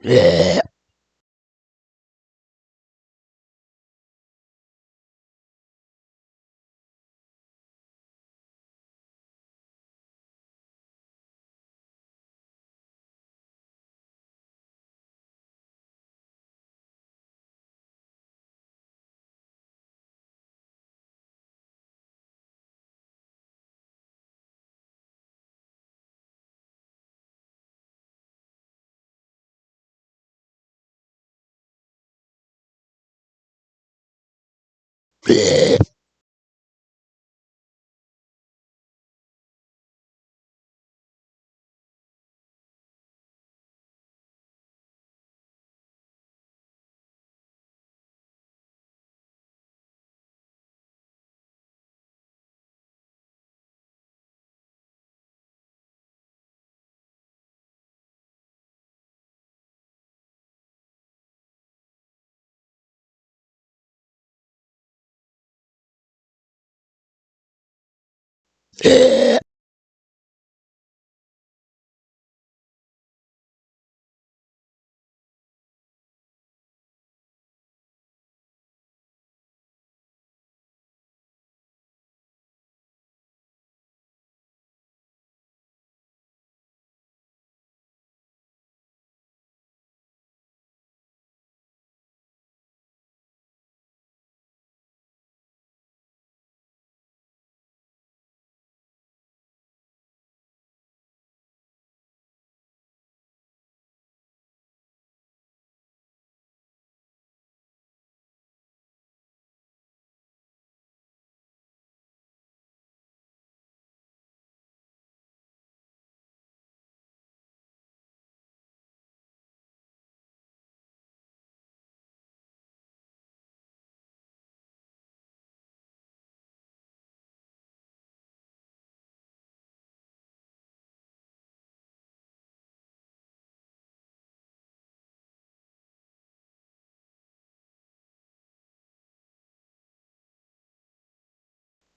Yeah. Yeah.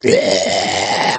Yeah.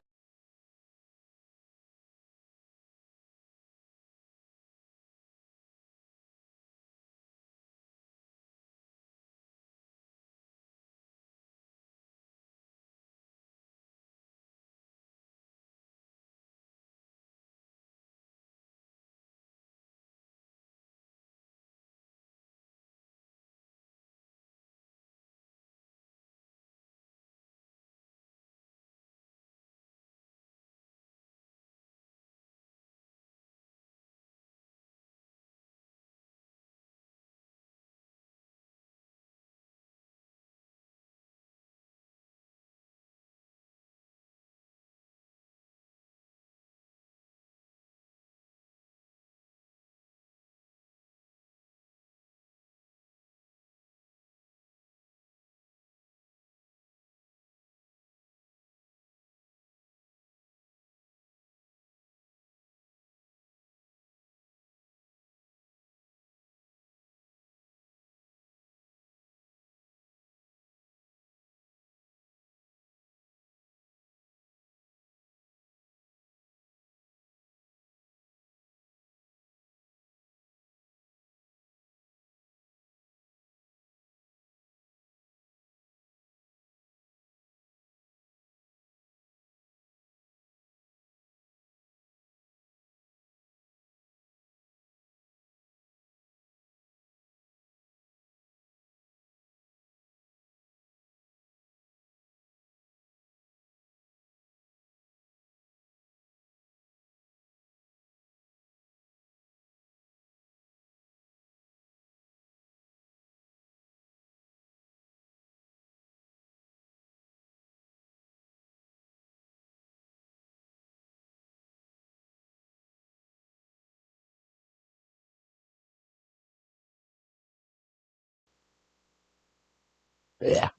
Yeah.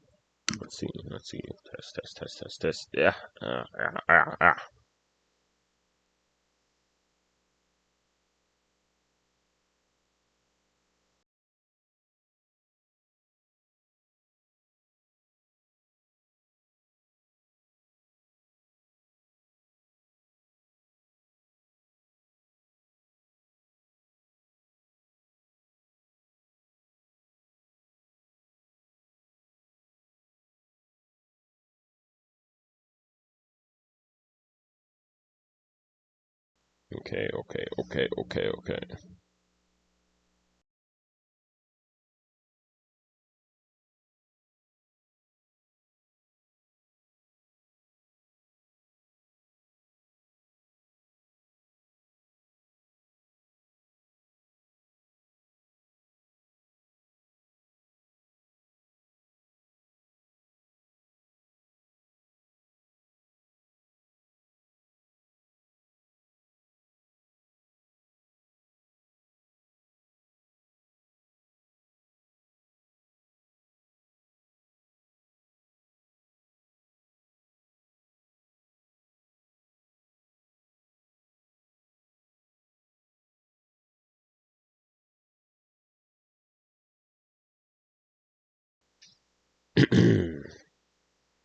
Let's see. Let's see. Test, test, test, test, test. Yeah. Yeah. Yeah. Yeah. Okay.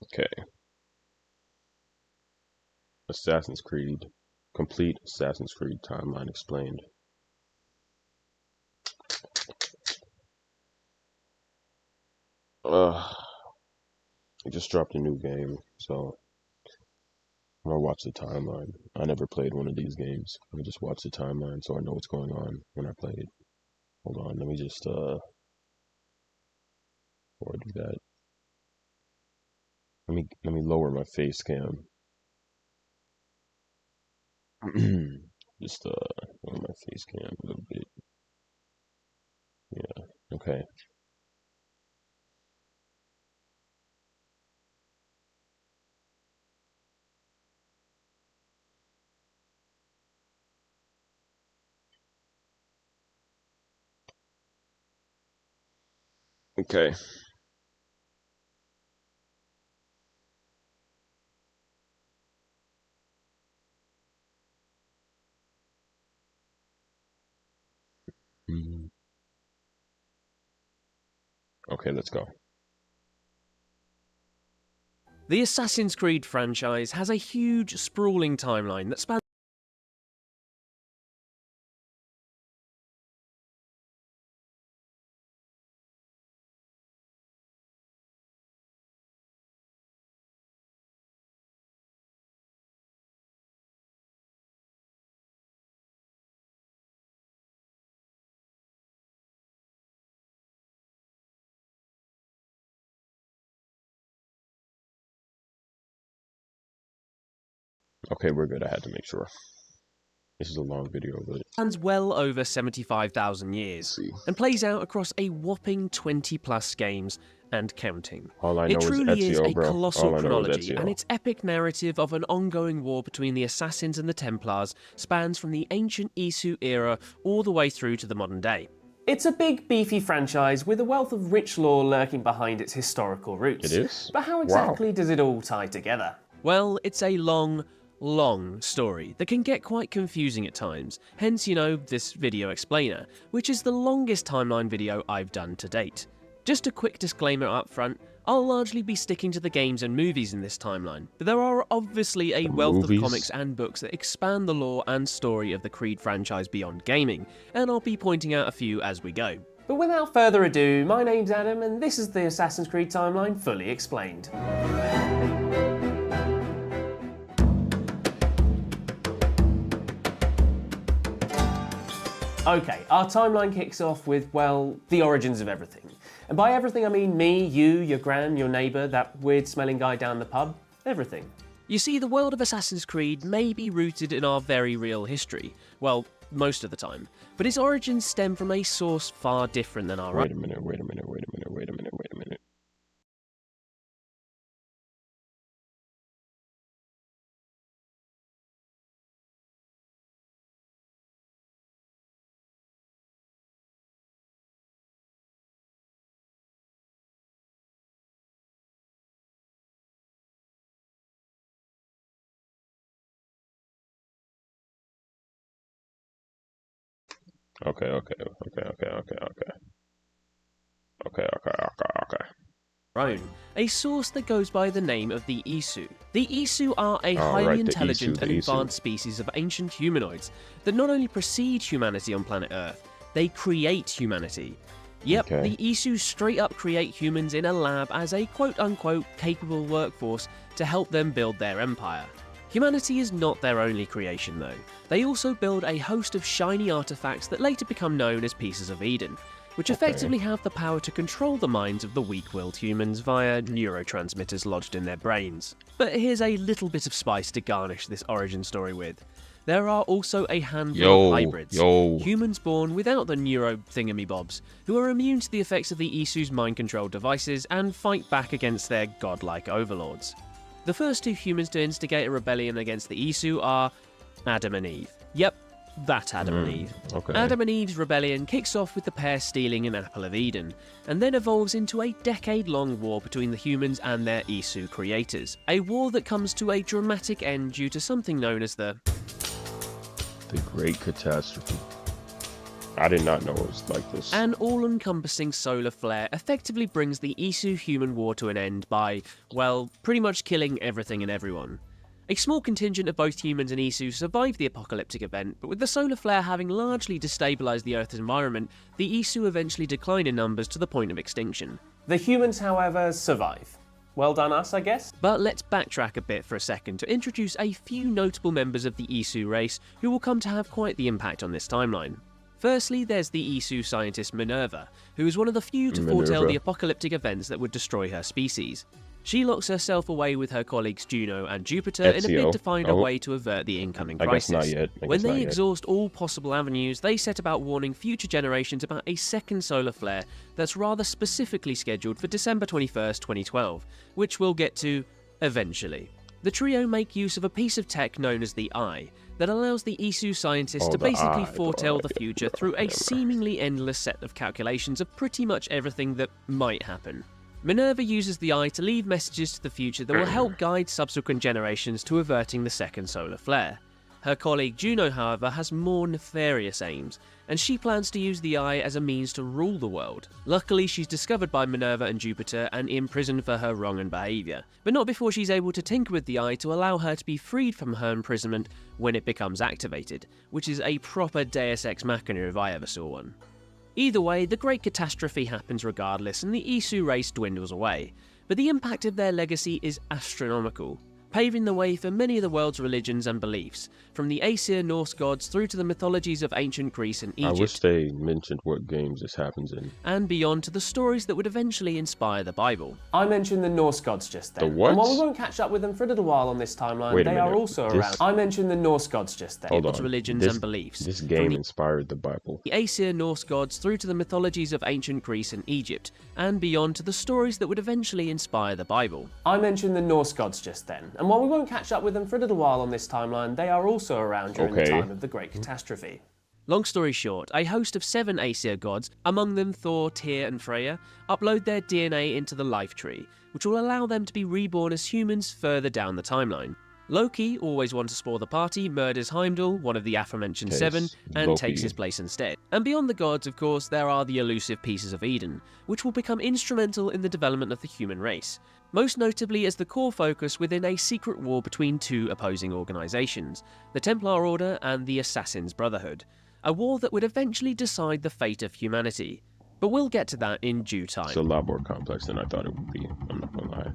Okay. Assassin's Creed. Complete Assassin's Creed timeline explained. It just dropped a new game, so I'm gonna watch the timeline. I never played one of these games. I just watch the timeline so I know what's going on when I play it. Hold on, let me just before I do that, let me lower my face cam. Just lower my face cam a little bit. Yeah. Okay. Okay. Okay, let's go. The Assassin's Creed franchise has a huge, sprawling timeline that spans Okay, we're good. I had to make sure. This is a long video, but well over 75,000 years see. and plays out across a whopping 20 plus games and counting. All I know It is truly is Ezio, a bro. colossal All I know is chronology, Ezio. and its epic narrative of an ongoing war between the Assassins and the Templars spans from the ancient Isu era all the way through to the modern day. It's a big, beefy franchise with a wealth of rich lore lurking behind its historical roots. It is? But how exactly does it all tie together? Well, it's a long story that can get quite confusing at times, hence, this video explainer, which is the longest timeline video I've done to date. Just a quick disclaimer up front, I'll largely be sticking to the games and movies in this timeline, but there are obviously a wealth of comics and books that expand the lore and story of the Creed franchise beyond gaming, and I'll be pointing out a few as we go. But without further ado, my name's Adam, and this is the Assassin's Creed timeline fully explained. Okay, our timeline kicks off with, well, the origins of everything. And by everything I mean me, you, your gran, your neighbour, that weird smelling guy down the pub, everything. You see, the world of Assassin's Creed may be rooted in our very real history, well, most of the time, but its origins stem from a source far different than our own. Wait a minute. Okay. Own, a source that goes by the name of the Isu. The Isu are a highly intelligent and advanced species of ancient humanoids that not only precede humanity on planet Earth, they create humanity. Yep, the Isu straight up create humans in a lab as a quote-unquote capable workforce to help them build their empire. Humanity is not their only creation though. They also build a host of shiny artifacts that later become known as Pieces of Eden, which effectively have the power to control the minds of the weak-willed humans via neurotransmitters lodged in their brains. But here's a little bit of spice to garnish this origin story with. There are also a handful of hybrids, humans born without the neuro thingamybobs, who are immune to the effects of the Isu's mind-controlled devices and fight back against their godlike overlords. The first 2 humans to instigate a rebellion against the Isu are Adam and Eve. Yep, that Adam and Eve. Okay. Adam and Eve's rebellion kicks off with the pair stealing an apple of Eden, and then evolves into a decade-long war between the humans and their Isu creators. A war that comes to a dramatic end due to something known as the Great Catastrophe. I did not know it was like this. An all-encompassing solar flare effectively brings the Isu-human war to an end by, well, pretty much killing everything and everyone. A small contingent of both humans and Isu survived the apocalyptic event, but with the solar flare having largely destabilised the Earth's environment, the Isu eventually decline in numbers to the point of extinction. The humans, however, survive. Well done us, I guess. But let's backtrack a bit for a second to introduce a few notable members of the Isu race who will come to have quite the impact on this timeline. Firstly, there's the Isu scientist Minerva, who is one of the few to foretell the apocalyptic events that would destroy her species. She locks herself away with her colleagues Juno and Jupiter in a bid to find a way to avert the incoming crisis. I guess not yet. When they exhaust all possible avenues, they set about warning future generations about a second solar flare that's rather specifically scheduled for December 21st, 2012, which we'll get to eventually. The trio make use of a piece of tech known as the Eye, that allows the Isu scientists to basically foretell the future through a seemingly endless set of calculations of pretty much everything that might happen. Minerva uses the Eye to leave messages to the future that will help guide subsequent generations to averting the second solar flare. Her colleague Juno, however, has more nefarious aims, and she plans to use the Eye as a means to rule the world. Luckily, she's discovered by Minerva and Jupiter and imprisoned for her wrong and behaviour, but not before she's able to tinker with the Eye to allow her to be freed from her imprisonment when it becomes activated, which is a proper Deus Ex Machina if I ever saw one. Either way, the Great Catastrophe happens regardless and the Isu race dwindles away, but the impact of their legacy is astronomical, paving the way for many of the world's religions and beliefs, from the Aesir Norse gods through to the mythologies of ancient Greece and Egypt. I wish they mentioned what games this happens in. And beyond to the stories that would eventually inspire the Bible. I mentioned the Norse gods just then. The what? And while we won't catch up with them for a little while on this timeline, they are also around. I mentioned the Norse gods just then. Hold on. Religions and beliefs. This game inspired the Bible. The Aesir Norse gods through to the mythologies of ancient Greece and Egypt, and beyond to the stories that would eventually inspire the Bible. I mentioned the Norse gods just then. And while we won't catch up with them for a little while on this timeline, they are also around during the time of the Great Catastrophe. Long story short, a host of 7 Aesir gods, among them Thor, Tyr and Freya, upload their DNA into the Life Tree, which will allow them to be reborn as humans further down the timeline. Loki, always one to spoil the party, murders Heimdall, one of the aforementioned 7, and takes his place instead. And beyond the gods, of course, there are the elusive Pieces of Eden, which will become instrumental in the development of the human race, most notably as the core focus within a secret war between 2 opposing organisations, the Templar Order and the Assassin's Brotherhood, a war that would eventually decide the fate of humanity. But we'll get to that in due time. It's a lot more complex than I thought it would be, I'm not gonna lie.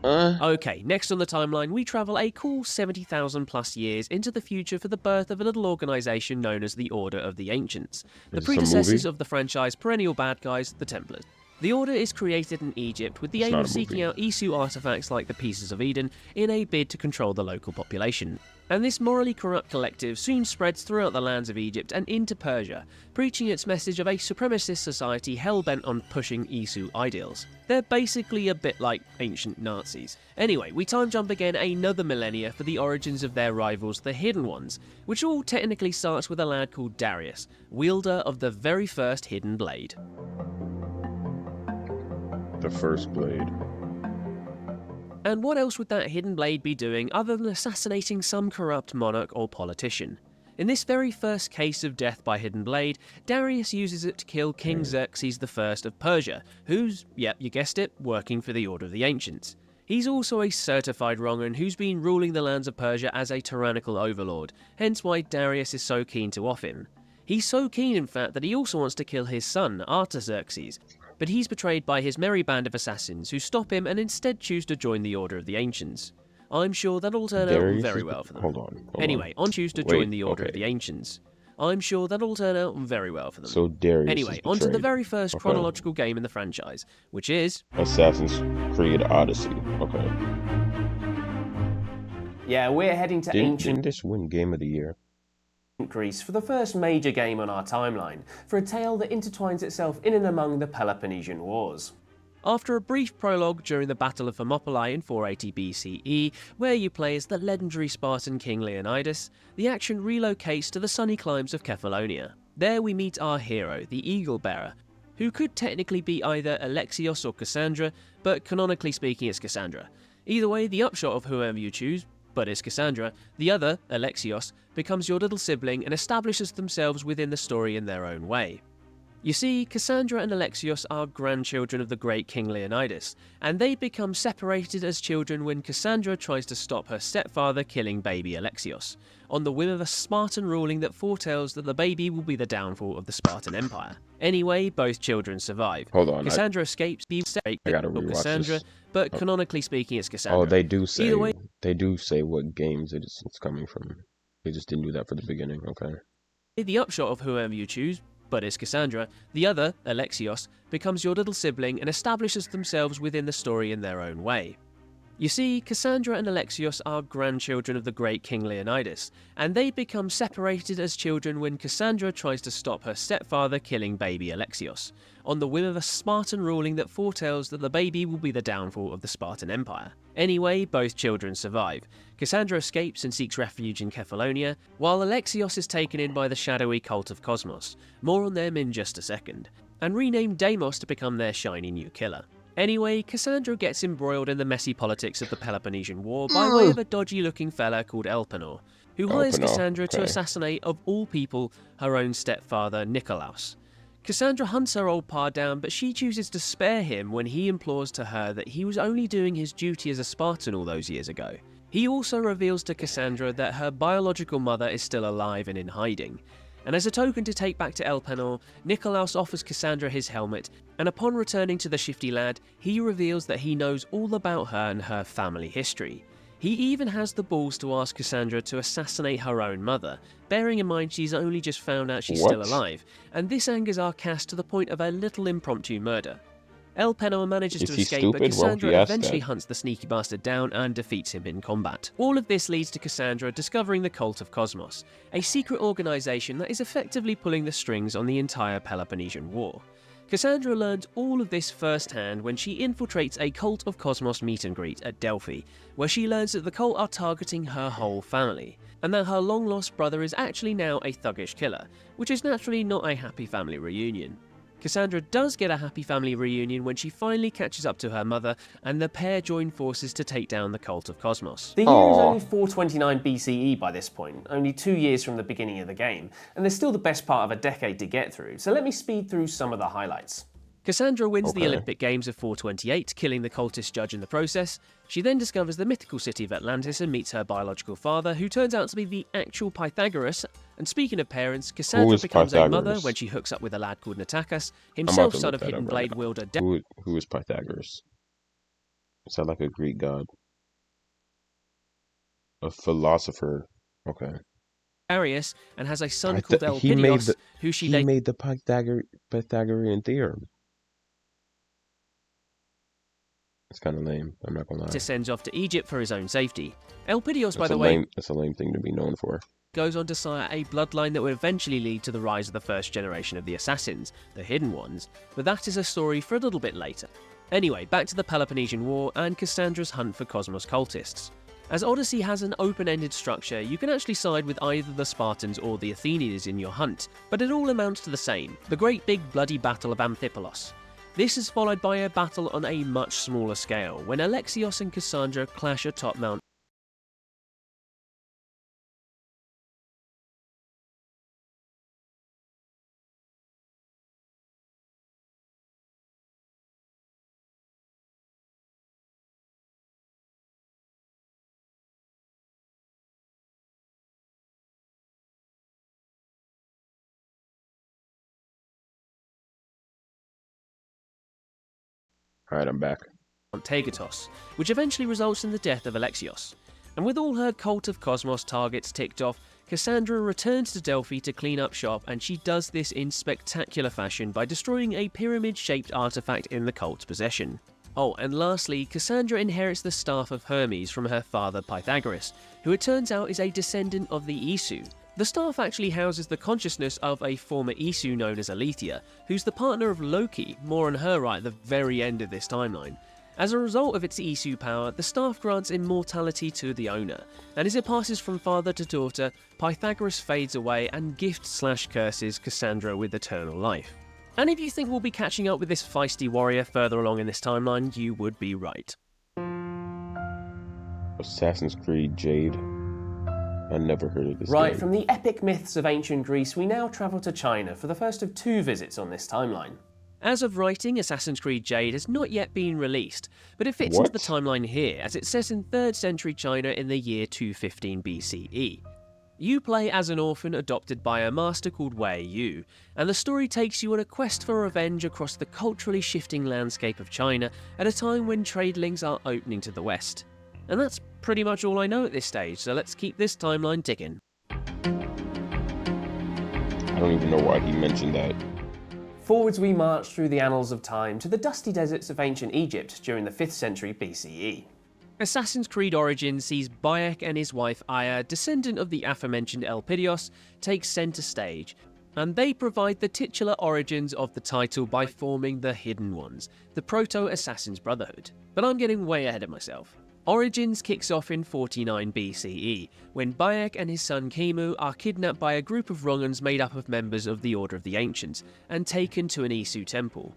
Okay, next on the timeline, we travel a cool 70,000 plus years into the future for the birth of a little organisation known as the Order of the Ancients, the predecessors of the franchise perennial bad guys, the Templars. The Order is created in Egypt with the aim of seeking out Isu artifacts like the Pieces of Eden in a bid to control the local population. And this morally corrupt collective soon spreads throughout the lands of Egypt and into Persia, preaching its message of a supremacist society hell-bent on pushing Isu ideals. They're basically a bit like ancient Nazis. Anyway, we time jump again another millennia for the origins of their rivals, the Hidden Ones, which all technically starts with a lad called Darius, wielder of the very first hidden blade. The first blade. And what else would that hidden blade be doing other than assassinating some corrupt monarch or politician? In this very first case of death by hidden blade, Darius uses it to kill King Xerxes I of Persia, who's, yep, you guessed it, working for the Order of the Ancients. He's also a certified wrong'un who's been ruling the lands of Persia as a tyrannical overlord, hence why Darius is so keen to off him. He's so keen, in fact, that he also wants to kill his son, Artaxerxes, but he's betrayed by his merry band of assassins who stop him and instead choose to join the Order of the Ancients. I'm sure that'll turn out Darius very is well for them. Hold on. Anyway, on choose to join the Order of the Ancients. I'm sure that'll turn out very well for them. So Darius Anyway, is on to the betrayed. very first chronological game in the franchise, which is Assassin's Creed Odyssey. Okay. Yeah, we're heading to ancient Didn't this win Game of the Year? Greece for the first major game on our timeline, for a tale that intertwines itself in and among the Peloponnesian Wars. After a brief prologue during the Battle of Thermopylae in 480 BCE, where you play as the legendary Spartan king Leonidas, the action relocates to the sunny climes of Kephallonia. There we meet our hero, the Eagle Bearer, who could technically be either Alexios or Cassandra, but canonically speaking it's Cassandra. Either way, the upshot of whoever you choose, but it's Cassandra, the other, Alexios, becomes your little sibling and establishes themselves within the story in their own way. You see, Cassandra and Alexios are grandchildren of the great King Leonidas, and they become separated as children when Cassandra tries to stop her stepfather killing baby Alexios, on the whim of a Spartan ruling that foretells that the baby will be the downfall of the Spartan Empire. Anyway, both children survive. Hold on. Cassandra escapes being separated from Cassandra, this. but canonically speaking it's Cassandra. Oh, they do say. Either way, they do say what games it's coming from. They just didn't do that for the beginning. Okay. the upshot of whoever you choose, but it's Cassandra, the other, Alexios, becomes your little sibling and establishes themselves within the story in their own way. You see, Cassandra and Alexios are grandchildren of the great King Leonidas, and they become separated as children when Cassandra tries to stop her stepfather killing baby Alexios, on the whim of a Spartan ruling that foretells that the baby will be the downfall of the Spartan Empire. Anyway, both children survive. Cassandra escapes and seeks refuge in Kephallonia, while Alexios is taken in by the shadowy cult of Cosmos, more on them in just a second, and renamed Deimos to become their shiny new killer. Anyway, Cassandra gets embroiled in the messy politics of the Peloponnesian War by way of a dodgy-looking fella called Elpenor, who hires Cassandra to assassinate, of all people, her own stepfather, Nikolaos. Cassandra hunts her old pa down, but she chooses to spare him when he implores to her that he was only doing his duty as a Spartan all those years ago. He also reveals to Cassandra that her biological mother is still alive and in hiding. And as a token to take back to Elpenor, Nikolaos offers Cassandra his helmet, and upon returning to the shifty lad, he reveals that he knows all about her and her family history. He even has the balls to ask Cassandra to assassinate her own mother, bearing in mind she's only just found out she's still alive, and this angers our cast to the point of a little impromptu murder. Elpenor manages to escape, but Cassandra eventually hunts the sneaky bastard down and defeats him in combat. All of this leads to Cassandra discovering the Cult of Cosmos, a secret organisation that is effectively pulling the strings on the entire Peloponnesian War. Cassandra learns all of this firsthand when she infiltrates a Cult of Cosmos meet and greet at Delphi, where she learns that the cult are targeting her whole family, and that her long-lost brother is actually now a thuggish killer, which is naturally not a happy family reunion. Cassandra does get a happy family reunion when she finally catches up to her mother, and the pair join forces to take down the Cult of Cosmos. The year is only 429 BCE by this point, only 2 years from the beginning of the game, and there's still the best part of a decade to get through, so let me speed through some of the highlights. Cassandra wins the Olympic Games of 428, killing the cultist judge in the process. She then discovers the mythical city of Atlantis and meets her biological father, who turns out to be the actual Pythagoras. And speaking of parents, Cassandra becomes a mother when she hooks up with a lad called Natakas, himself son of hidden blade wielder. Who is Pythagoras? Is that like a Greek god? A philosopher. Okay. Darius, and has a son called Elpidios, who she made the Pythagorean theorem. It's kind of lame, I'm not gonna lie. Sends off to Egypt for his own safety. Elpidios, by the way, that's a lame thing to be known for. Goes on to sire a bloodline that would eventually lead to the rise of the first generation of the Assassins, the Hidden Ones, but that is a story for a little bit later. Anyway, back to the Peloponnesian War and Cassandra's hunt for Cosmos cultists. As Odyssey has an open-ended structure, you can actually side with either the Spartans or the Athenians in your hunt, but it all amounts to the same, the great big bloody battle of Amphipolis. This is followed by a battle on a much smaller scale, when Alexios and Cassandra clash atop Mount Alright, I'm back. Count Tegetos, which eventually results in the death of Alexios. And with all her Cult of Cosmos targets ticked off, Cassandra returns to Delphi to clean up shop, and she does this in spectacular fashion by destroying a pyramid-shaped artifact in the cult's possession. Oh, and lastly, Cassandra inherits the Staff of Hermes from her father Pythagoras, who it turns out is a descendant of the Isu. The staff actually houses the consciousness of a former Isu known as Alethea, who's the partner of Loki, more on her right at the very end of this timeline. As a result of its Isu power, the staff grants immortality to the owner, and as it passes from father to daughter, Pythagoras fades away and gifts/curses Cassandra with eternal life. And if you think we'll be catching up with this feisty warrior further along in this timeline, you would be right. Assassin's Creed Jade. I never heard of this Right, game. from the epic myths of ancient Greece, we now travel to China for the first of 2 visits on this timeline. As of writing, Assassin's Creed Jade has not yet been released, but it fits into the timeline here, as it's set in 3rd century China in the year 215 BCE. You play as an orphan adopted by a master called Wei Yu, and the story takes you on a quest for revenge across the culturally shifting landscape of China at a time when trade links are opening to the west. And that's pretty much all I know at this stage, so let's keep this timeline ticking. I don't even know why he mentioned that. Forwards we march through the annals of time to the dusty deserts of ancient Egypt during the 5th century BCE. Assassin's Creed Origins sees Bayek and his wife Aya, descendant of the aforementioned Elpidios, take centre stage, and they provide the titular origins of the title by forming the Hidden Ones, the Proto-Assassin's Brotherhood. But I'm getting way ahead of myself. Origins kicks off in 49 BCE, when Bayek and his son Khemu are kidnapped by a group of Rongans made up of members of the Order of the Ancients, and taken to an Isu temple.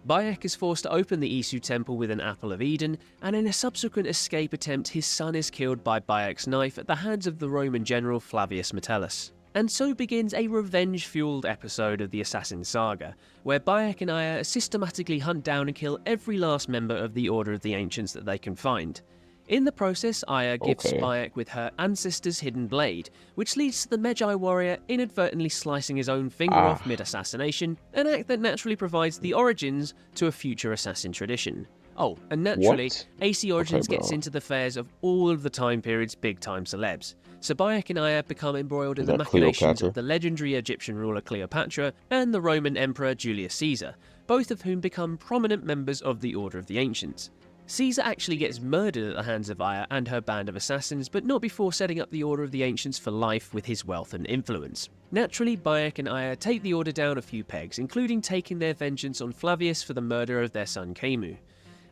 Bayek is forced to open the Isu temple with an Apple of Eden, and in a subsequent escape attempt his son is killed by Bayek's knife at the hands of the Roman general Flavius Metellus. And so begins a revenge-fueled episode of the Assassin Saga, where Bayek and Aya systematically hunt down and kill every last member of the Order of the Ancients that they can find. In the process, Aya gifts Bayek with her ancestor's hidden blade, which leads to the Medjay warrior inadvertently slicing his own finger off mid-assassination, an act that naturally provides the origins to a future assassin tradition. Oh, and naturally, AC Origins gets into the affairs of all of the time period's big-time celebs. So Bayek and Aya become embroiled in the machinations of the legendary Egyptian ruler Cleopatra and the Roman Emperor Julius Caesar, both of whom become prominent members of the Order of the Ancients. Caesar actually gets murdered at the hands of Aya and her band of assassins, but not before setting up the Order of the Ancients for life with his wealth and influence. Naturally, Bayek and Aya take the Order down a few pegs, including taking their vengeance on Flavius for the murder of their son Khemu.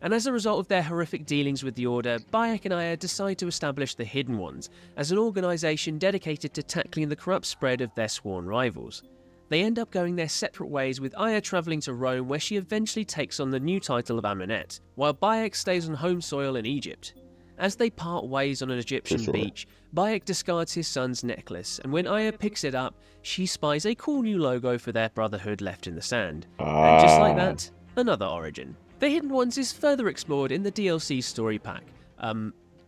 And as a result of their horrific dealings with the Order, Bayek and Aya decide to establish the Hidden Ones, as an organisation dedicated to tackling the corrupt spread of their sworn rivals. They end up going their separate ways, with Aya travelling to Rome, where she eventually takes on the new title of Amunet, while Bayek stays on home soil in Egypt. As they part ways on an Egyptian beach, Bayek discards his son's necklace, and when Aya picks it up, she spies a cool new logo for their brotherhood left in the sand. And just like that, another origin. The Hidden Ones is further explored in the DLC story pack,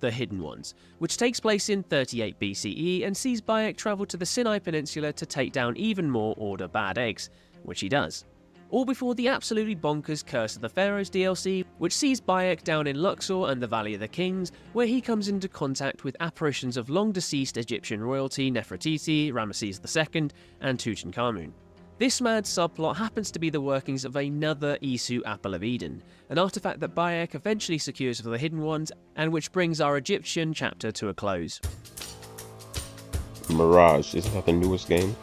The Hidden Ones, which takes place in 38 BCE and sees Bayek travel to the Sinai Peninsula to take down even more Order bad eggs, which he does. All before the absolutely bonkers Curse of the Pharaohs DLC, which sees Bayek down in Luxor and the Valley of the Kings, where he comes into contact with apparitions of long-deceased Egyptian royalty Nefertiti, Ramesses II, and Tutankhamun. This mad subplot happens to be the workings of another Isu Apple of Eden, an artifact that Bayek eventually secures for the Hidden Ones, and which brings our Egyptian chapter to a close. Mirage, isn't that the newest game?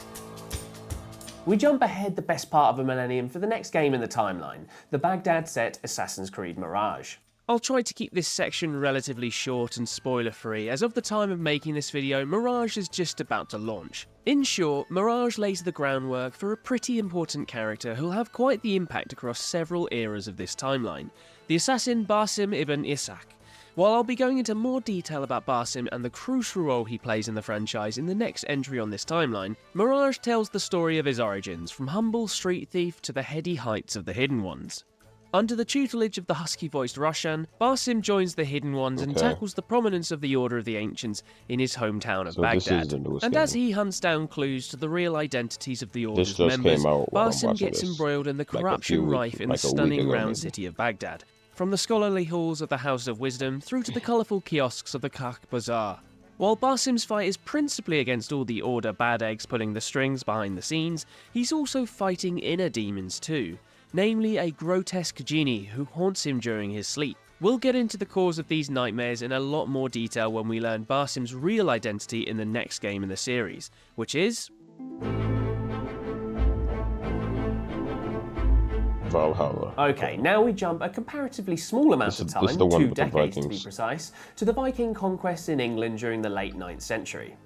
We jump ahead the best part of a millennium for the next game in the timeline, the Baghdad set Assassin's Creed Mirage. I'll try to keep this section relatively short and spoiler-free, as of the time of making this video, Mirage is just about to launch. In short, Mirage lays the groundwork for a pretty important character who'll have quite the impact across several eras of this timeline, the assassin Basim ibn Ishaq. While I'll be going into more detail about Basim and the crucial role he plays in the franchise in the next entry on this timeline, Mirage tells the story of his origins, from humble street thief to the heady heights of the Hidden Ones. Under the tutelage of the husky-voiced Roshan, Basim joins the Hidden Ones and tackles the prominence of the Order of the Ancients in his hometown of Baghdad. And as he hunts down clues to the real identities of the Order's members, Basim gets embroiled in the corruption rife in the stunning round city of Baghdad. from the scholarly halls of the House of Wisdom through to the colourful kiosks of the Kark Bazaar. While Basim's fight is principally against all the Order bad eggs pulling the strings behind the scenes, he's also fighting inner demons too, namely a grotesque genie who haunts him during his sleep. We'll get into the cause of these nightmares in a lot more detail when we learn Basim's real identity in the next game in the series, which is Valhalla. Okay, now we jump a comparatively small amount of time, this is the one 2 with the decades to be Vikings. precise, to the Viking conquest in England during the late 9th century.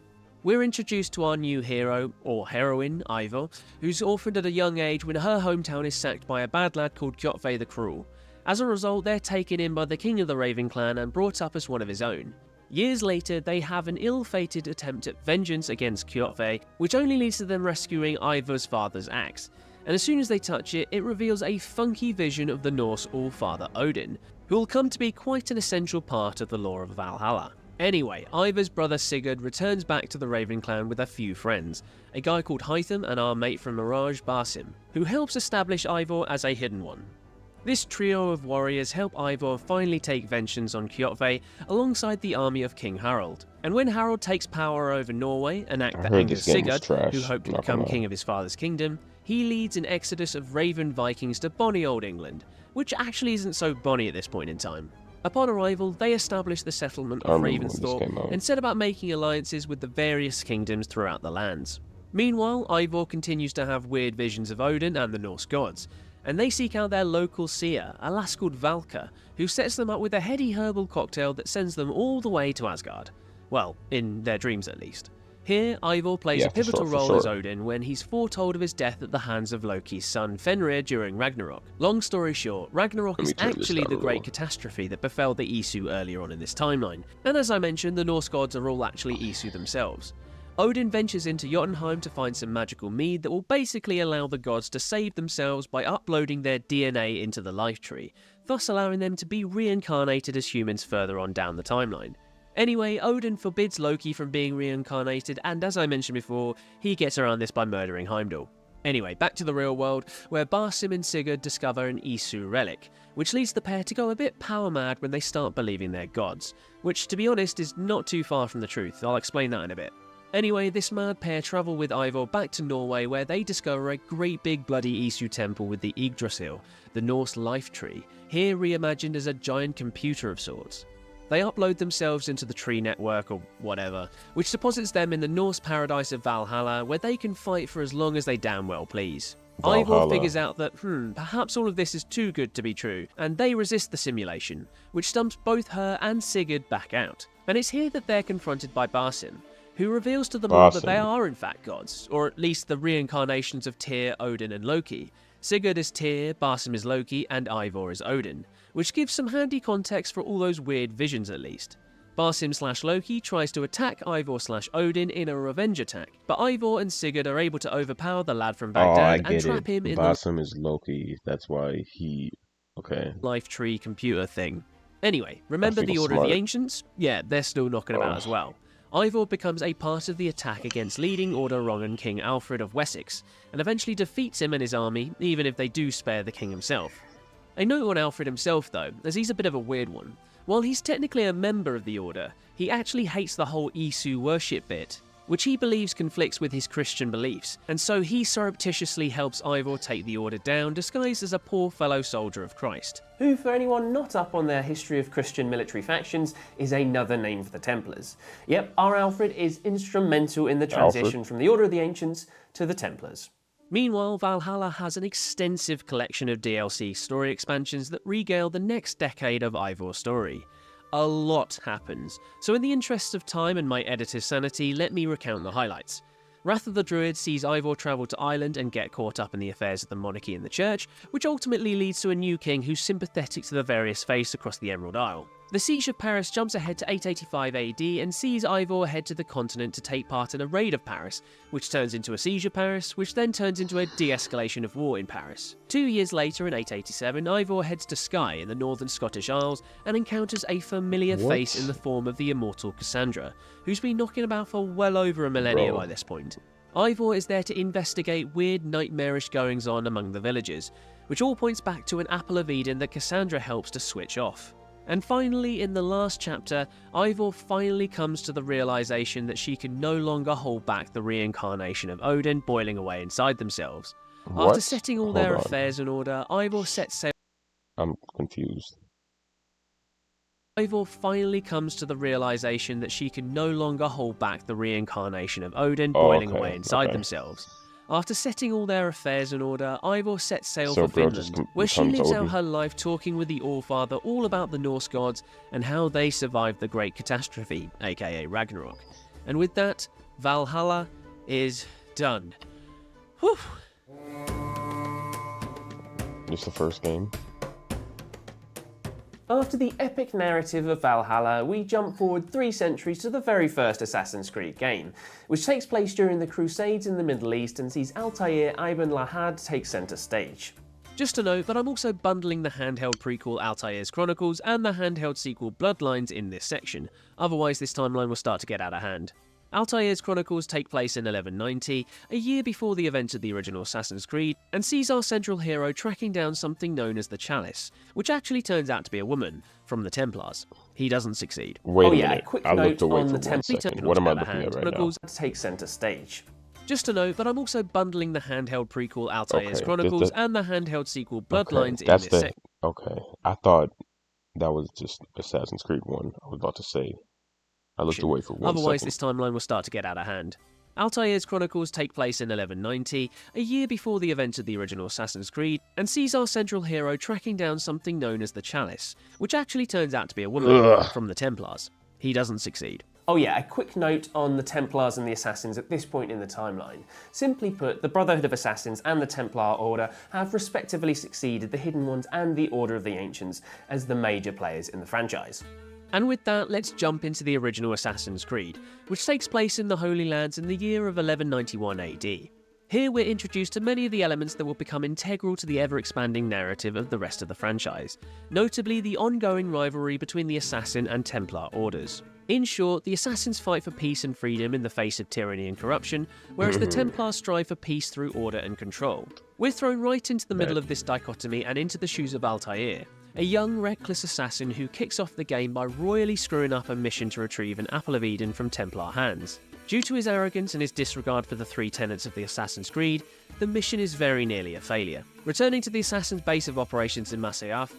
We're introduced to our new hero, or heroine, Eivor, who's orphaned at a young age when her hometown is sacked by a bad lad called Kjotve the Cruel. As a result, they're taken in by the king of the Raven clan and brought up as one of his own. Years later, they have an ill-fated attempt at vengeance against Kjotve, which only leads to them rescuing Eivor's father's axe. And as soon as they touch it, it reveals a funky vision of the Norse All-Father Odin, who will come to be quite an essential part of the lore of Valhalla. Anyway, Eivor's brother Sigurd returns back to the Raven clan with a few friends, a guy called Hytham and our mate from Mirage, Basim, who helps establish Eivor as a hidden one. This trio of warriors help Eivor finally take vengeance on Kjotve alongside the army of King Harald. And when Harald takes power over Norway, an act that heard angers this game was Sigurd, trash, who hoped to not become gonna lie. king of his father's kingdom, he leads an exodus of Raven Vikings to bonny old England, which actually isn't so bonny at this point in time. Upon arrival, they establish the settlement I of remember when this came Ravensthorpe out. and set about making alliances with the various kingdoms throughout the lands. Meanwhile, Eivor continues to have weird visions of Odin and the Norse gods, and they seek out their local seer, a lass called Valka, who sets them up with a heady herbal cocktail that sends them all the way to Asgard. Well, in their dreams at least. Here, Eivor plays Yeah, a for pivotal sure, for role as sure. Odin when he's foretold of his death at the hands of Loki's son Fenrir during Ragnarok. Long story short, Ragnarok Let me is turn this actually down the a great little. catastrophe that befell the Isu earlier on in this timeline. And as I mentioned, the Norse gods are all actually Isu themselves. Odin ventures into Jotunheim to find some magical mead that will basically allow the gods to save themselves by uploading their DNA into the life tree, thus allowing them to be reincarnated as humans further on down the timeline. Anyway, Odin forbids Loki from being reincarnated, and as I mentioned before, he gets around this by murdering Heimdall. Anyway, back to the real world, where Basim and Sigurd discover an Isu relic, which leads the pair to go a bit power mad when they start believing they're gods, which to be honest is not too far from the truth. I'll explain that in a bit. Anyway, this mad pair travel with Eivor back to Norway, where they discover a great big bloody Isu temple with the Yggdrasil, the Norse life tree, here reimagined as a giant computer of sorts. They upload themselves into the tree network or whatever, which deposits them in the Norse paradise of Valhalla, where they can fight for as long as they damn well please. Eivor Valhalla. figures out that, perhaps all of this is too good to be true, and they resist the simulation, which stumps both her and Sigurd back out. And it's here that they're confronted by Basim, who reveals to them all that they Basim. are in fact gods, or at least the reincarnations of Tyr, Odin and Loki. Sigurd is Tyr, Basim is Loki, and Eivor is Odin, which gives some handy context for all those weird visions at least. Basim/Loki tries to attack Eivor/Odin in a revenge attack, but Eivor and Sigurd are able to overpower the lad from Oh, I Baghdad and get trap it. him in the Basim is Loki. That's why he. Okay. life tree computer thing. Anyway, remember the feel Order of the smart. Ancients? Yeah, they're still knocking about as well. Eivor becomes a part of the attack against leading Order Rongan King Alfred of Wessex, and eventually defeats him and his army, even if they do spare the king himself. A note on Alfred himself though, as he's a bit of a weird one. While he's technically a member of the Order, he actually hates the whole Isu worship bit, which he believes conflicts with his Christian beliefs, and so he surreptitiously helps Eivor take the Order down, disguised as a poor fellow soldier of Christ. Who, for anyone not up on their history of Christian military factions, is another name for the Templars. Yep, our Alfred is instrumental in the transition from the Order of the Ancients to the Templars. Meanwhile, Valhalla has an extensive collection of DLC story expansions that regale the next decade of Eivor's story. A lot happens, so in the interests of time and my editor's sanity, let me recount the highlights. Wrath of the Druid sees Eivor travel to Ireland and get caught up in the affairs of the monarchy and the church, which ultimately leads to a new king who's sympathetic to the various faiths across the Emerald Isle. The Siege of Paris jumps ahead to 885 AD and sees Eivor head to the continent to take part in a raid of Paris, which turns into a siege of Paris, which then turns into a de-escalation of war in Paris. 2 years later, in 887, Eivor heads to Skye in the northern Scottish Isles and encounters a familiar face in the form of the immortal Cassandra, who's been knocking about for well over a millennia Bro. by this point. Ivor is there to investigate weird nightmarish goings-on among the villagers, which all points back to an Apple of Eden that Cassandra helps to switch off. And finally, in the last chapter, Ivor finally comes to the realization that she can no longer hold back the reincarnation of Odin boiling away inside themselves. What? After setting all their affairs in order, Ivor sets sail. I'm confused. Ivor finally comes to the realization that she can no longer hold back the reincarnation of Odin boiling away inside themselves. After setting all their affairs in order, Ivor sets sail for Finland, where she lives out her life talking with the Allfather all about the Norse gods and how they survived the Great Catastrophe, aka Ragnarok. And with that, Valhalla is done. Whew. It's the first game. After the epic narrative of Valhalla, we jump forward 3 centuries to the very first Assassin's Creed game, which takes place during the Crusades in the Middle East and sees Altair Ibn Lahad take centre stage. Just to note that I'm also bundling the handheld prequel Altair's Chronicles and the handheld sequel Bloodlines in this section, otherwise this timeline will start to get out of hand. Altair's Chronicles take place in 1190, a year before the events of the original Assassin's Creed, and sees our central hero tracking down something known as the Chalice, which actually turns out to be a woman, from the Templars. He doesn't succeed. Wait a minute. A quick I note looked away on for the 1 second. What am I looking at right now? Take centre stage. Just to note that I'm also bundling the handheld prequel Altair's Chronicles and the handheld sequel Bloodlines in this section. Okay, I thought that was just Assassin's Creed 1. I was about to say. I looked away for 1 Otherwise, second. this timeline will start to get out of hand. Altair's Chronicles take place in 1190, a year before the events of the original Assassin's Creed, and sees our central hero tracking down something known as the Chalice, which actually turns out to be a woman, from the Templars. He doesn't succeed. A quick note on the Templars and the Assassins at this point in the timeline. Simply put, the Brotherhood of Assassins and the Templar Order have respectively succeeded the Hidden Ones and the Order of the Ancients as the major players in the franchise. And with that, let's jump into the original Assassin's Creed, which takes place in the Holy Lands in the year of 1191 AD. Here we're introduced to many of the elements that will become integral to the ever-expanding narrative of the rest of the franchise, notably the ongoing rivalry between the Assassin and Templar orders. In short, the Assassins fight for peace and freedom in the face of tyranny and corruption, whereas the Templars strive for peace through order and control. We're thrown right into the middle of this dichotomy and into the shoes of Altair, a young, reckless assassin who kicks off the game by royally screwing up a mission to retrieve an Apple of Eden from Templar hands. Due to his arrogance and his disregard for the 3 tenets of the Assassin's Creed, the mission is very nearly a failure. Returning to the Assassin's base of operations in Masyaf,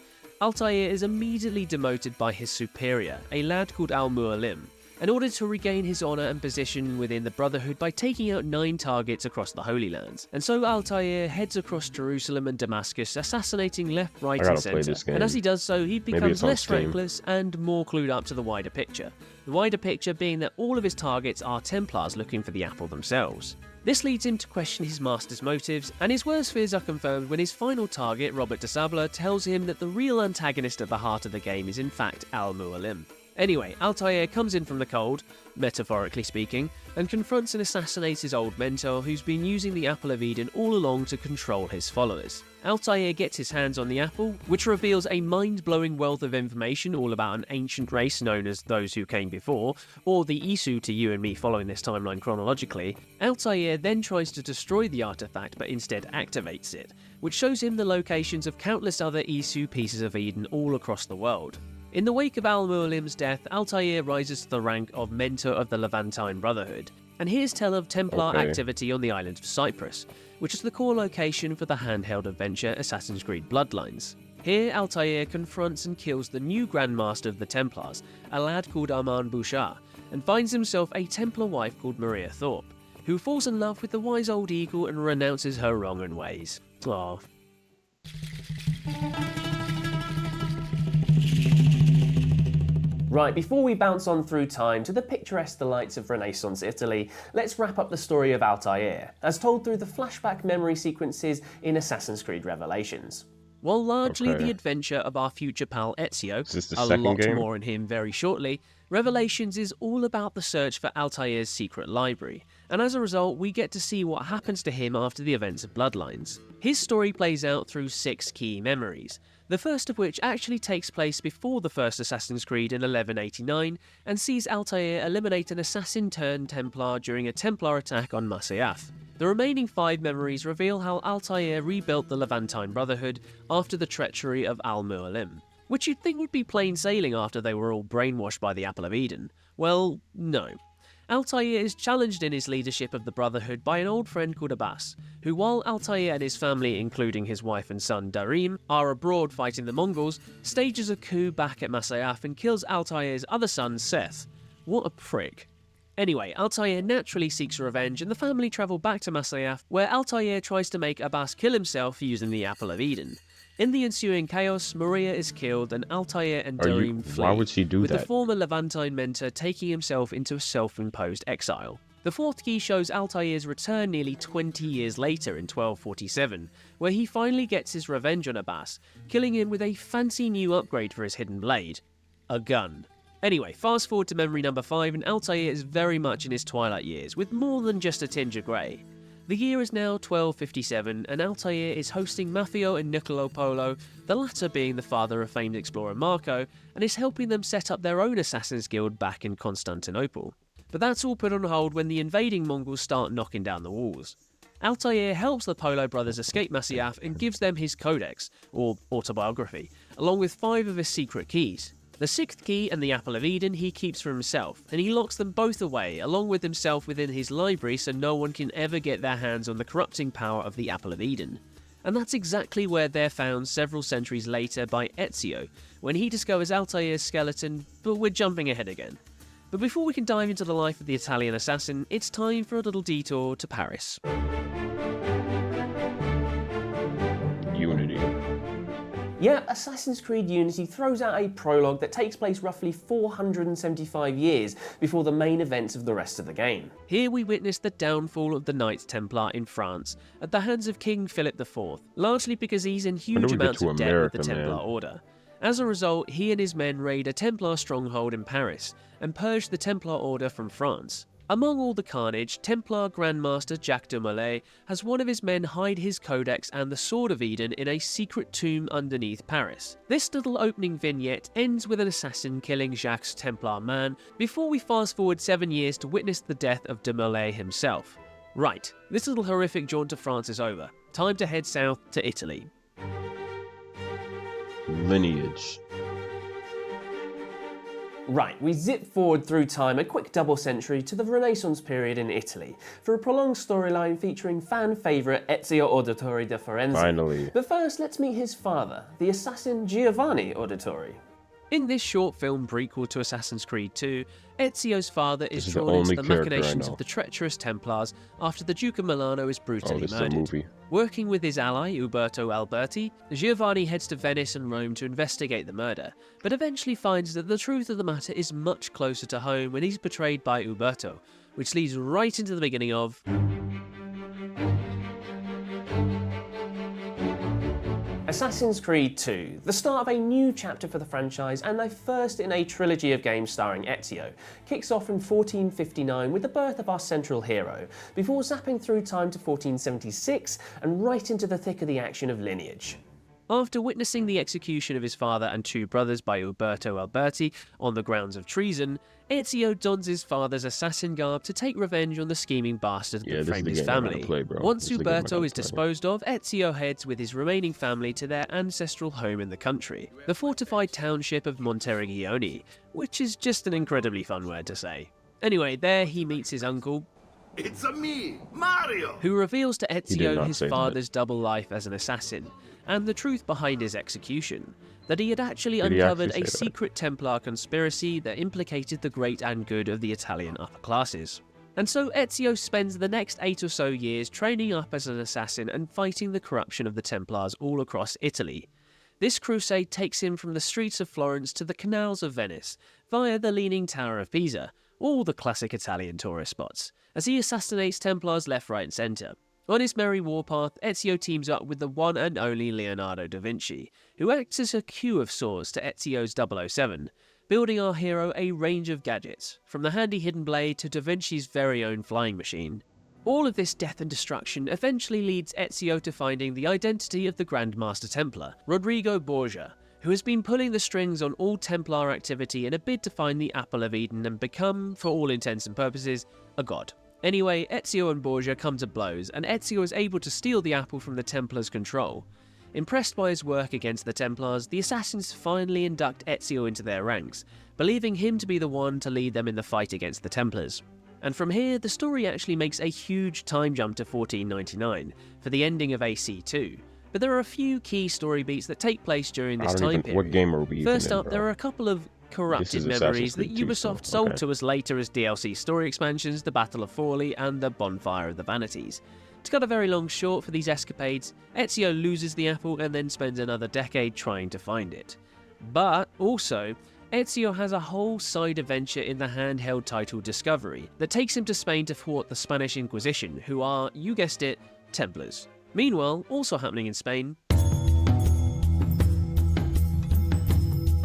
Altair is immediately demoted by his superior, a lad called Al-Mualim, in order to regain his honour and position within the Brotherhood by taking out 9 targets across the Holy Lands. And so Altair heads across Jerusalem and Damascus, assassinating left, right and centre. And as he does so, he becomes less reckless and more clued up to the wider picture. The wider picture being that all of his targets are Templars looking for the apple themselves. This leads him to question his master's motives, and his worst fears are confirmed when his final target, Robert de Sabler, tells him that the real antagonist at the heart of the game is in fact Al-Mualim. Anyway, Altair comes in from the cold, metaphorically speaking, and confronts and assassinates his old mentor who's been using the Apple of Eden all along to control his followers. Altair gets his hands on the apple, which reveals a mind-blowing wealth of information all about an ancient race known as those who came before, or the Isu to you and me following this timeline chronologically. Altair then tries to destroy the artifact but instead activates it, which shows him the locations of countless other Isu pieces of Eden all across the world. In the wake of Al-Mualim's death, Altair rises to the rank of Mentor of the Levantine Brotherhood, and here's tell of Templar activity on the island of Cyprus, which is the core location for the handheld adventure Assassin's Creed Bloodlines. Here, Altair confronts and kills the new Grandmaster of the Templars, a lad called Armand Bouchard, and finds himself a Templar wife called Maria Thorpe, who falls in love with the wise old eagle and renounces her wrong ways. Aww. Right, before we bounce on through time to the picturesque delights of Renaissance Italy, let's wrap up the story of Altair, as told through the flashback memory sequences in Assassin's Creed Revelations. While largely the adventure of our future pal Ezio, a lot more in him very shortly, Revelations is all about the search for Altair's secret library, and as a result we get to see what happens to him after the events of Bloodlines. His story plays out through 6 key memories. the first of which actually takes place before the first Assassin's Creed in 1189 and sees Altair eliminate an assassin turned Templar during a Templar attack on Masyaf. The remaining 5 memories reveal how Altair rebuilt the Levantine Brotherhood after the treachery of Al-Mualim, which you'd think would be plain sailing after they were all brainwashed by the Apple of Eden. Well, no. Altair is challenged in his leadership of the Brotherhood by an old friend called Abbas, who, while Altair and his family, including his wife and son Darim, are abroad fighting the Mongols, stages a coup back at Masyaf and kills Altair's other son Seth. What a prick. Anyway, Altair naturally seeks revenge and the family travel back to Masyaf, where Altair tries to make Abbas kill himself using the Apple of Eden. In the ensuing chaos, Maria is killed and Altair and Darim flee, why would she do with that? the former Levantine mentor taking himself into a self-imposed exile. The 4th key shows Altair's return nearly 20 years later in 1247, where he finally gets his revenge on Abbas, killing him with a fancy new upgrade for his hidden blade: a gun. Anyway, fast forward to memory number 5 and Altair is very much in his twilight years, with more than just a tinge of grey. The year is now 1257 and Altair is hosting Maffeo and Niccolo Polo, the latter being the father of famed explorer Marco, and is helping them set up their own Assassin's Guild back in Constantinople. But that's all put on hold when the invading Mongols start knocking down the walls. Altair helps the Polo brothers escape Masyaf and gives them his codex, or autobiography, along with 5 of his secret keys. The 6th key and the Apple of Eden he keeps for himself, and he locks them both away, along with himself within his library so no one can ever get their hands on the corrupting power of the Apple of Eden. And that's exactly where they're found several centuries later by Ezio, when he discovers Altair's skeleton, but we're jumping ahead again. But before we can dive into the life of the Italian assassin, it's time for a little detour to Paris. Unity. Yeah, Assassin's Creed Unity throws out a prologue that takes place roughly 475 years before the main events of the rest of the game. Here we witness the downfall of the Knights Templar in France at the hands of King Philip IV, largely because he's in huge amounts of debt with the Templar Order. As a result, he and his men raid a Templar stronghold in Paris and purge the Templar Order from France. Among all the carnage, Templar Grandmaster Jacques de Molay has one of his men hide his codex and the Sword of Eden in a secret tomb underneath Paris. This little opening vignette ends with an assassin killing Jacques' Templar man before we fast forward 7 years to witness the death of de Molay himself. Right, this little horrific jaunt to France is over. Time to head south to Italy. Lineage. Right, we zip forward through time a quick double century to the Renaissance period in Italy for a prolonged storyline featuring fan favourite Ezio Auditore da Firenze. Finally. But first, let's meet his father, the assassin Giovanni Auditore. In this short film prequel to Assassin's Creed 2, Ezio's father is drawn into the machinations of the treacherous Templars after the Duke of Milano is brutally murdered. Working with his ally, Uberto Alberti, Giovanni heads to Venice and Rome to investigate the murder, but eventually finds that the truth of the matter is much closer to home when he's betrayed by Uberto, which leads right into the beginning of Assassin's Creed 2, the start of a new chapter for the franchise and the first in a trilogy of games starring Ezio, kicks off in 1459 with the birth of our central hero, before zapping through time to 1476 and right into the thick of the action of Lineage. After witnessing the execution of his father and 2 brothers by Uberto Alberti on the grounds of treason, Ezio dons his father's assassin garb to take revenge on the scheming bastard that framed his family. Once Uberto is disposed of, Ezio heads with his remaining family to their ancestral home in the country, the fortified township of Monteregione, which is just an incredibly fun word to say. Anyway, there he meets his uncle, It's a me, Mario! Who reveals to Ezio his father's double life as an assassin, and the truth behind his execution, that he had actually uncovered a secret Templar conspiracy that implicated the great and good of the Italian upper classes. And so Ezio spends the next 8 or so years training up as an assassin and fighting the corruption of the Templars all across Italy. This crusade takes him from the streets of Florence to the canals of Venice, via the Leaning Tower of Pisa, all the classic Italian tourist spots, as he assassinates Templars left, right and centre. On his merry warpath, Ezio teams up with the one and only Leonardo da Vinci, who acts as a queue of sorts to Ezio's 007, building our hero a range of gadgets, from the handy hidden blade to da Vinci's very own flying machine. All of this death and destruction eventually leads Ezio to finding the identity of the Grand Master Templar, Rodrigo Borgia, who has been pulling the strings on all Templar activity in a bid to find the Apple of Eden and become, for all intents and purposes, a god. Anyway, Ezio and Borgia come to blows, and Ezio is able to steal the apple from the Templars' control. Impressed by his work against the Templars, the assassins finally induct Ezio into their ranks, believing him to be the one to lead them in the fight against the Templars. And from here, the story actually makes a huge time jump to 1499, for the ending of AC2. But there are a few key story beats that take place during this time period. What game are we even First in, up, bro? there are a couple of corrupted memories that Ubisoft sold to us later as DLC story expansions, the Battle of Forli and the Bonfire of the Vanities. To cut a very long short for these escapades, Ezio loses the apple and then spends another decade trying to find it. But also, Ezio has a whole side adventure in the handheld title Discovery that takes him to Spain to thwart the Spanish Inquisition, who are, you guessed it, Templars. Meanwhile, also happening in Spain,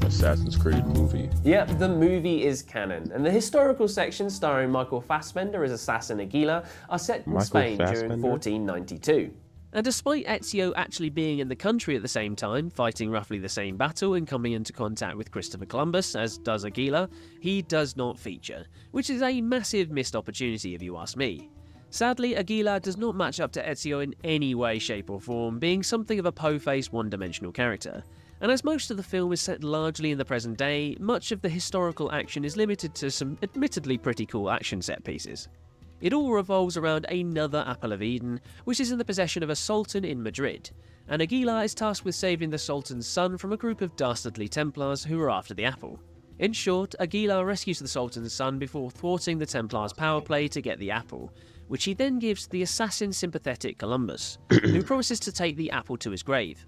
Assassin's Creed movie. Yep, the movie is canon, and the historical sections starring Michael Fassbender as assassin Aguila are set in Spain during 1492. And despite Ezio actually being in the country at the same time, fighting roughly the same battle and coming into contact with Christopher Columbus, as does Aguila, he does not feature, which is a massive missed opportunity if you ask me. Sadly, Aguila does not match up to Ezio in any way, shape or form, being something of a po-faced one-dimensional character. And as most of the film is set largely in the present day, much of the historical action is limited to some admittedly pretty cool action set pieces. It all revolves around another Apple of Eden, which is in the possession of a sultan in Madrid, and Aguila is tasked with saving the sultan's son from a group of dastardly Templars who are after the apple. In short, Aguila rescues the sultan's son before thwarting the Templars' power play to get the apple, which he then gives to the assassin-sympathetic Columbus, who promises to take the apple to his grave.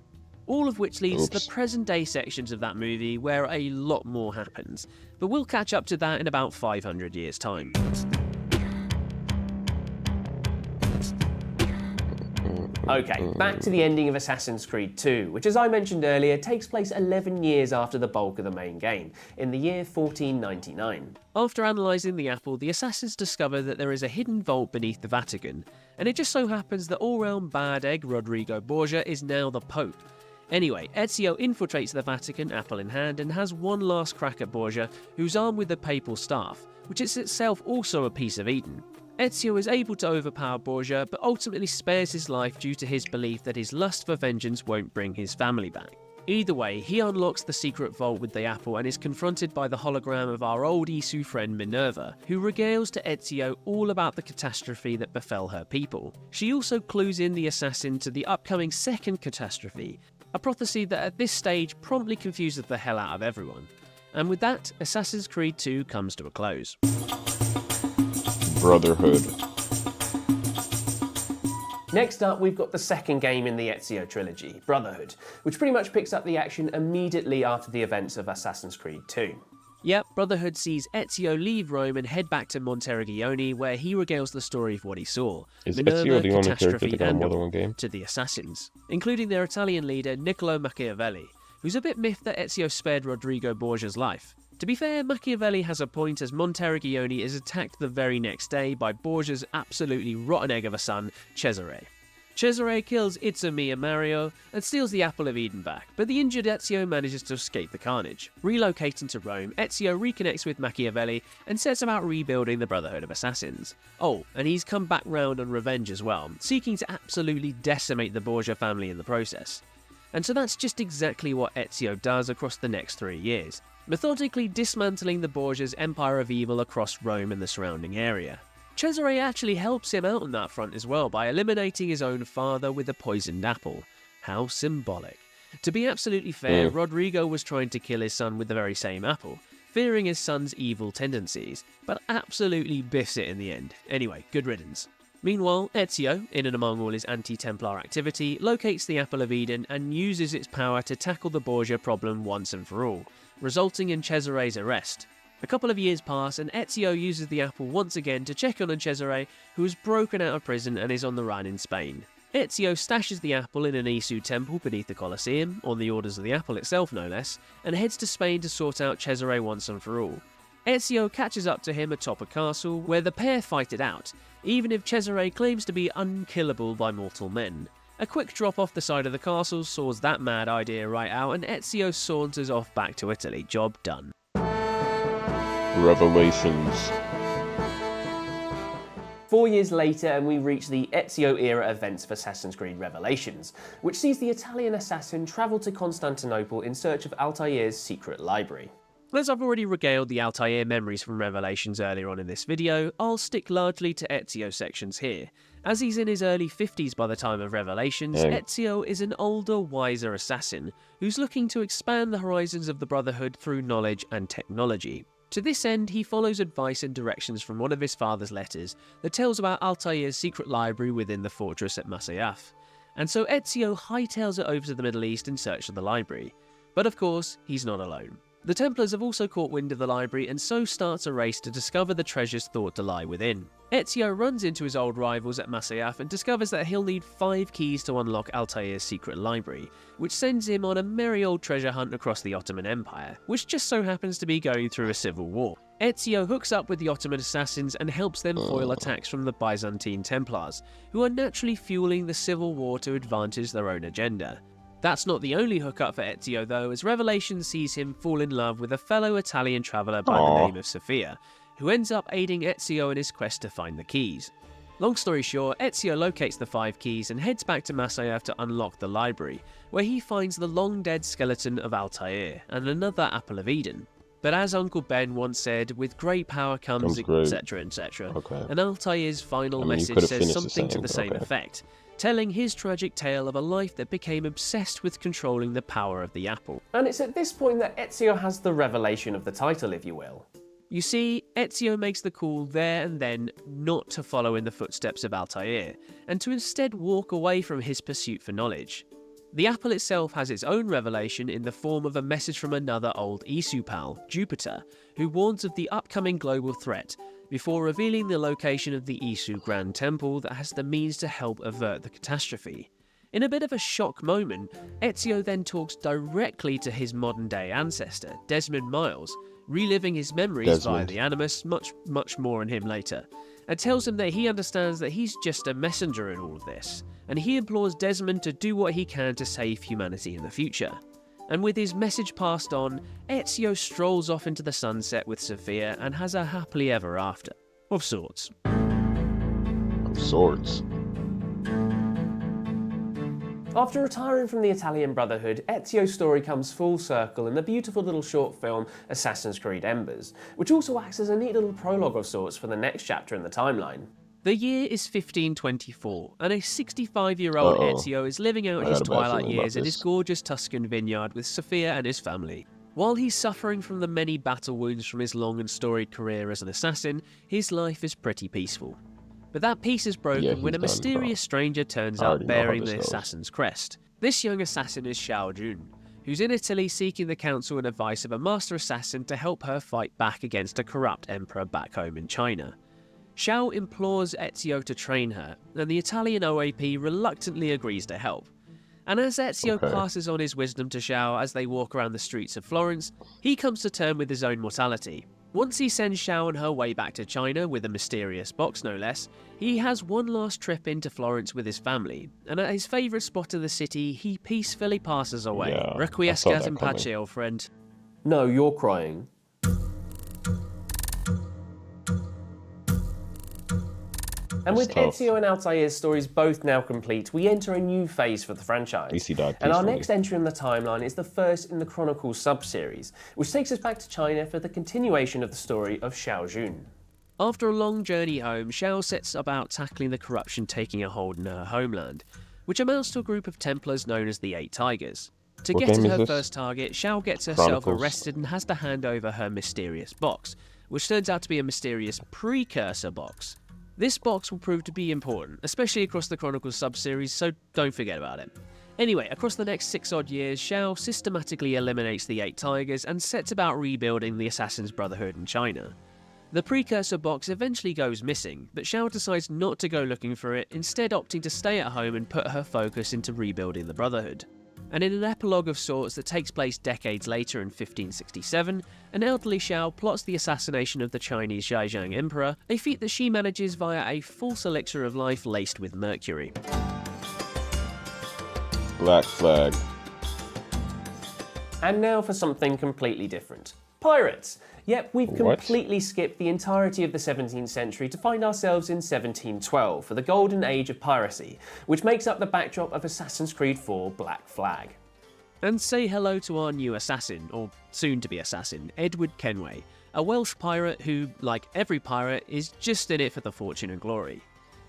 All of which leads to the present-day sections of that movie where a lot more happens, but we'll catch up to that in about 500 years' time. Okay, back to the ending of Assassin's Creed 2, which as I mentioned earlier takes place 11 years after the bulk of the main game, in the year 1499. After analysing the apple, the assassins discover that there is a hidden vault beneath the Vatican, and it just so happens that all-round bad egg Rodrigo Borgia is now the Pope. Anyway, Ezio infiltrates the Vatican, apple in hand, and has one last crack at Borgia, who's armed with the papal staff, which is itself also a piece of Eden. Ezio is able to overpower Borgia, but ultimately spares his life due to his belief that his lust for vengeance won't bring his family back. Either way, he unlocks the secret vault with the apple and is confronted by the hologram of our old Isu friend Minerva, who regales to Ezio all about the catastrophe that befell her people. She also clues in the assassin to the upcoming second catastrophe, a prophecy that at this stage promptly confuses the hell out of everyone. And with that, Assassin's Creed 2 comes to a close. Brotherhood. Next up, we've got the second game in the Ezio trilogy, Brotherhood, which pretty much picks up the action immediately after the events of Assassin's Creed 2. Yep, Brotherhood sees Ezio leave Rome and head back to Monteriggioni, where he regales the story of what he saw. Is Minerva, Ezio the only character catastrophe, that got and more than one game? to the assassins, including their Italian leader Niccolo Machiavelli, who's a bit miffed that Ezio spared Rodrigo Borgia's life. To be fair, Machiavelli has a point as Monteriggioni is attacked the very next day by Borgia's absolutely rotten egg of a son, Cesare. Cesare kills It's-A-Me and Mario and steals the Apple of Eden back, but the injured Ezio manages to escape the carnage. Relocating to Rome, Ezio reconnects with Machiavelli and sets about rebuilding the Brotherhood of Assassins. Oh, and he's come back round on revenge as well, seeking to absolutely decimate the Borgia family in the process. And so that's just exactly what Ezio does across the next 3 years, methodically dismantling the Borgia's empire of evil across Rome and the surrounding area. Cesare actually helps him out on that front as well by eliminating his own father with a poisoned apple. How symbolic. To be absolutely fair, Rodrigo was trying to kill his son with the very same apple, fearing his son's evil tendencies, but absolutely biffs it in the end. Anyway, good riddance. Meanwhile, Ezio, in and among all his anti-Templar activity, locates the Apple of Eden and uses its power to tackle the Borgia problem once and for all, resulting in Cesare's arrest. A couple of years pass and Ezio uses the apple once again to check on Cesare, who has broken out of prison and is on the run in Spain. Ezio stashes the apple in an Isu temple beneath the Colosseum, on the orders of the apple itself no less, and heads to Spain to sort out Cesare once and for all. Ezio catches up to him atop a castle where the pair fight it out, even if Cesare claims to be unkillable by mortal men. A quick drop off the side of the castle saws that mad idea right out, and Ezio saunters off back to Italy. Job done. Revelations. 4 years later, and we reach the Ezio-era events of Assassin's Creed Revelations, which sees the Italian assassin travel to Constantinople in search of Altair's secret library. As I've already regaled the Altair memories from Revelations earlier on in this video, I'll stick largely to Ezio sections here. As he's in his early 50s by the time of Revelations, Ezio is an older, wiser assassin who's looking to expand the horizons of the Brotherhood through knowledge and technology. To this end, he follows advice and directions from one of his father's letters that tells about Altair's secret library within the fortress at Masyaf. And so Ezio hightails it over to the Middle East in search of the library. But of course, he's not alone. The Templars have also caught wind of the library and so starts a race to discover the treasures thought to lie within. Ezio runs into his old rivals at Masyaf and discovers that he'll need 5 keys to unlock Altair's secret library, which sends him on a merry old treasure hunt across the Ottoman Empire, which just so happens to be going through a civil war. Ezio hooks up with the Ottoman assassins and helps them foil attacks from the Byzantine Templars, who are naturally fueling the civil war to advantage their own agenda. That's not the only hookup for Ezio though, as Revelation sees him fall in love with a fellow Italian traveller by the name of Sophia, who ends up aiding Ezio in his quest to find the keys. Long story short, Ezio locates the 5 keys and heads back to Masyaf to unlock the library, where he finds the long-dead skeleton of Altair and another Apple of Eden. But as Uncle Ben once said, with great power comes etc, etc. Okay. And Altair's final message says something to the same effect, telling his tragic tale of a life that became obsessed with controlling the power of the apple. And it's at this point that Ezio has the revelation of the title, if you will. You see, Ezio makes the call there and then not to follow in the footsteps of Altair, and to instead walk away from his pursuit for knowledge. The apple itself has its own revelation in the form of a message from another old Isu pal, Jupiter, who warns of the upcoming global threat, before revealing the location of the Isu Grand Temple that has the means to help avert the catastrophe. In a bit of a shock moment, Ezio then talks directly to his modern-day ancestor, Desmond Miles, reliving his memories via the Animus, much more on him later, and tells him that he understands that he's just a messenger in all of this, and he implores Desmond to do what he can to save humanity in the future. And with his message passed on, Ezio strolls off into the sunset with Sophia and has a happily ever after. Of sorts. Of sorts. After retiring from the Italian Brotherhood, Ezio's story comes full circle in the beautiful little short film Assassin's Creed Embers, which also acts as a neat little prologue of sorts for the next chapter in the timeline. The year is 1524, and a 65-year-old Ezio is living out his twilight years at his gorgeous Tuscan vineyard with Sophia and his family. While he's suffering from the many battle wounds from his long and storied career as an assassin, his life is pretty peaceful. But that peace is broken when a mysterious stranger turns up bearing the assassin's crest. This young assassin is Xiao Jun, who's in Italy seeking the counsel and advice of a master assassin to help her fight back against a corrupt emperor back home in China. Xiao implores Ezio to train her, and the Italian OAP reluctantly agrees to help. And as Ezio passes on his wisdom to Xiao as they walk around the streets of Florence, he comes to terms with his own mortality. Once he sends Xiao on her way back to China with a mysterious box no less, he has one last trip into Florence with his family, and at his favourite spot of the city, he peacefully passes away. Requiescat in pace, old friend. No, you're crying. And with Ezio and Altair's stories both now complete, we enter a new phase for the franchise. And our next entry in the timeline is the first in the Chronicles sub-series, which takes us back to China for the continuation of the story of Xiao Jun. After a long journey home, Xiao sets about tackling the corruption taking a hold in her homeland, which amounts to a group of Templars known as the Eight Tigers. To get to her first target, Xiao gets herself arrested and has to hand over her mysterious box, which turns out to be a mysterious precursor box. This box will prove to be important, especially across the Chronicles sub-series, so don't forget about it. Anyway, across the next 6 odd years, Xiao systematically eliminates the Eight Tigers and sets about rebuilding the Assassin's Brotherhood in China. The precursor box eventually goes missing, but Xiao decides not to go looking for it, instead opting to stay at home and put her focus into rebuilding the Brotherhood. And in an epilogue of sorts that takes place decades later in 1567, an elderly Xiao plots the assassination of the Chinese Zhejiang emperor, a feat that she manages via a false elixir of life laced with mercury. Black Flag. And now for something completely different. Pirates! Yep, we've completely skipped the entirety of the 17th century to find ourselves in 1712 for the golden age of piracy, which makes up the backdrop of Assassin's Creed 4 Black Flag. And say hello to our new assassin, or soon-to-be assassin, Edward Kenway, a Welsh pirate who, like every pirate, is just in it for the fortune and glory.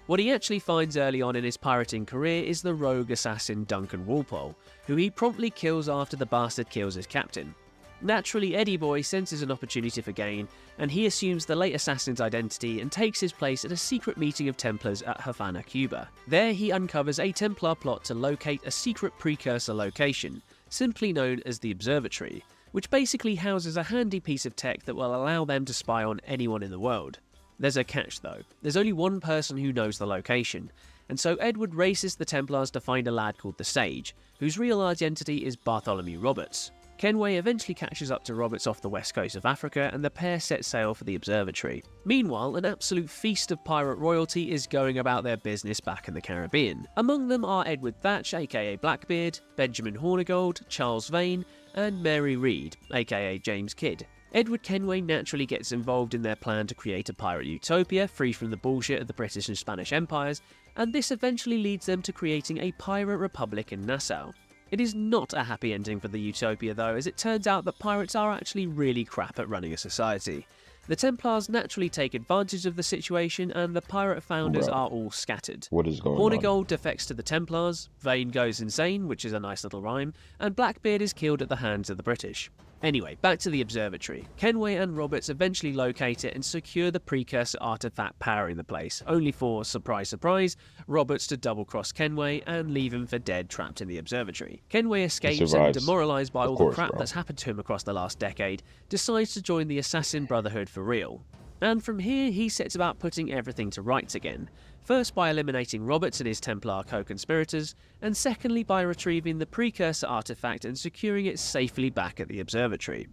What he actually finds early on in his pirating career is the rogue assassin Duncan Walpole, who he promptly kills after the bastard kills his captain. Naturally, Eddie Boy senses an opportunity for gain, and he assumes the late assassin's identity and takes his place at a secret meeting of Templars at Havana, Cuba. There he uncovers a Templar plot to locate a secret precursor location, simply known as the Observatory, which basically houses a handy piece of tech that will allow them to spy on anyone in the world. There's a catch though. There's only one person who knows the location, and so Edward races the Templars to find a lad called the Sage, whose real identity is Bartholomew Roberts. Kenway eventually catches up to Roberts off the west coast of Africa, and the pair set sail for the observatory. Meanwhile, an absolute feast of pirate royalty is going about their business back in the Caribbean. Among them are Edward Thatch, aka Blackbeard, Benjamin Hornigold, Charles Vane, and Mary Read, aka James Kidd. Edward Kenway naturally gets involved in their plan to create a pirate utopia free from the bullshit of the British and Spanish empires, and this eventually leads them to creating a pirate republic in Nassau. It is not a happy ending for the utopia though, as it turns out that pirates are actually really crap at running a society. The Templars naturally take advantage of the situation, and the pirate founders are all scattered. What is going on? Hornigold defects to the Templars, Vane goes insane, which is a nice little rhyme, and Blackbeard is killed at the hands of the British. Anyway, back to the observatory. Kenway and Roberts eventually locate it and secure the precursor artifact powering the place, only for, surprise surprise, Roberts to double-cross Kenway and leave him for dead trapped in the observatory. Kenway escapes and, demoralised by all the crap that's happened to him across the last decade, decides to join the Assassin Brotherhood for real. And from here, he sets about putting everything to rights again. First by eliminating Roberts and his Templar co-conspirators, and secondly by retrieving the precursor artifact and securing it safely back at the observatory.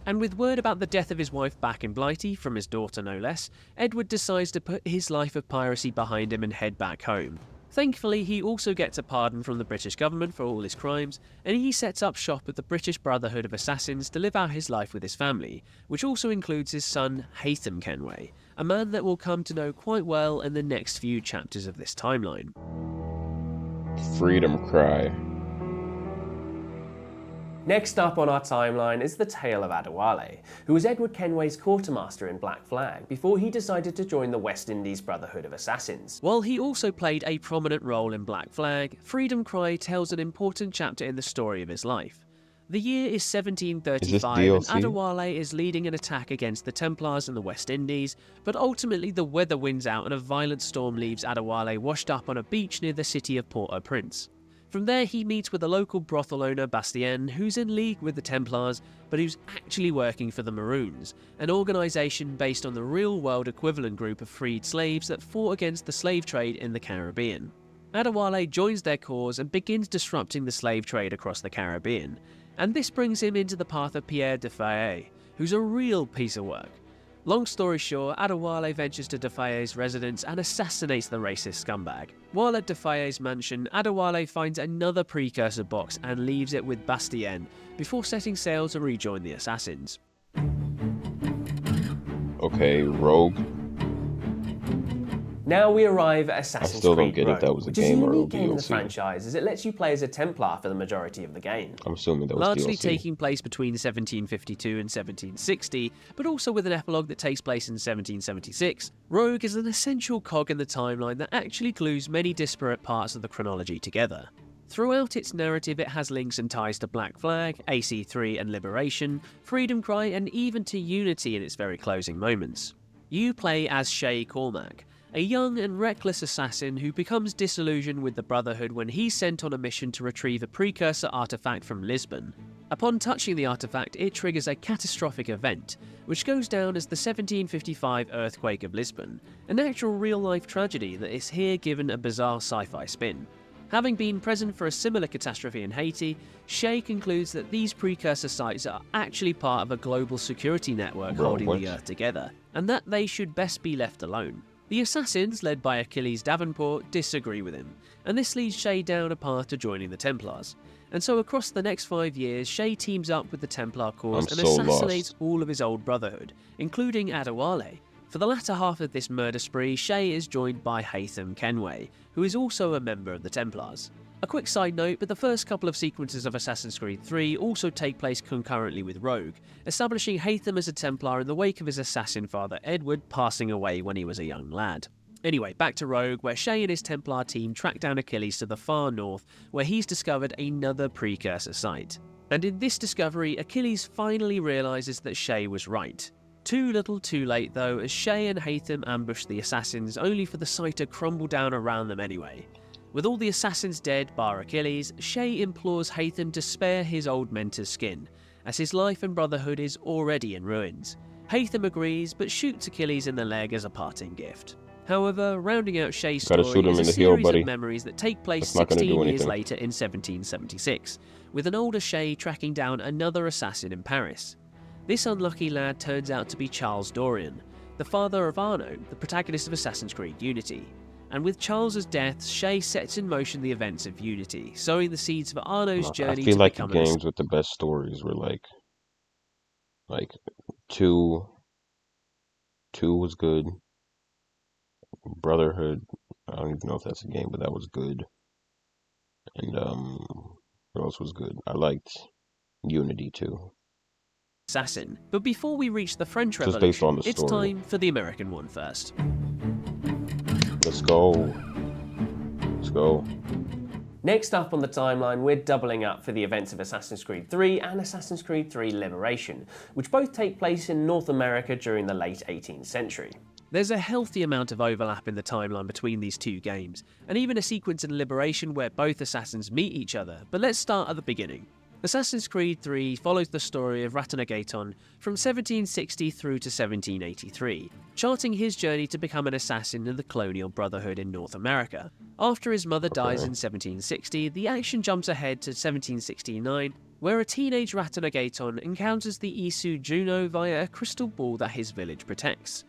And with word about the death of his wife back in Blighty, from his daughter no less, Edward decides to put his life of piracy behind him and head back home. Thankfully, he also gets a pardon from the British government for all his crimes, and he sets up shop at the British Brotherhood of Assassins to live out his life with his family, which also includes his son, Haytham Kenway, a man that we'll come to know quite well in the next few chapters of this timeline. Freedom Cry. Next up on our timeline is the tale of Adewale, who was Edward Kenway's quartermaster in Black Flag before he decided to join the West Indies Brotherhood of Assassins. While he also played a prominent role in Black Flag, Freedom Cry tells an important chapter in the story of his life. The year is 1735 and Adewale is leading an attack against the Templars in the West Indies, but ultimately the weather wins out and a violent storm leaves Adewale washed up on a beach near the city of Port-au-Prince. From there he meets with a local brothel owner, Bastien, who's in league with the Templars, but who's actually working for the Maroons, an organisation based on the real-world equivalent group of freed slaves that fought against the slave trade in the Caribbean. Adewale joins their cause and begins disrupting the slave trade across the Caribbean, and this brings him into the path of Pierre de Fayet, who's a real piece of work. Long story short, Adewale ventures to de Fayet's residence and assassinates the racist scumbag. While at de Fayet's mansion, Adewale finds another precursor box and leaves it with Bastien, before setting sail to rejoin the assassins. Okay, Rogue. Now we arrive at Assassin's Creed Rogue, which is a unique game in the franchise as it lets you play as a Templar for the majority of the game. I'm assuming that was largely DLC. Taking place between 1752 and 1760, but also with an epilogue that takes place in 1776, Rogue is an essential cog in the timeline that actually glues many disparate parts of the chronology together. Throughout its narrative, it has links and ties to Black Flag, AC3 and Liberation, Freedom Cry, and even to Unity in its very closing moments. You play as Shay Cormac, a young and reckless assassin who becomes disillusioned with the Brotherhood when he's sent on a mission to retrieve a precursor artifact from Lisbon. Upon touching the artifact, it triggers a catastrophic event, which goes down as the 1755 earthquake of Lisbon, an actual real-life tragedy that is here given a bizarre sci-fi spin. Having been present for a similar catastrophe in Haiti, Shay concludes that these precursor sites are actually part of a global security network holding the Earth together, and that they should best be left alone. The assassins, led by Achilles Davenport, disagree with him, and this leads Shay down a path to joining the Templars. And so across the next 5 years, Shay teams up with the Templar cause and assassinates all of his old brotherhood, including Adewale. For the latter half of this murder spree, Shay is joined by Haytham Kenway, who is also a member of the Templars. A quick side note, but the first couple of sequences of Assassin's Creed 3 also take place concurrently with Rogue, establishing Haytham as a Templar in the wake of his assassin father Edward passing away when he was a young lad. Anyway, back to Rogue, where Shay and his Templar team track down Achilles to the far north, where he's discovered another precursor site. And in this discovery, Achilles finally realises that Shay was right. Too little too late though, as Shay and Haytham ambush the assassins, only for the site to crumble down around them anyway. With all the assassins dead bar Achilles, Shay implores Haytham to spare his old mentor's skin, as his life and brotherhood is already in ruins. Haytham agrees, but shoots Achilles in the leg as a parting gift. However, rounding out Shay's story is a series of memories that take place 16 years later in 1776, with an older Shay tracking down another assassin in Paris. This unlucky lad turns out to be Charles Dorian, the father of Arno, the protagonist of Assassin's Creed Unity. And with Charles's death, Shay sets in motion the events of Unity, sowing the seeds of Arno's journey to become I feel like the games with the best stories were like 2 was good. Brotherhood, I don't even know if that's a game, but that was good. And what else was good? I liked Unity too. Assassin. But before we reach the French Revolution, it's time for the American one first. Let's go. Let's go. Next up on the timeline, we're doubling up for the events of Assassin's Creed 3 and Assassin's Creed 3 Liberation, which both take place in North America during the late 18th century. There's a healthy amount of overlap in the timeline between these two games, and even a sequence in Liberation where both assassins meet each other, but let's start at the beginning. Assassin's Creed 3 follows the story of Ratonagaton from 1760 through to 1783, charting his journey to become an assassin in the Colonial Brotherhood in North America. After his mother dies in 1760, the action jumps ahead to 1769, where a teenage Ratonagaton encounters the Isu Juno via a crystal ball that his village protects.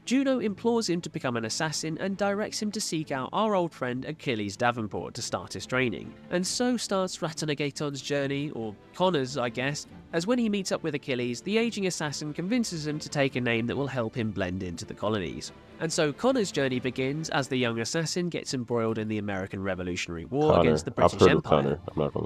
Juno implores him to become an assassin and directs him to seek out our old friend Achilles Davenport to start his training. And so starts Ratonagaton's journey, or Connor's I guess, as when he meets up with Achilles, the aging assassin convinces him to take a name that will help him blend into the colonies. And so Connor's journey begins as the young assassin gets embroiled in the American Revolutionary War against the British Empire.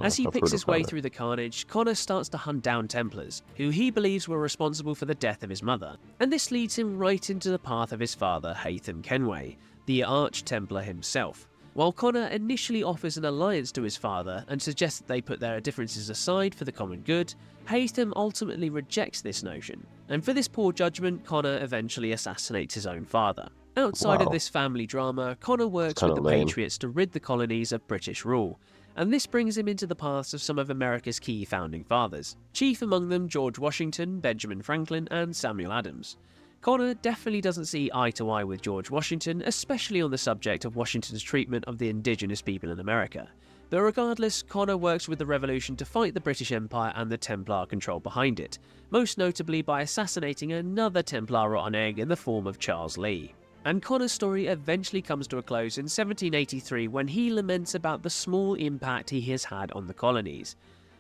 As he picks his way through the carnage, Connor starts to hunt down Templars, who he believes were responsible for the death of his mother. And this leads him right into the path of his father, Haytham Kenway, the Arch-Templar himself. While Connor initially offers an alliance to his father and suggests that they put their differences aside for the common good, Haytham ultimately rejects this notion, and for this poor judgment, Connor eventually assassinates his own father. Outside of this family drama, Connor works with the Patriots to rid the colonies of British rule, and this brings him into the paths of some of America's key founding fathers, chief among them George Washington, Benjamin Franklin, and Samuel Adams. Connor definitely doesn't see eye to eye with George Washington, especially on the subject of Washington's treatment of the indigenous people in America. But regardless, Connor works with the Revolution to fight the British Empire and the Templar control behind it, most notably by assassinating another Templar rotten egg in the form of Charles Lee. And Connor's story eventually comes to a close in 1783 when he laments about the small impact he has had on the colonies.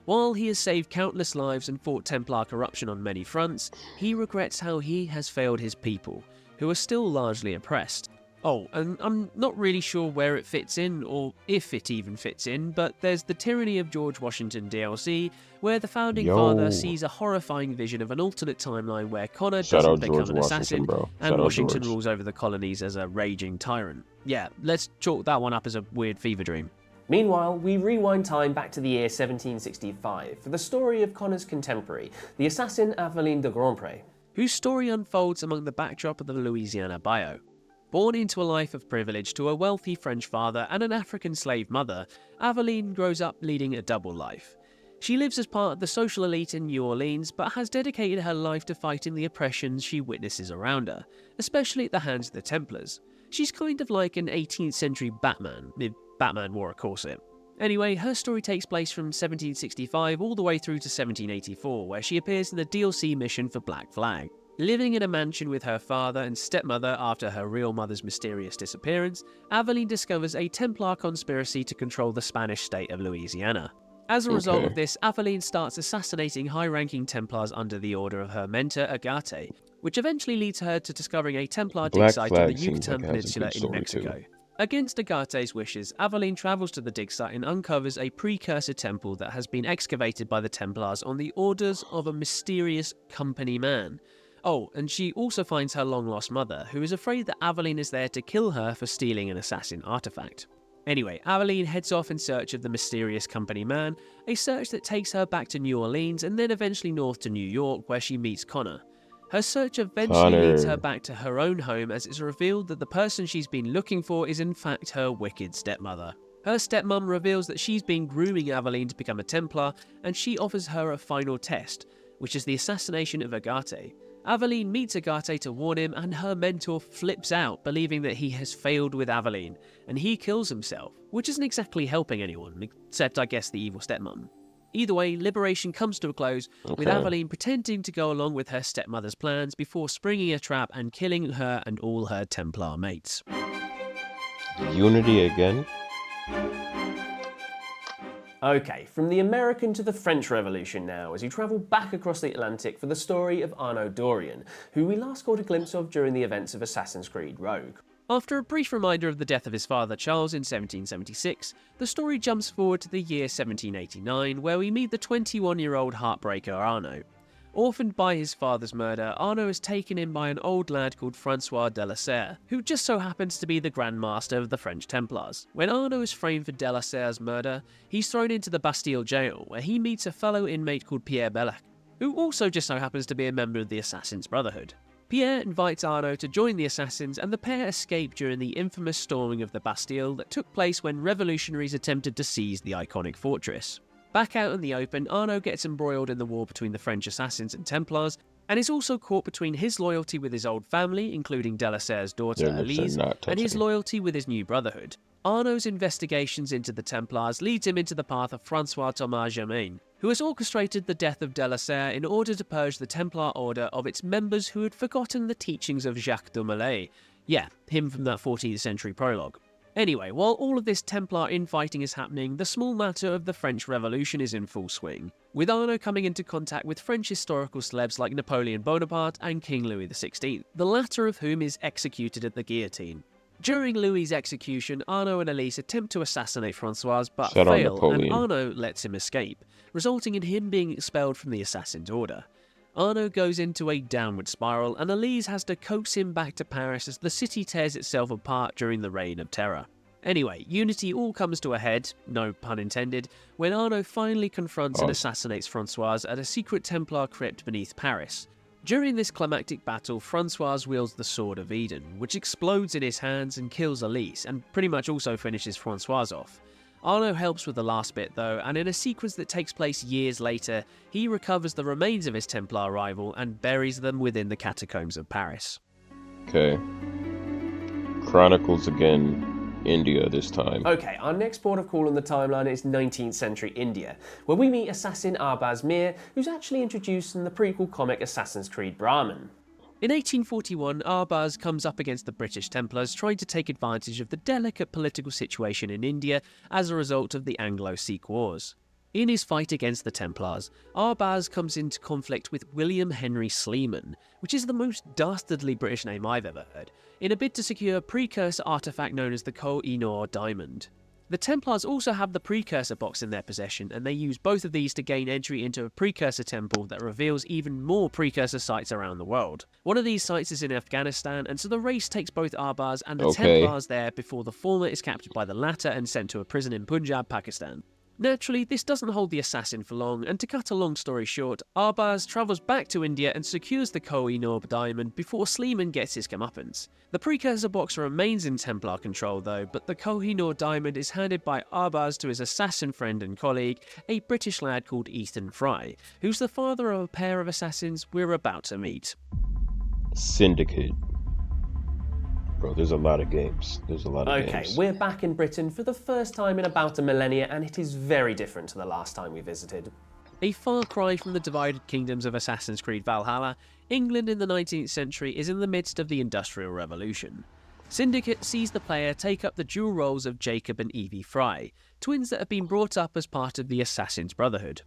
While he has saved countless lives and fought Templar corruption on many fronts, he regrets how he has failed his people, who are still largely oppressed. Oh, and I'm not really sure where it fits in, or if it even fits in, but there's the Tyranny of George Washington DLC, where the founding father sees a horrifying vision of an alternate timeline where Connor doesn't become an assassin, and Washington rules over the colonies as a raging tyrant. Yeah, let's chalk that one up as a weird fever dream. Meanwhile, we rewind time back to the year 1765 for the story of Connor's contemporary, the assassin Aveline de Grandpré, whose story unfolds among the backdrop of the Louisiana Bayou. Born into a life of privilege to a wealthy French father and an African slave mother, Aveline grows up leading a double life. She lives as part of the social elite in New Orleans, but has dedicated her life to fighting the oppressions she witnesses around her, especially at the hands of the Templars. She's kind of like an 18th century Batman, if Batman wore a corset. Anyway, her story takes place from 1765 all the way through to 1784, where she appears in the DLC mission for Black Flag. Living in a mansion with her father and stepmother after her real mother's mysterious disappearance, Aveline discovers a Templar conspiracy to control the Spanish state of Louisiana. As a result of this, Aveline starts assassinating high-ranking Templars under the order of her mentor, Agate, which eventually leads her to discovering a Templar dig site on the Yucatan Peninsula in Mexico. Against Agate's wishes, Aveline travels to the dig site and uncovers a precursor temple that has been excavated by the Templars on the orders of a mysterious company man. Oh, and she also finds her long-lost mother, who is afraid that Aveline is there to kill her for stealing an assassin artifact. Anyway, Aveline heads off in search of the mysterious company man, a search that takes her back to New Orleans and then eventually north to New York, where she meets Connor. Her search eventually leads her back to her own home, as it's revealed that the person she's been looking for is in fact her wicked stepmother. Her stepmom reveals that she's been grooming Aveline to become a Templar, and she offers her a final test, which is the assassination of Agate. Aveline meets Agate to warn him, and her mentor flips out, believing that he has failed with Aveline, and he kills himself, which isn't exactly helping anyone, except I guess the evil stepmom. Either way, liberation comes to a close, with Aveline pretending to go along with her stepmother's plans before springing a trap and killing her and all her Templar mates. Unity again? Okay, from the American to the French Revolution now, as you travel back across the Atlantic for the story of Arnaud Dorian, who we last caught a glimpse of during the events of Assassin's Creed Rogue. After a brief reminder of the death of his father Charles in 1776, the story jumps forward to the year 1789, where we meet the 21-year-old heartbreaker Arnaud. Orphaned by his father's murder, Arnaud is taken in by an old lad called Francois de la Serre, who just so happens to be the Grand Master of the French Templars. When Arnaud is framed for de la Serre's murder, he's thrown into the Bastille jail, where he meets a fellow inmate called Pierre Belloc, who also just so happens to be a member of the Assassin's Brotherhood. Pierre invites Arnaud to join the Assassins, and the pair escape during the infamous storming of the Bastille that took place when revolutionaries attempted to seize the iconic fortress. Back out in the open, Arnaud gets embroiled in the war between the French assassins and Templars, and is also caught between his loyalty with his old family, including de la Serre's daughter Elise, and his loyalty with his new brotherhood. Arnaud's investigations into the Templars leads him into the path of Francois Thomas Germain, who has orchestrated the death of de la Serre in order to purge the Templar Order of its members who had forgotten the teachings of Jacques de Molay. Yeah, him from that 14th century prologue. Anyway, while all of this Templar infighting is happening, the small matter of the French Revolution is in full swing, with Arnaud coming into contact with French historical celebs like Napoleon Bonaparte and King Louis XVI, the latter of whom is executed at the guillotine. During Louis's execution, Arnaud and Elise attempt to assassinate Francois but fail, and Arnaud lets him escape, resulting in him being expelled from the Assassin's Order. Arnaud goes into a downward spiral, and Elise has to coax him back to Paris as the city tears itself apart during the Reign of Terror. Anyway, unity all comes to a head, no pun intended, when Arnaud finally confronts and assassinates Francoise at a secret Templar crypt beneath Paris. During this climactic battle, Francoise wields the Sword of Eden, which explodes in his hands and kills Elise, and pretty much also finishes Francoise off. Arnaud helps with the last bit though, and in a sequence that takes place years later, he recovers the remains of his Templar rival and buries them within the catacombs of Paris. Okay. Chronicles again. India this time. Okay, our next port of call on the timeline is 19th century India, where we meet assassin Arbaz Mir, who's actually introduced in the prequel comic Assassin's Creed Brahman. In 1841, Arbaz comes up against the British Templars trying to take advantage of the delicate political situation in India as a result of the Anglo-Sikh Wars. In his fight against the Templars, Arbaz comes into conflict with William Henry Sleeman, which is the most dastardly British name I've ever heard, in a bid to secure a precursor artifact known as the Koh-i-Noor Diamond. The Templars also have the precursor box in their possession, and they use both of these to gain entry into a precursor temple that reveals even more precursor sites around the world. One of these sites is in Afghanistan, and so the race takes both Arbaz and the Templars there before the former is captured by the latter and sent to a prison in Punjab, Pakistan. Naturally, this doesn't hold the assassin for long, and to cut a long story short, Arbaz travels back to India and secures the Koh-i-Noor Diamond before Sleeman gets his comeuppance. The precursor box remains in Templar control though, but the Koh-i-Noor Diamond is handed by Arbaz to his assassin friend and colleague, a British lad called Ethan Fry, who's the father of a pair of assassins we're about to meet. Syndicate. bro. There's a lot of games. There's a lot of Okay, games. we're back in Britain for the first time in about a millennia, and it is very different to the last time we visited. A far cry from the divided kingdoms of Assassin's Creed Valhalla, England in the 19th century is in the midst of the Industrial Revolution. Syndicate sees the player take up the dual roles of Jacob and Evie Fry, twins that have been brought up as part of the Assassin's Brotherhood.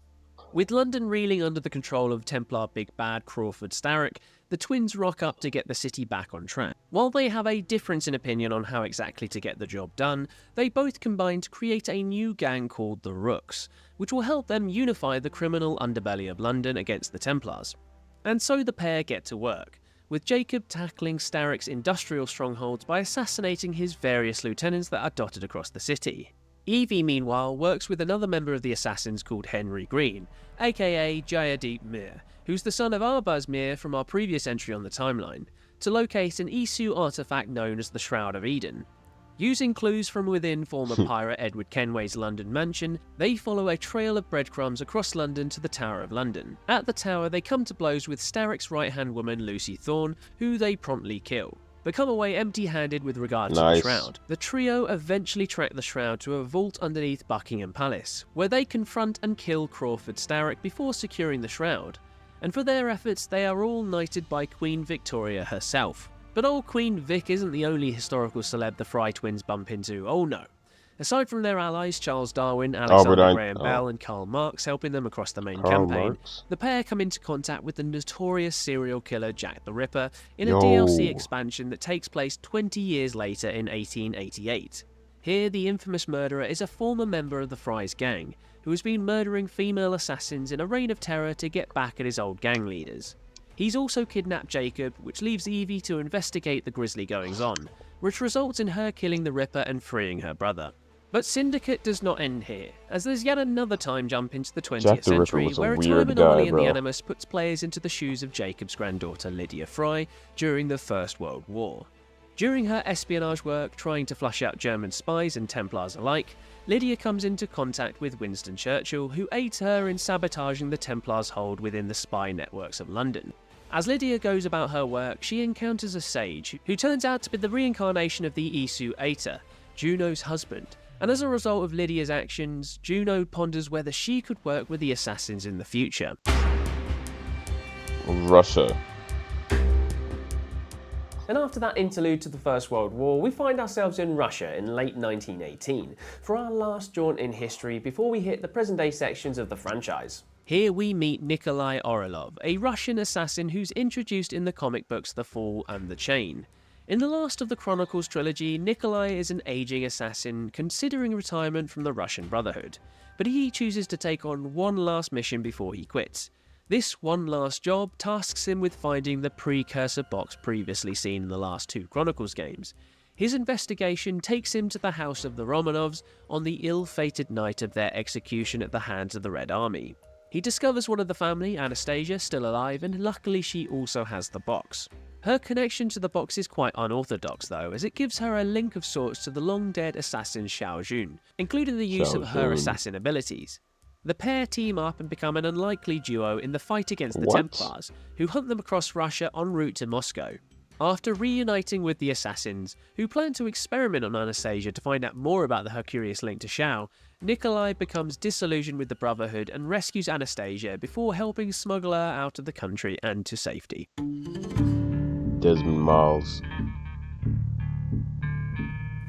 With London reeling under the control of Templar Big Bad Crawford Starrick, the twins rock up to get the city back on track. While they have a difference in opinion on how exactly to get the job done, they both combine to create a new gang called the Rooks, which will help them unify the criminal underbelly of London against the Templars. And so the pair get to work, with Jacob tackling Starrick's industrial strongholds by assassinating his various lieutenants that are dotted across the city. Evie, meanwhile, works with another member of the Assassins called Henry Green, aka Jayadeep Mir, who's the son of Arbaz Mir from our previous entry on the timeline, to locate an Isu artifact known as the Shroud of Eden. Using clues from within former pirate Edward Kenway's London mansion, they follow a trail of breadcrumbs across London to the Tower of London. At the tower, they come to blows with Starrick's right-hand woman Lucy Thorne, who they promptly kill, but come away empty-handed with regard to the Shroud. The trio eventually track the Shroud to a vault underneath Buckingham Palace, where they confront and kill Crawford Starrick before securing the Shroud. And for their efforts, they are all knighted by Queen Victoria herself. But old Queen Vic isn't the only historical celeb the Fry twins bump into, oh no. Aside from their allies Charles Darwin, Alexander Graham Bell and Karl Marx helping them across the main campaign, the pair come into contact with the notorious serial killer Jack the Ripper in a DLC expansion that takes place 20 years later in 1888. Here, the infamous murderer is a former member of the Fry's gang, who has been murdering female assassins in a reign of terror to get back at his old gang leaders. He's also kidnapped Jacob, which leaves Evie to investigate the grisly goings-on, which results in her killing the Ripper and freeing her brother. But Syndicate does not end here, as there's yet another time jump into the 20th century where a time anomaly in the Animus puts players into the shoes of Jacob's granddaughter Lydia Fry during the First World War. During her espionage work trying to flush out German spies and Templars alike, Lydia comes into contact with Winston Churchill, who aids her in sabotaging the Templars' hold within the spy networks of London. As Lydia goes about her work, she encounters a sage, who turns out to be the reincarnation of the Isu Aita, Juno's husband, and as a result of Lydia's actions, Juno ponders whether she could work with the assassins in the future. Russia. And after that interlude to the First World War, we find ourselves in Russia in late 1918 for our last jaunt in history before we hit the present-day sections of the franchise. Here we meet Nikolai Orelov, a Russian assassin who's introduced in the comic books The Fall and the Chain. In the last of the Chronicles trilogy, Nikolai is an aging assassin considering retirement from the Russian Brotherhood, but he chooses to take on one last mission before he quits. This one last job tasks him with finding the precursor box previously seen in the last two Chronicles games. His investigation takes him to the house of the Romanovs on the ill-fated night of their execution at the hands of the Red Army. He discovers one of the family, Anastasia, still alive, and luckily she also has the box. Her connection to the box is quite unorthodox though, as it gives her a link of sorts to the long-dead assassin Xiao Jun, including the use of her assassin abilities. The pair team up and become an unlikely duo in the fight against the Templars, who hunt them across Russia en route to Moscow. After reuniting with the assassins, who plan to experiment on Anastasia to find out more about her curious link to Xiao, Nikolai becomes disillusioned with the Brotherhood and rescues Anastasia before helping smuggle her out of the country and to safety. Desmond Miles.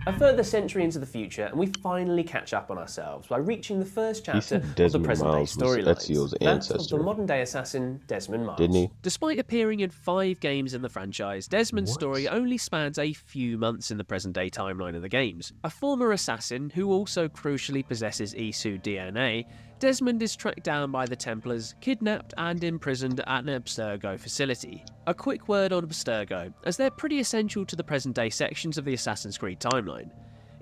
A further century into the future, and we finally catch up on ourselves by reaching the first chapter of the present-day storylines. That's of the modern-day assassin Desmond Miles. Didn't he? Despite appearing in 5 games in the franchise, Desmond's story only spans a few months in the present-day timeline of the games. A former assassin who also crucially possesses Isu DNA, Desmond is tracked down by the Templars, kidnapped and imprisoned at an Abstergo facility. A quick word on Abstergo, as they're pretty essential to the present-day sections of the Assassin's Creed timeline.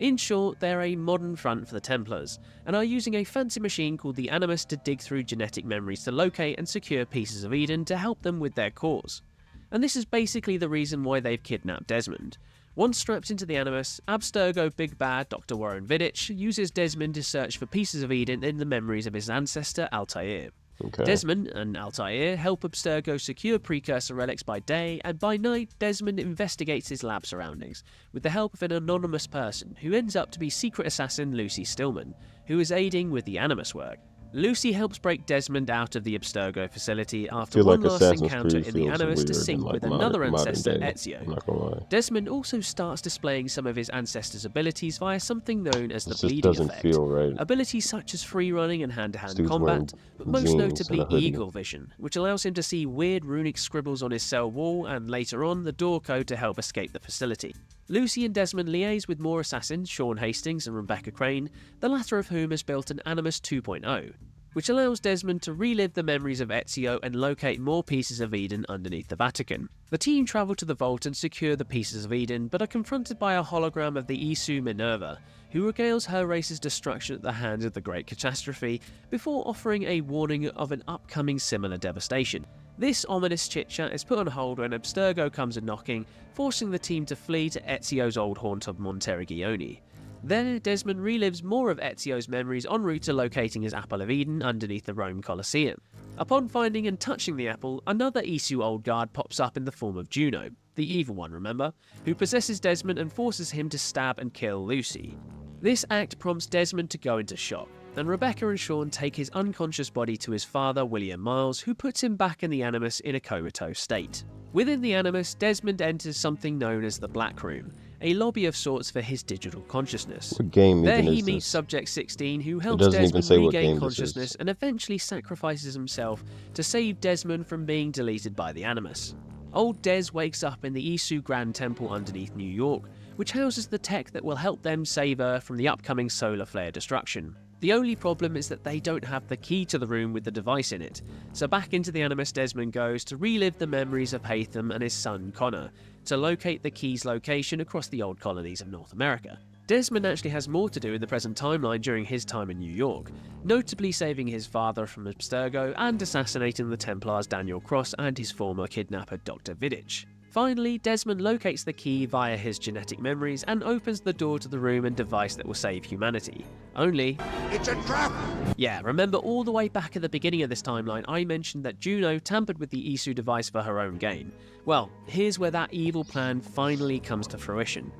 In short, they're a modern front for the Templars, and are using a fancy machine called the Animus to dig through genetic memories to locate and secure pieces of Eden to help them with their cause. And this is basically the reason why they've kidnapped Desmond. Once strapped into the Animus, Abstergo Big Bad Dr. Warren Vidic uses Desmond to search for pieces of Eden in the memories of his ancestor Altair. Okay. Desmond and Altair help Abstergo secure precursor relics by day, and by night, Desmond investigates his lab surroundings with the help of an anonymous person who ends up to be secret assassin Lucy Stillman, who is aiding with the Animus work. Lucy helps break Desmond out of the Abstergo facility after one last encounter in the Animus to sync with another ancestor, Ezio. I'm not gonna lie. Desmond also starts displaying some of his ancestor's abilities via something known as the This just bleeding doesn't effect. feel right. Abilities such as free running and hand-to-hand This dude's wearing combat, but most jeans notably and a hoodie. eagle vision, which allows him to see weird runic scribbles on his cell wall and later on the door code to help escape the facility. Lucy and Desmond liaise with more assassins, Sean Hastings and Rebecca Crane, the latter of whom has built an Animus 2.0. which allows Desmond to relive the memories of Ezio and locate more pieces of Eden underneath the Vatican. The team travel to the vault and secure the pieces of Eden, but are confronted by a hologram of the Isu Minerva, who regales her race's destruction at the hands of the Great Catastrophe, before offering a warning of an upcoming similar devastation. This ominous chit-chat is put on hold when Abstergo comes a-knocking, forcing the team to flee to Ezio's old haunt of Monteriggioni. Then, Desmond relives more of Ezio's memories en route to locating his Apple of Eden underneath the Rome Colosseum. Upon finding and touching the apple, another Isu old guard pops up in the form of Juno, the evil one, remember, who possesses Desmond and forces him to stab and kill Lucy. This act prompts Desmond to go into shock, and Rebecca and Sean take his unconscious body to his father, William Miles, who puts him back in the Animus in a comatose state. Within the Animus, Desmond enters something known as the Black Room, a lobby of sorts for his digital consciousness. What game There even he is meets this? Subject 16, who helps doesn't even Desmond say what game regain this consciousness is. and eventually sacrifices himself to save Desmond from being deleted by the Animus. Old Des wakes up in the Isu Grand Temple underneath New York, which houses the tech that will help them save Earth from the upcoming solar flare destruction. The only problem is that they don't have the key to the room with the device in it, so back into the Animus Desmond goes to relive the memories of Hatham and his son Connor, to locate the key's location across the old colonies of North America. Desmond actually has more to do in the present timeline during his time in New York, notably saving his father from Abstergo and assassinating the Templars Daniel Cross and his former kidnapper Dr. Vidic. Finally, Desmond locates the key via his genetic memories and opens the door to the room and device that will save humanity. Only... It's a trap! yeah, remember all the way back at the beginning of this timeline I mentioned that Juno tampered with the Isu device for her own gain? Well, here's where that evil plan finally comes to fruition.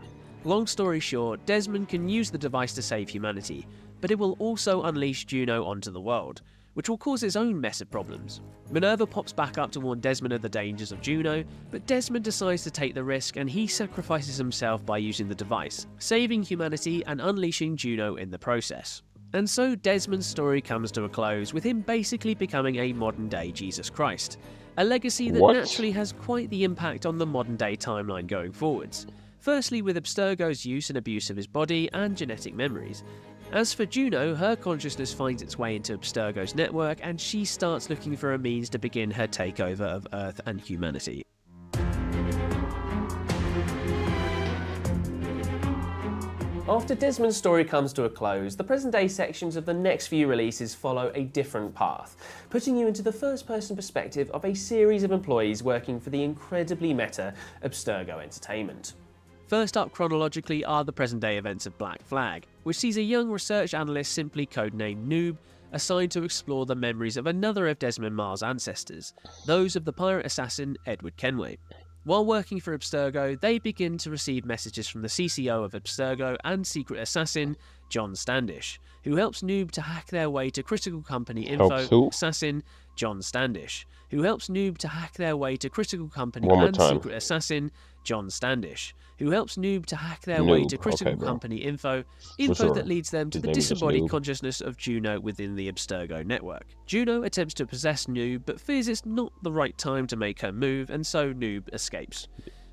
Long story short, Desmond can use the device to save humanity, but it will also unleash Juno onto the world, which will cause its own mess of problems. Minerva pops back up to warn Desmond of the dangers of Juno, but Desmond decides to take the risk and he sacrifices himself by using the device, saving humanity and unleashing Juno in the process. And so Desmond's story comes to a close, with him basically becoming a modern-day Jesus Christ, a legacy that What? naturally has quite the impact on the modern-day timeline going forwards. Firstly with Abstergo's use and abuse of his body and genetic memories. As for Juno, her consciousness finds its way into Abstergo's network and she starts looking for a means to begin her takeover of Earth and humanity. After Desmond's story comes to a close, the present-day sections of the next few releases follow a different path, putting you into the first-person perspective of a series of employees working for the incredibly meta Abstergo Entertainment. First up chronologically are the present-day events of Black Flag, which sees a young research analyst simply codenamed Noob assigned to explore the memories of another of Desmond Miles' ancestors, those of the pirate assassin Edward Kenway. While working for Abstergo, they begin to receive messages from the CCO of Abstergo and secret assassin John Standish, who helps Noob to hack their way to critical company Helps info. who? Assassin John Standish, who helps Noob to hack their way to critical company One more and time. secret assassin John Standish, who helps Noob to hack their way Noob, to critical okay, bro. company info sure. that leads them to His the name is just disembodied Noob. consciousness of Juno within the Abstergo network. Juno attempts to possess Noob, but fears it's not the right time to make her move, and so Noob escapes.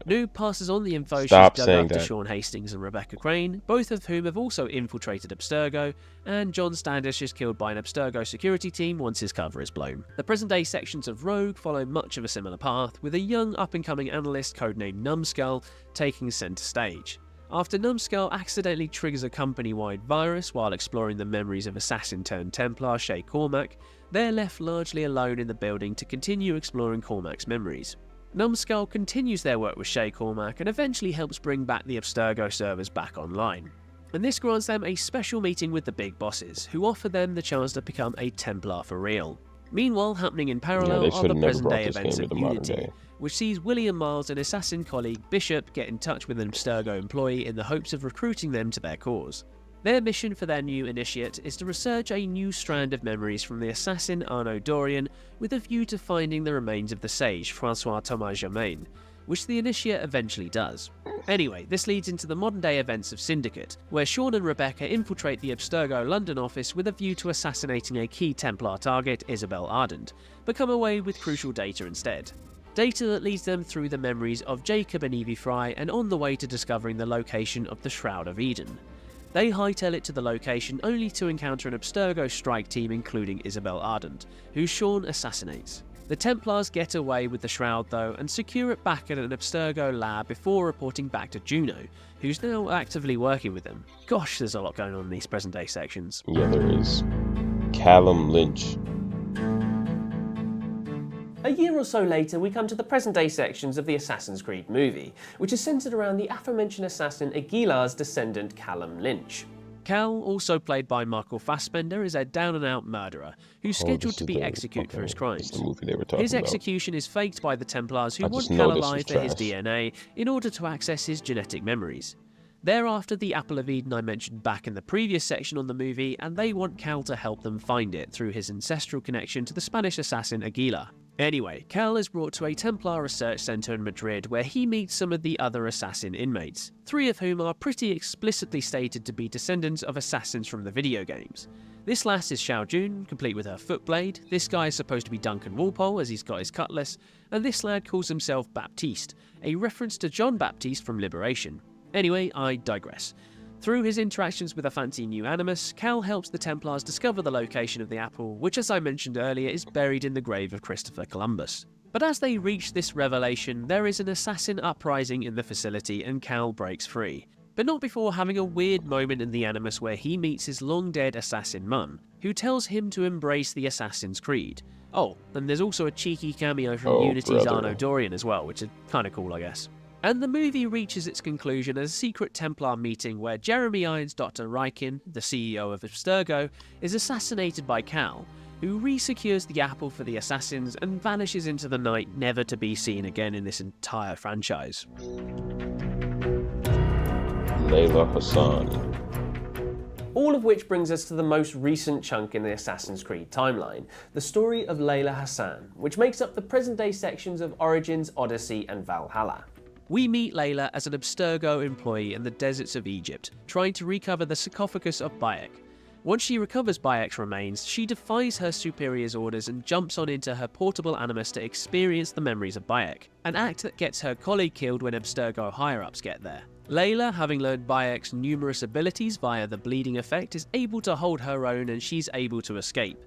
Noob passes on the info Stop she's dug saying up to that. Sean Hastings and Rebecca Crane, both of whom have also infiltrated Abstergo, and John Standish is killed by an Abstergo security team once his cover is blown. The present-day sections of Rogue follow much of a similar path, with a young up-and-coming analyst codenamed Numbskull taking centre stage. After Numbskull accidentally triggers a company-wide virus while exploring the memories of assassin-turned-Templar Shay Cormac, they're left largely alone in the building to continue exploring Cormac's memories. Numbskull continues their work with Shay Cormac and eventually helps bring back the Abstergo servers back online. And this grants them a special meeting with the big bosses, who offer them the chance to become a Templar for real. Meanwhile, happening in Yeah, parallel they are should the have never brought present-day this events game of to the modern Unity, day. which sees William Miles and assassin colleague Bishop get in touch with an Abstergo employee in the hopes of recruiting them to their cause. Their mission for their new initiate is to research a new strand of memories from the assassin Arnaud Dorian with a view to finding the remains of the sage Francois Thomas Germain, which the initiate eventually does. Anyway, this leads into the modern-day events of Syndicate, where Sean and Rebecca infiltrate the Abstergo London office with a view to assassinating a key Templar target, Isabel Ardent, but come away with crucial data instead. Data that leads them through the memories of Jacob and Evie Fry and on the way to discovering the location of the Shroud of Eden. They hightail it to the location only to encounter an Abstergo strike team including Isabel Ardent, who Sean assassinates. The Templars get away with the Shroud though and secure it back at an Abstergo lab before reporting back to Juno, who's now actively working with them. Gosh, there's a lot going on in these present day sections. Yeah, there is. Callum Lynch. A year or so later, we come to the present-day sections of the Assassin's Creed movie, which is centred around the aforementioned assassin Aguilar's descendant Callum Lynch. Cal, also played by Michael Fassbender, is a down-and-out murderer who's scheduled to be executed for his crimes. The movie they were talking His about. execution is faked by the Templars, who I want just know Cal this alive was for his trash. DNA in order to access his genetic memories. Thereafter, the Apple of Eden I mentioned back in the previous section on the movie, and they want Cal to help them find it through his ancestral connection to the Spanish assassin Aguilar. Anyway, Cal is brought to a Templar research centre in Madrid where he meets some of the other assassin inmates, 3 of whom are pretty explicitly stated to be descendants of assassins from the video games. This lass is Xiao Jun, complete with her foot blade, this guy is supposed to be Duncan Walpole as he's got his cutlass, and this lad calls himself Baptiste, a reference to John Baptiste from Liberation. Anyway, I digress. Through his interactions with a fancy new Animus, Cal helps the Templars discover the location of the apple, which as I mentioned earlier is buried in the grave of Christopher Columbus. But as they reach this revelation, there is an assassin uprising in the facility and Cal breaks free. But not before having a weird moment in the Animus where he meets his long-dead assassin mum, who tells him to embrace the Assassin's Creed. Oh, and there's also a cheeky cameo from Unity's brother. Arnaud Dorian as well, which is kinda cool I guess. And the movie reaches its conclusion at a secret Templar meeting where Jeremy Irons' Dr. Rykin, the CEO of Abstergo, is assassinated by Cal, who re-secures the apple for the assassins and vanishes into the night, never to be seen again in this entire franchise. Layla Hassan. All of which brings us to the most recent chunk in the Assassin's Creed timeline, the story of Layla Hassan, which makes up the present-day sections of Origins, Odyssey and Valhalla. We meet Layla as an Abstergo employee in the deserts of Egypt, trying to recover the sarcophagus of Bayek. Once she recovers Bayek's remains, she defies her superior's orders and jumps on into her portable Animus to experience the memories of Bayek, an act that gets her colleague killed when Abstergo higher-ups get there. Layla, having learned Bayek's numerous abilities via the bleeding effect, is able to hold her own and she's able to escape.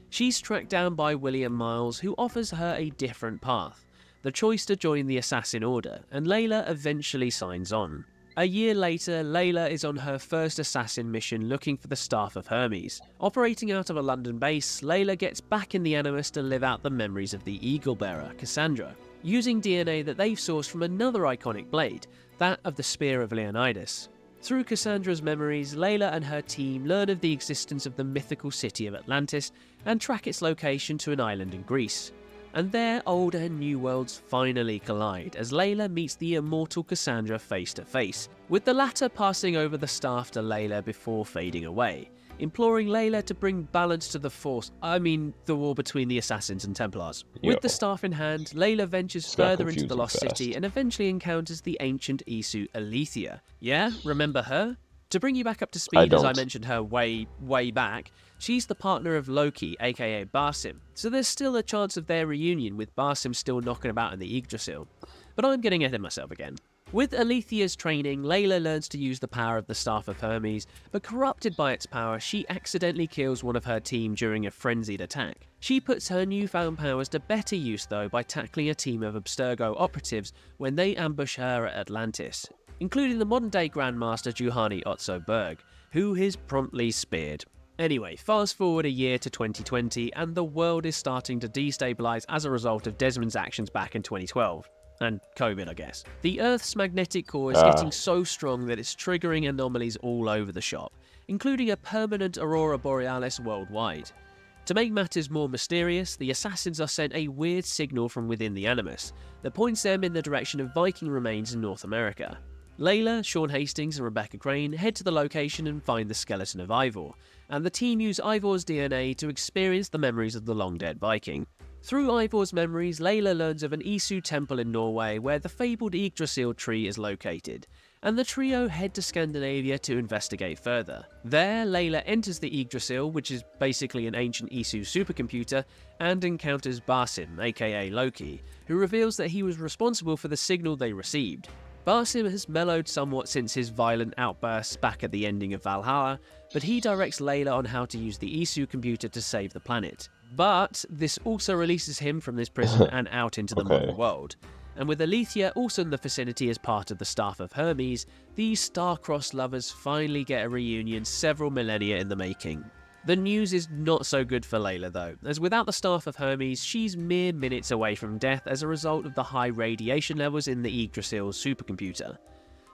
She's tracked down by William Miles, who offers her a different path, the choice to join the Assassin Order, and Layla eventually signs on. A year later, Layla is on her first assassin mission looking for the Staff of Hermes. Operating out of a London base, Layla gets back in the Animus to live out the memories of the Eagle Bearer, Cassandra, using DNA that they've sourced from another iconic blade, that of the Spear of Leonidas. Through Cassandra's memories, Layla and her team learn of the existence of the mythical city of Atlantis and track its location to an island in Greece. And there, old and new worlds finally collide as Layla meets the immortal Cassandra face to face, with the latter passing over the staff to Layla before fading away, imploring Layla to bring balance to the Force, the war between the Assassins and Templars. Yo. With the staff in hand, Layla ventures It's not further into the confusing Lost fast. City and eventually encounters the ancient Isu Alethea. Yeah, remember her? To bring you back up to speed, as I don't. mentioned her way back, she's the partner of Loki, aka Barsim, so there's still a chance of their reunion with Barsim still knocking about in the Yggdrasil. But I'm getting ahead of myself again. With Alethea's training, Layla learns to use the power of the Staff of Hermes, but corrupted by its power, she accidentally kills one of her team during a frenzied attack. She puts her newfound powers to better use though by tackling a team of Abstergo operatives when they ambush her at Atlantis, including the modern-day Grandmaster Juhani Otso Berg, who is promptly speared. Anyway, fast forward a year to 2020 and the world is starting to destabilise as a result of Desmond's actions back in 2012. And COVID, I guess. The Earth's magnetic core is getting so strong that it's triggering anomalies all over the shop, including a permanent aurora borealis worldwide. To make matters more mysterious, the assassins are sent a weird signal from within the Animus that points them in the direction of Viking remains in North America. Layla, Sean Hastings and Rebecca Crane head to the location and find the skeleton of Ivor, and the team use Ivor's DNA to experience the memories of the long-dead Viking. Through Ivor's memories, Layla learns of an Isu temple in Norway where the fabled Yggdrasil tree is located, and the trio head to Scandinavia to investigate further. There, Layla enters the Yggdrasil, which is basically an ancient Isu supercomputer, and encounters Barsim, aka Loki, who reveals that he was responsible for the signal they received. Barsim has mellowed somewhat since his violent outbursts back at the ending of Valhalla, but he directs Layla on how to use the Isu computer to save the planet. But this also releases him from this prison and out into the modern world. And with Alethea also in the vicinity as part of the Staff of Hermes, these star-crossed lovers finally get a reunion several millennia in the making. The news is not so good for Layla though, as without the Staff of Hermes, she's mere minutes away from death as a result of the high radiation levels in the Yggdrasil supercomputer.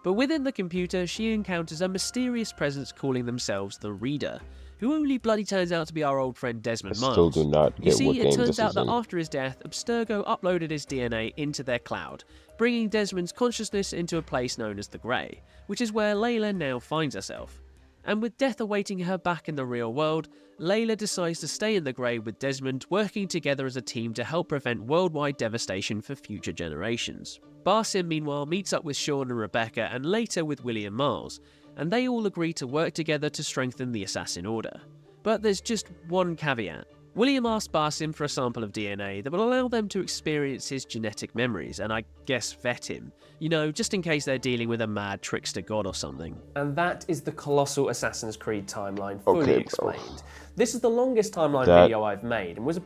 But within the computer, she encounters a mysterious presence calling themselves the Reader, who only bloody turns out to be our old friend Desmond Miles. Still do not get you see, what it game turns this out is that in. after his death, Abstergo uploaded his DNA into their cloud, bringing Desmond's consciousness into a place known as the Grey, which is where Layla now finds herself. And with death awaiting her back in the real world, Layla decides to stay in the Grey with Desmond, working together as a team to help prevent worldwide devastation for future generations. Barsim, meanwhile, meets up with Sean and Rebecca and later with William Miles, and they all agree to work together to strengthen the Assassin Order. But there's just one caveat. William asks Barsim for a sample of DNA that will allow them to experience his genetic memories and I guess vet him. You know, just in case they're dealing with a mad trickster god or something. And that is the colossal Assassin's Creed timeline fully explained. This is the longest timeline That- video I've made and was a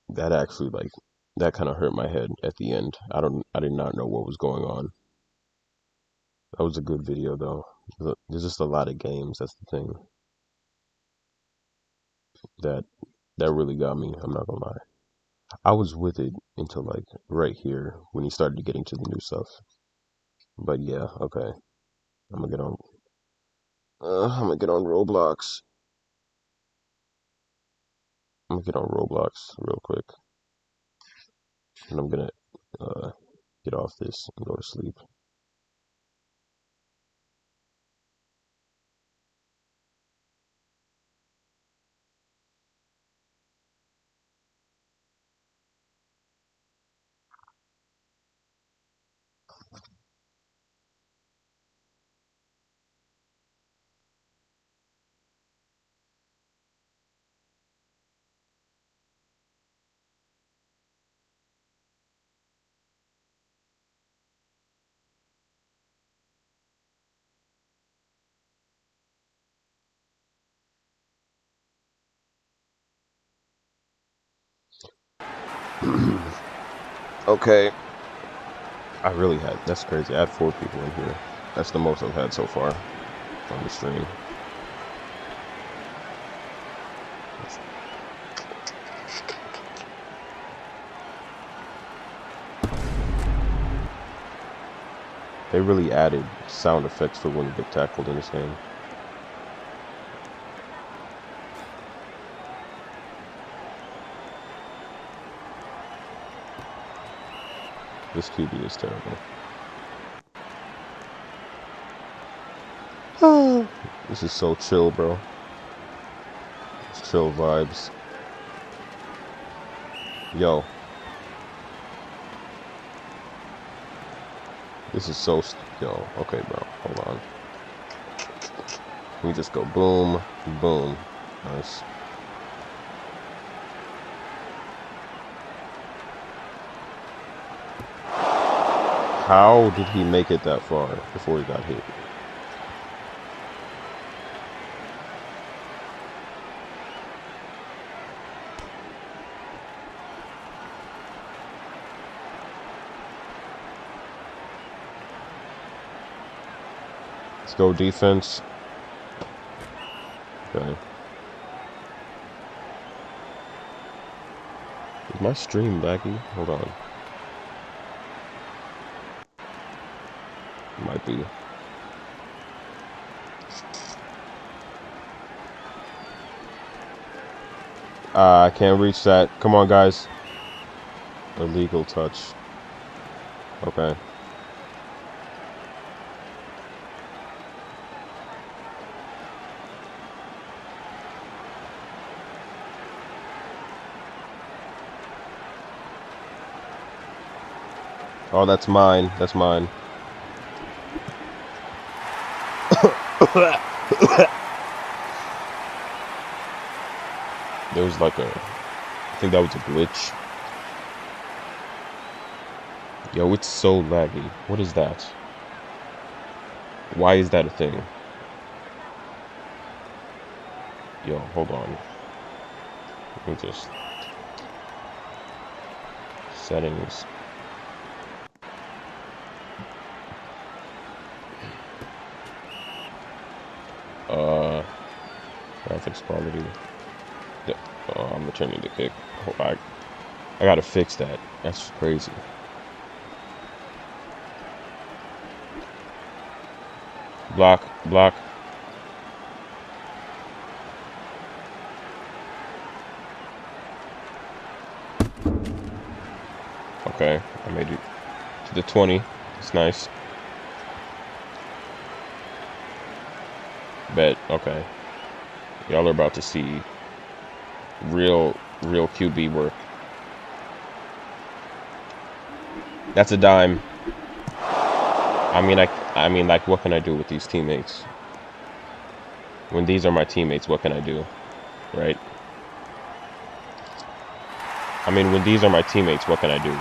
That actually, like, that kind of hurt my head at the end. I did not know what was going on. That was a good video though. There's just a lot of games, that's the thing. That really got me, I'm not gonna lie. I was with it until like right here when he started getting to the new stuff. But yeah, okay. I'm gonna get on Roblox. I'm gonna get on Roblox real quick. And I'm gonna get off this and go to sleep. Okay. That's crazy. I had 4 people in here. That's the most I've had so far on the stream. They really added sound effects for when you get tackled in this game. This QB is terrible. This is so chill, bro. It's chill vibes. Yo. This is so... Yo, okay, bro. Hold on. We just go boom, boom. Nice. How did he make it that far before he got hit? Let's go defense. Okay. Is my stream laggy? Hold on. Might be. I can't reach that. Come on, guys. Illegal touch. Okay. Oh, that's mine. That's mine. There was like I think that was a glitch. Yo, it's so laggy. What is that? Why is that a thing? Yo, hold on. Let me just... Settings. Graphics quality. Oh, I'm returning the kick. Oh, I gotta fix that. That's crazy. Block, block. Okay, I made it to the 20. It's nice. Bet, okay. Y'all are about to see real QB work. That's a dime. I mean, like, what can I do with these teammates? When these are my teammates, what can I do? Right? I mean, when these are my teammates, what can I do?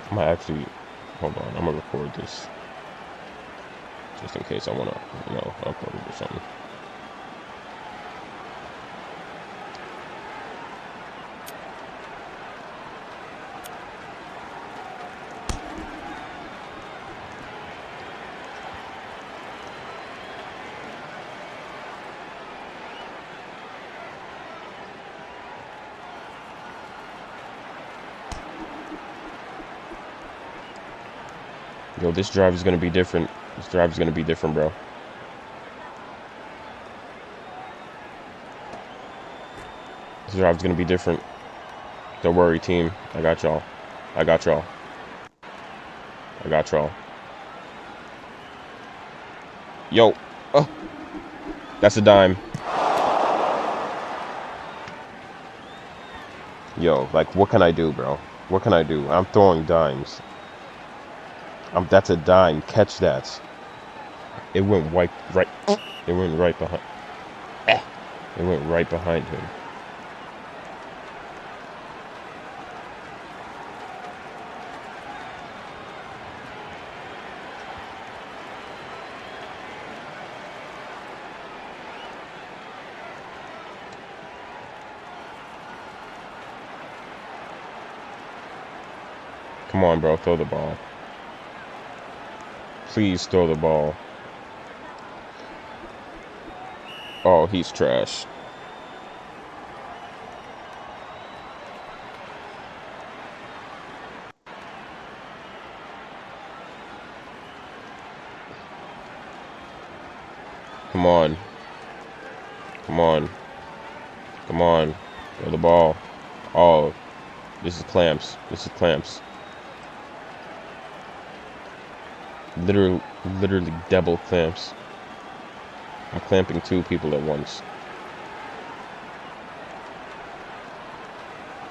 I'm gonna actually, hold on, I'm gonna record this. Just in case I wanna, upload it or something. Yo, this drive is gonna be different. This drive is gonna be different, bro. This drive is gonna be different. Don't worry, team. I got y'all. I got y'all. I got y'all. Yo. Oh. That's a dime. Yo, like, what can I do, bro? What can I do? I'm throwing dimes. That's a dime. Catch that. It went right. It went right behind. It went right behind him. Come on, bro. Throw the ball. Please throw the ball. Oh, he's trash. Come on. Come on. Come on. Throw the ball. Oh, this is clamps. This is clamps. Literally double clamps. I'm clamping 2 people at once.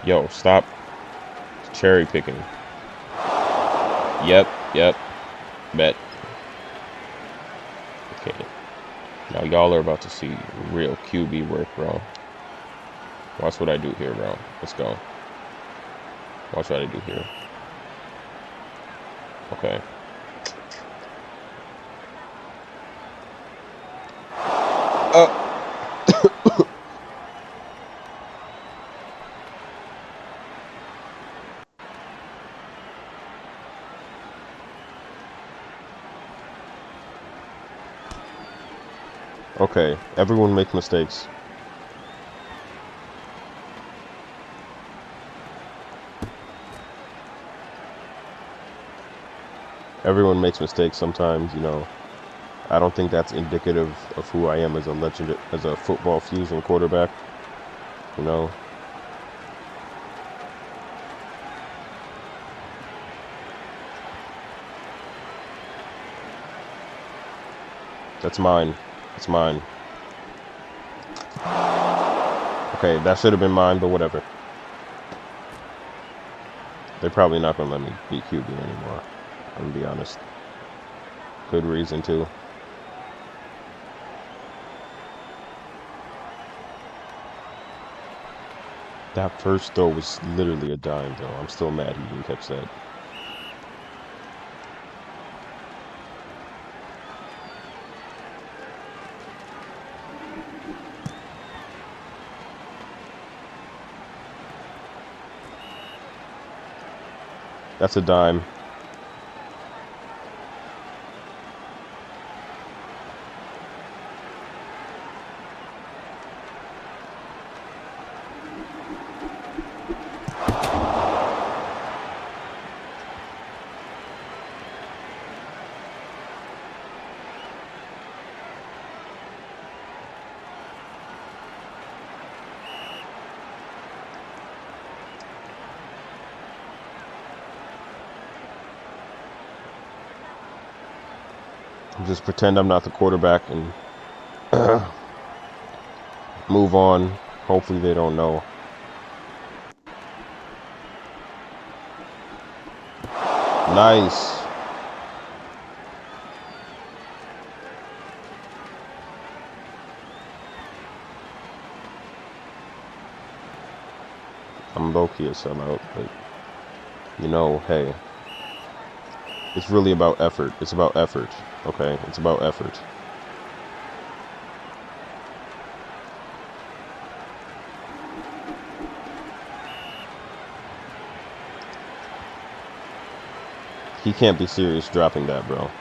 Yo, stop cherry picking. Yep. Bet. Okay. Now y'all are about to see real QB work, bro. Watch what I do here, bro. Let's go. Watch what I do here. Okay. Okay, everyone makes mistakes. everyone makes mistakes sometimes, you know. I don't think that's indicative of who I am as a football fusion quarterback, you know. That's mine. It's mine. Okay, that should have been mine, but whatever. They're probably not going to let me beat QB anymore. I'm going to be honest. Good reason, too. That first throw was literally a dime, though. I'm still mad he didn't catch that. That's a dime. Just pretend I'm not the quarterback and move on. Hopefully they don't know. Nice. I'm low-key a sellout, but you know, hey. It's really about effort. It's about effort. Okay? It's about effort. He can't be serious dropping that, bro.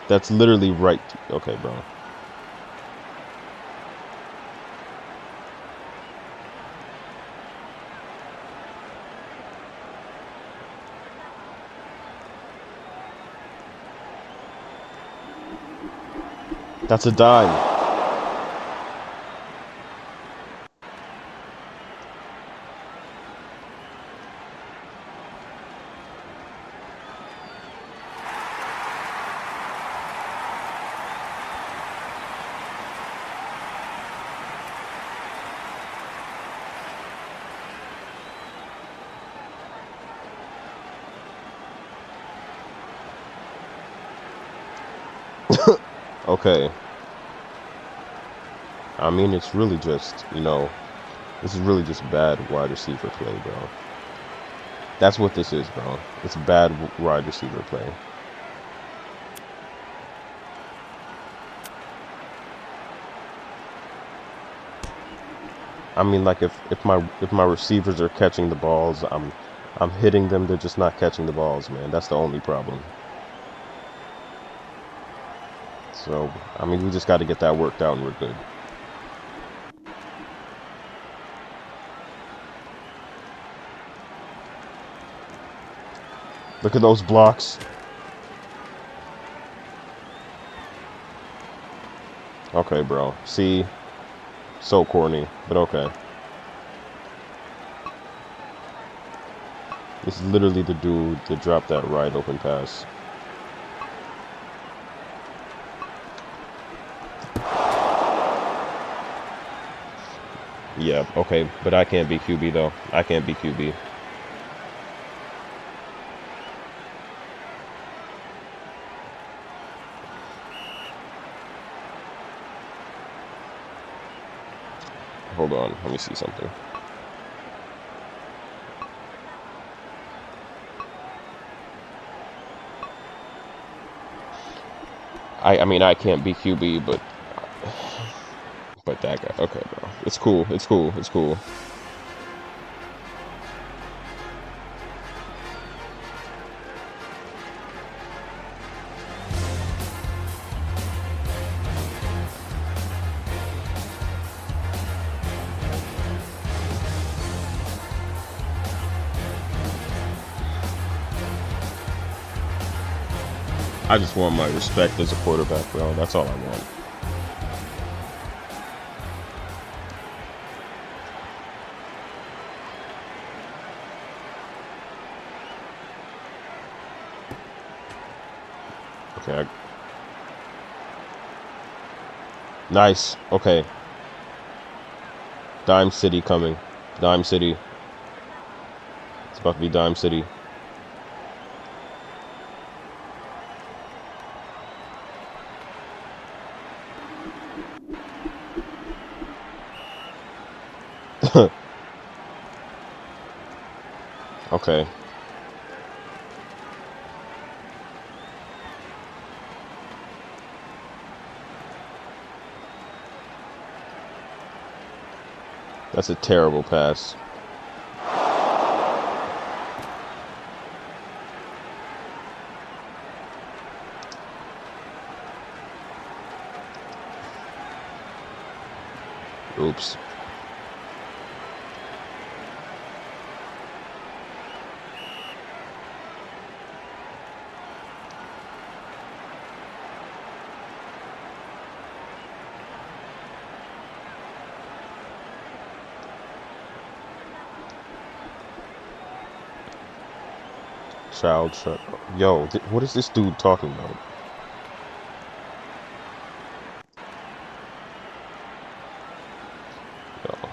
That's literally right. Okay, bro. That's a dime. Okay. I mean, it's really just, you know, this is really just bad wide receiver play, bro. That's what this is, bro. It's bad wide receiver play. I mean, like if my receivers are catching the balls, I'm hitting them. They're just not catching the balls, man. That's the only problem. So, I mean, we just got to get that worked out and we're good. Look at those blocks. Okay, bro. See? So corny, but okay. This is literally the dude that dropped that wide open pass. Yeah, okay, but I can't be QB though. I can't be QB. Hold on, let me see something. I mean, I can't be QB, but that guy. Okay, bro. It's cool. It's cool. It's cool. I just want my respect as a quarterback, bro. That's all I want. Okay. Nice. Okay. Dime City coming. Dime City. It's about to be Dime City. Okay. That's a terrible pass. Oops. Child, shut up. Yo, what is this dude talking about? Yo.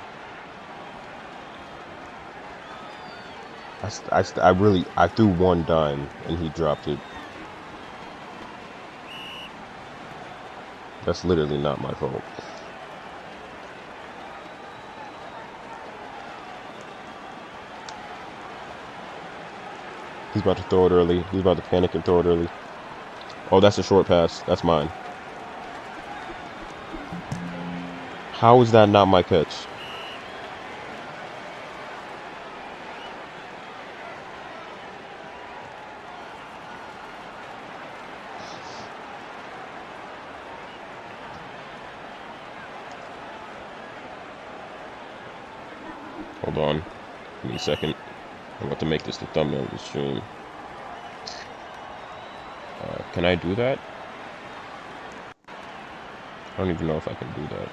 I threw one dime and he dropped it. That's literally not my fault. He's about to throw it early. He's about to panic and throw it early. Oh, that's a short pass. That's mine. How is that not my catch? Hold on. Give me a second. I'm about to make this the thumbnail of the stream. Can I do that? I don't even know if I can do that.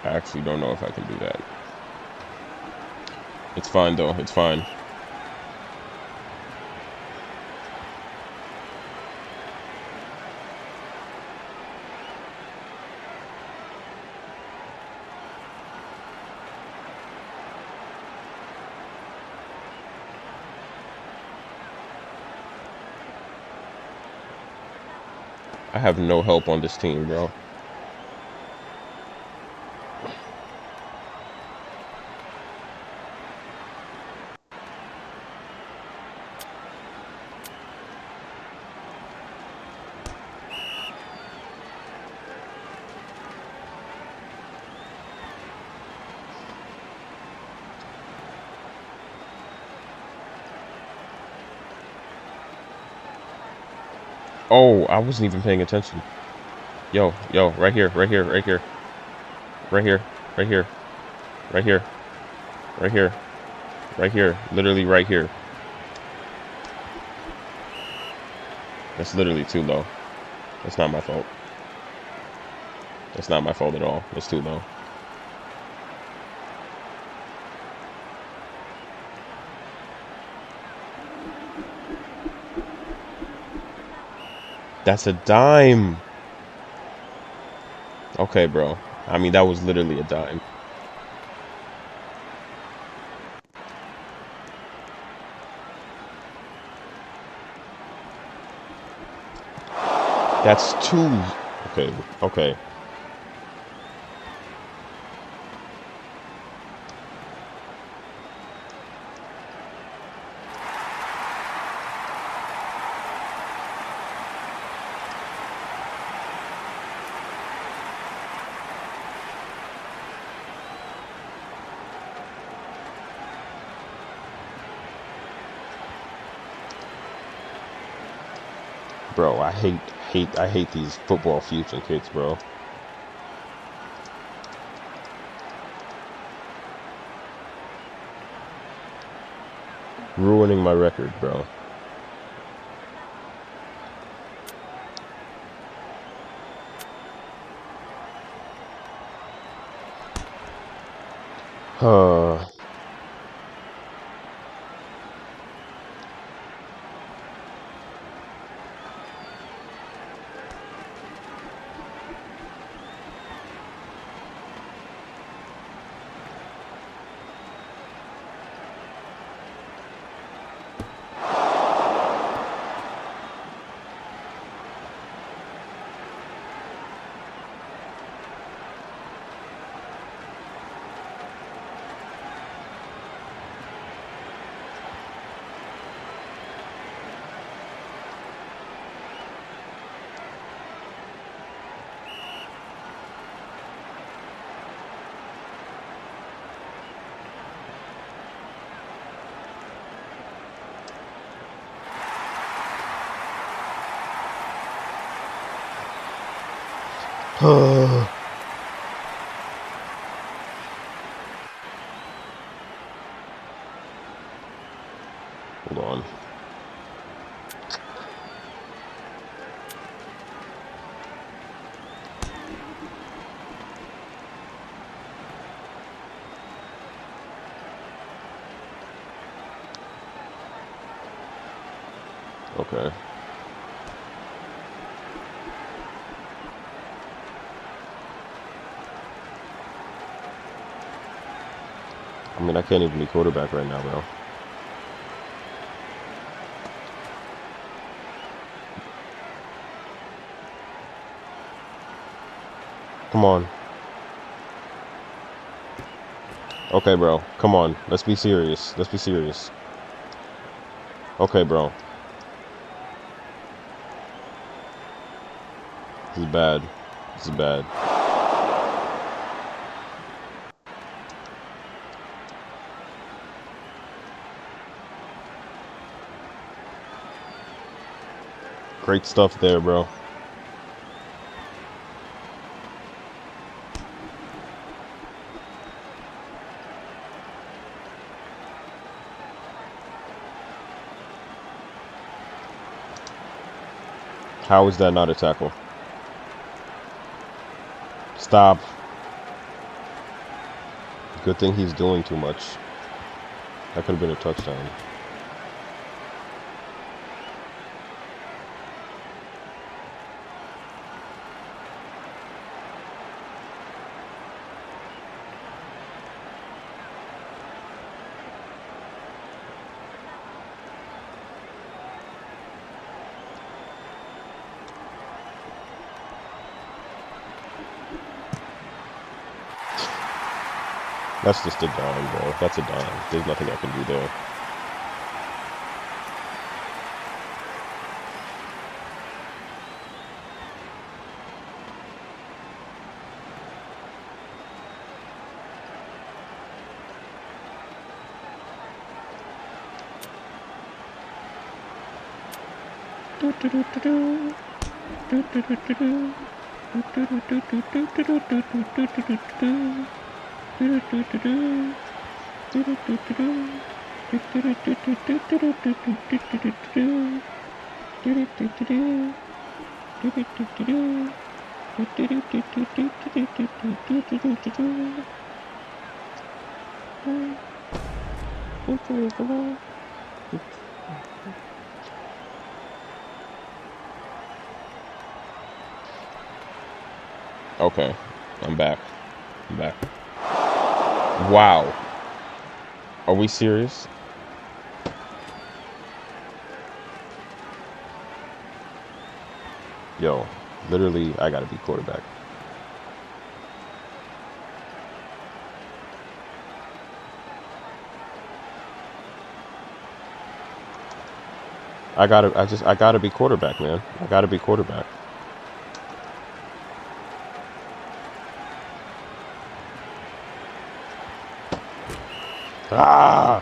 I actually don't know if I can do that. It's fine though, it's fine. I have no help on this team, bro. Oh, I wasn't even paying attention. Yo, right here, right here, right here. Right here, right here. Right here. Right here. Right here. Literally right here. That's literally too low. That's not my fault. That's not my fault at all. It's too low. That's a dime. Okay, bro. I mean, that was literally a dime. That's two. Okay, okay. Bro, I hate these football fusion kits, bro. Ruining my record, bro. Hold on. Okay. I mean, I can't even be quarterback right now, bro. Come on. Okay, bro. Come on. Let's be serious. Let's be serious. Okay, bro. This is bad. This is bad. Great stuff there, bro. How is that not a tackle? Stop. Good thing he's doing too much. That could have been a touchdown. That's just a dime, bro. That's a dime. There's nothing I can do there. Okay, I'm back. I'm back. Wow. Are we serious? Yo, literally, I gotta be quarterback. I gotta be quarterback, man. I gotta be quarterback. Ah!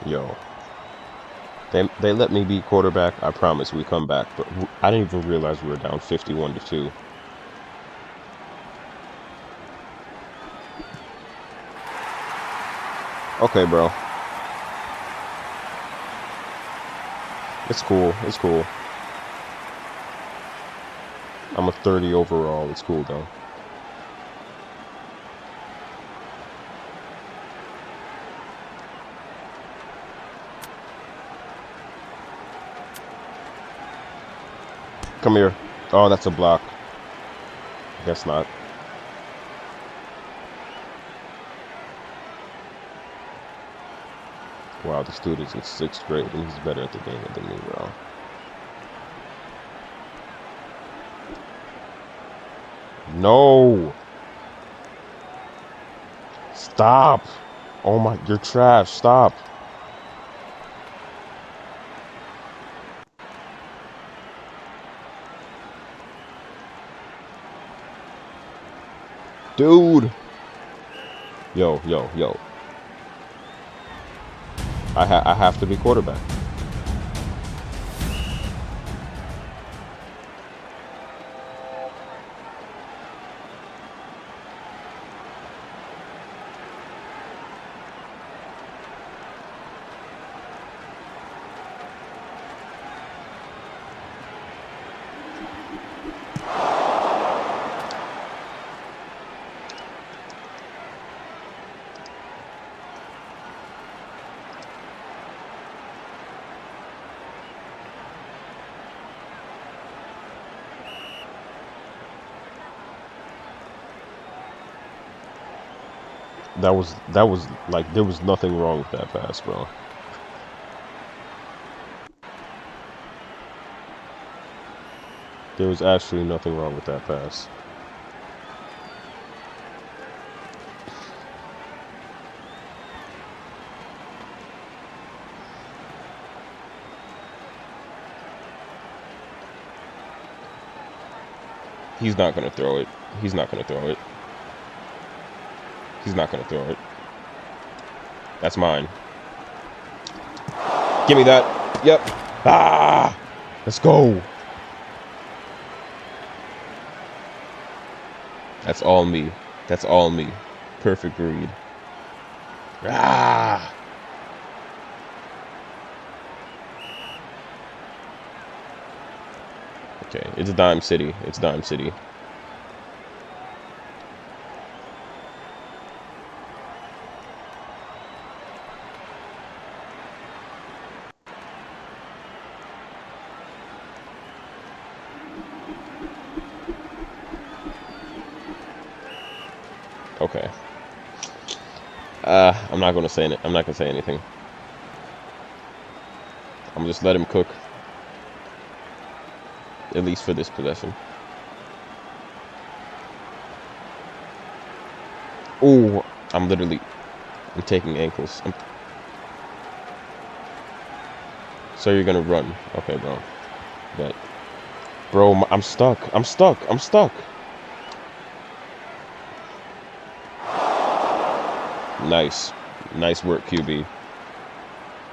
Yo. They let me be quarterback. I promise we come back. But I didn't even realize we were down 51-2. Okay, bro. It's cool. It's cool. I'm a 30 overall. It's cool, though. Come here. Oh, that's a block. Guess not. Wow, this dude is in 6th grade and he's better at the game than me, bro. No! Stop! Oh my, you're trash. Stop. Dude! Yo. I have to be quarterback. That was like there was nothing wrong with that pass, bro. There was actually nothing wrong with that pass. He's not gonna throw it. He's not gonna throw it. He's not gonna throw it. That's mine. Give me that. Yep. Ah! Let's go. That's all me. That's all me. Perfect read. Ah! Okay, it's Dime City. It's Dime City. Okay. I'm not gonna say it. I'm not gonna say anything. I'm gonna just let him cook. At least for this possession. Oh, I'm taking ankles. So you're gonna run. Okay, bro. But, bro, I'm stuck. I'm stuck. I'm stuck. Nice. Nice work, QB.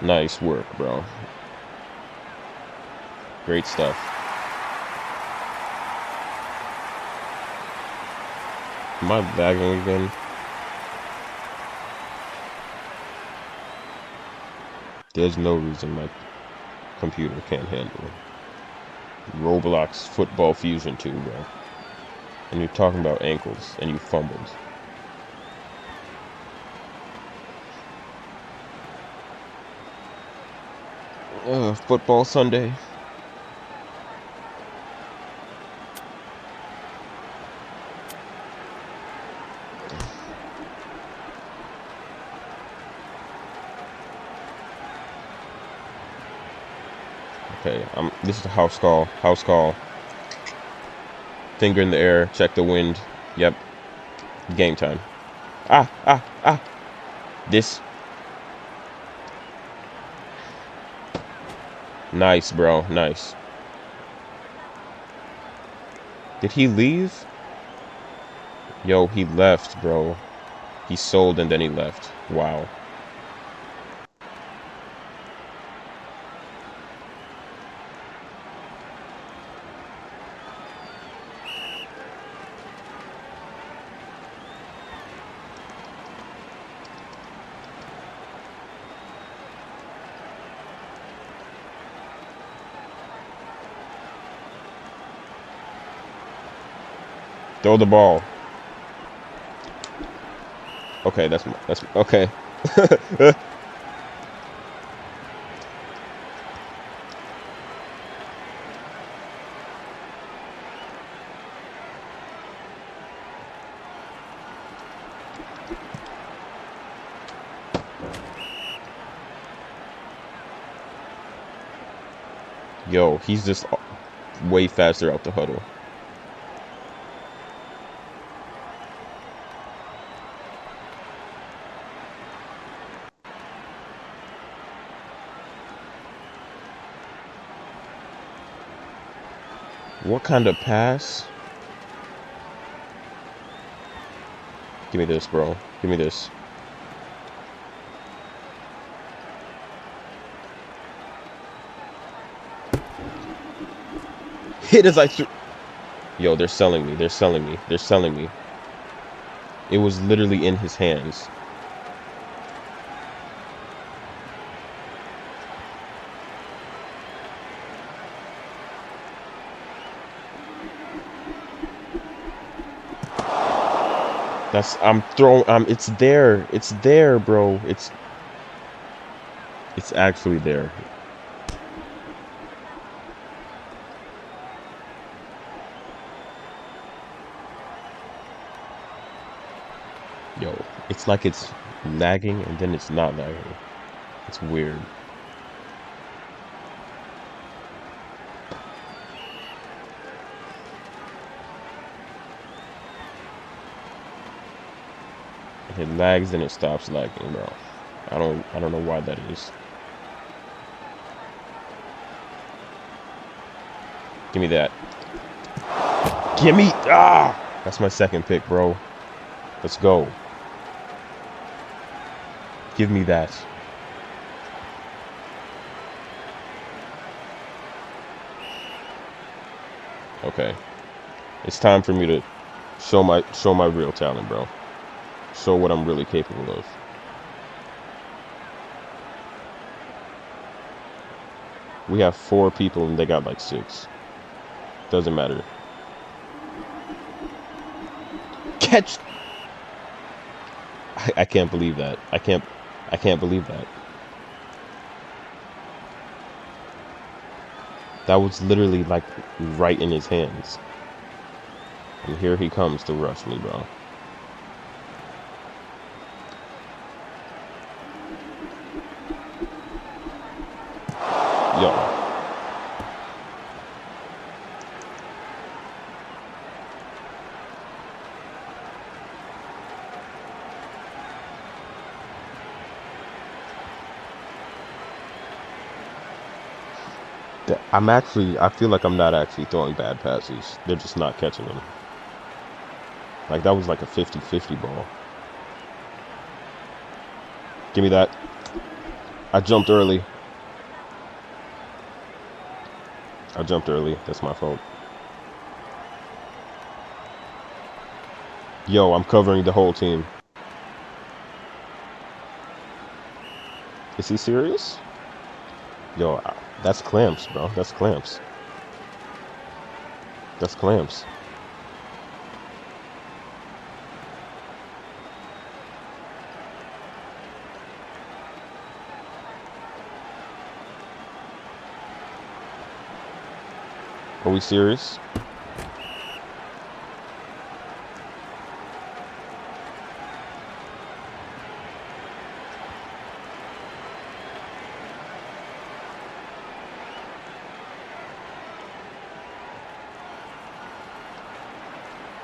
Nice work, bro. Great stuff. Am I lagging again? There's no reason my computer can't handle Roblox Football Fusion 2, bro. And you're talking about ankles, and you fumbled. Football Sunday. Okay, this is a house call. House call. Finger in the air. Check the wind. Yep. Game time. Ah. This. Nice, bro. Nice. Did he leave? Yo, he left, bro. He sold and then he left. Wow. Throw the ball. Okay, that's okay. Yo, he's just way faster out the huddle. What kind of pass? Give me this, bro. Give me this. Hit as I threw. Yo, they're selling me. They're selling me. They're selling me. It was literally in his hands. I'm throwing, it's there. It's there, bro. It's actually there. Yo, it's like it's lagging and then it's not lagging. It's weird. It lags and it stops lagging, bro. I don't know why that is. Give me that. Give me that's my second pick, bro. Let's go. Give me that. Okay. It's time for me to show my real talent, bro. Show what I'm really capable of. We have 4 people and they got like 6. Doesn't matter. Catch. I can't believe that. I can't believe that. That was literally like right in his hands. And here he comes to rush me, bro. Yo. I feel like I'm not actually throwing bad passes. They're just not catching them. Like, that was like a 50-50 ball. Give me that. I jumped early. That's my fault. Yo, I'm covering the whole team. Is he serious? Yo, that's clamps, bro. That's clamps. That's clamps. Are we serious?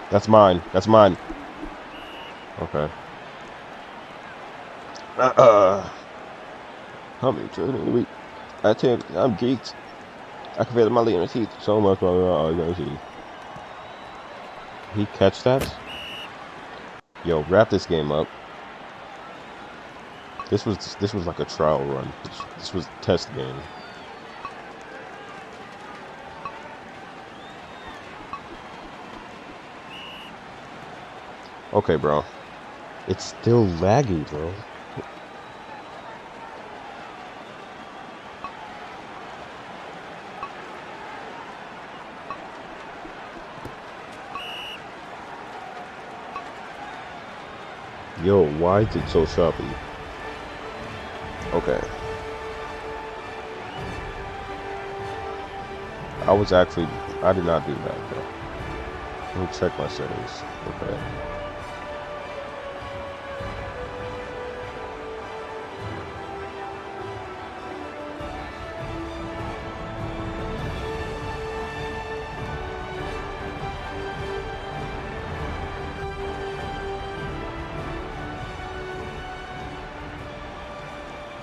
That's mine. That's mine. Okay. How many children in a week? I'm geeked. I can feel my little teeth so much. He catch that? Yo, wrap this game up. This was like a trial run. This was a test game. Okay, bro. It's still laggy, bro. Yo, why is it so choppy? Okay. I did not do that, bro. Let me check my settings. Okay.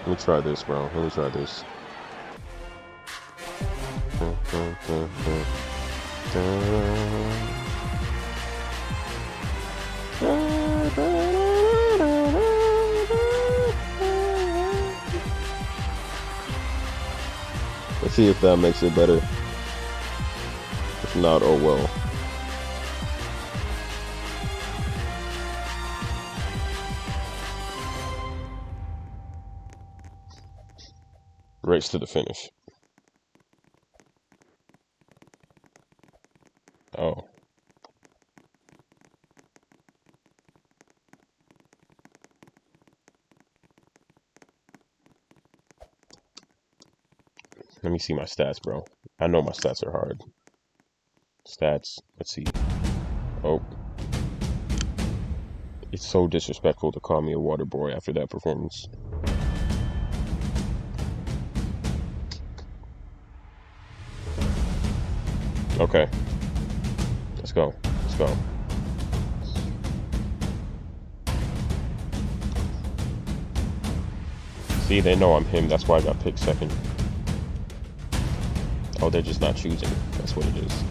Let me try this, bro. Let me try this. Let's see if that makes it better. If not, oh well. Race to the finish. Oh. Let me see my stats, bro. I know my stats are hard. Stats. Let's see. Oh. It's so disrespectful to call me a water boy after that performance. Okay. Let's go. Let's go. See, they know I'm him. That's why I got picked second. Oh, they're just not choosing. That's what it is.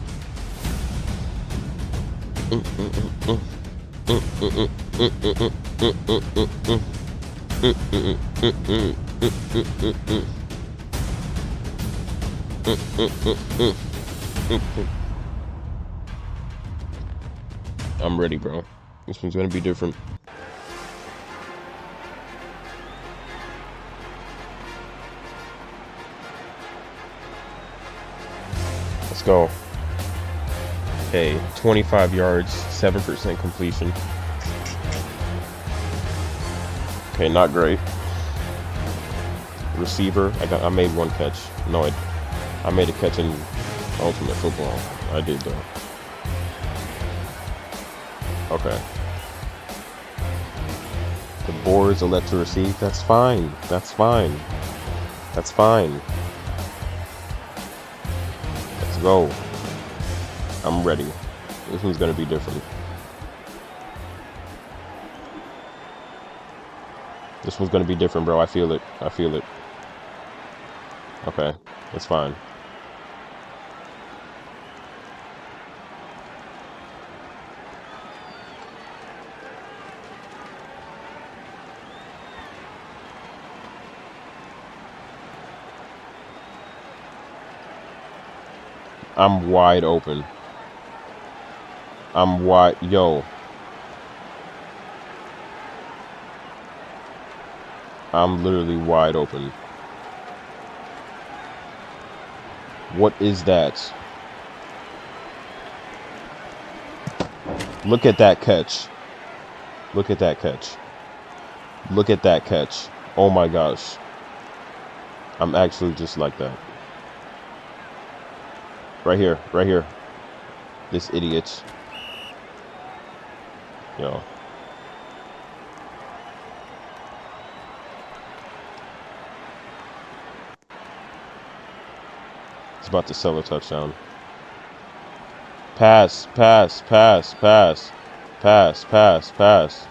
I'm ready, bro. This one's gonna be different. Let's go. Okay, 25 yards, 7% completion. Okay, not great. Receiver, I made one catch. No, I made a catch in Ultimate Football. I did though. Okay. The boards elect to receive. That's fine. That's fine. That's fine. Let's go. I'm ready. This one's gonna be different. This one's gonna be different, bro. I feel it. I feel it. Okay, it's fine. I'm wide open. I'm wide. Yo. I'm literally wide open. What is that? Look at that catch. Look at that catch. Look at that catch. Oh my gosh. I'm actually just like that. Right here, right here. This idiot. Yo. He's about to sell a touchdown. Pass, pass, pass, pass. Pass, pass, pass.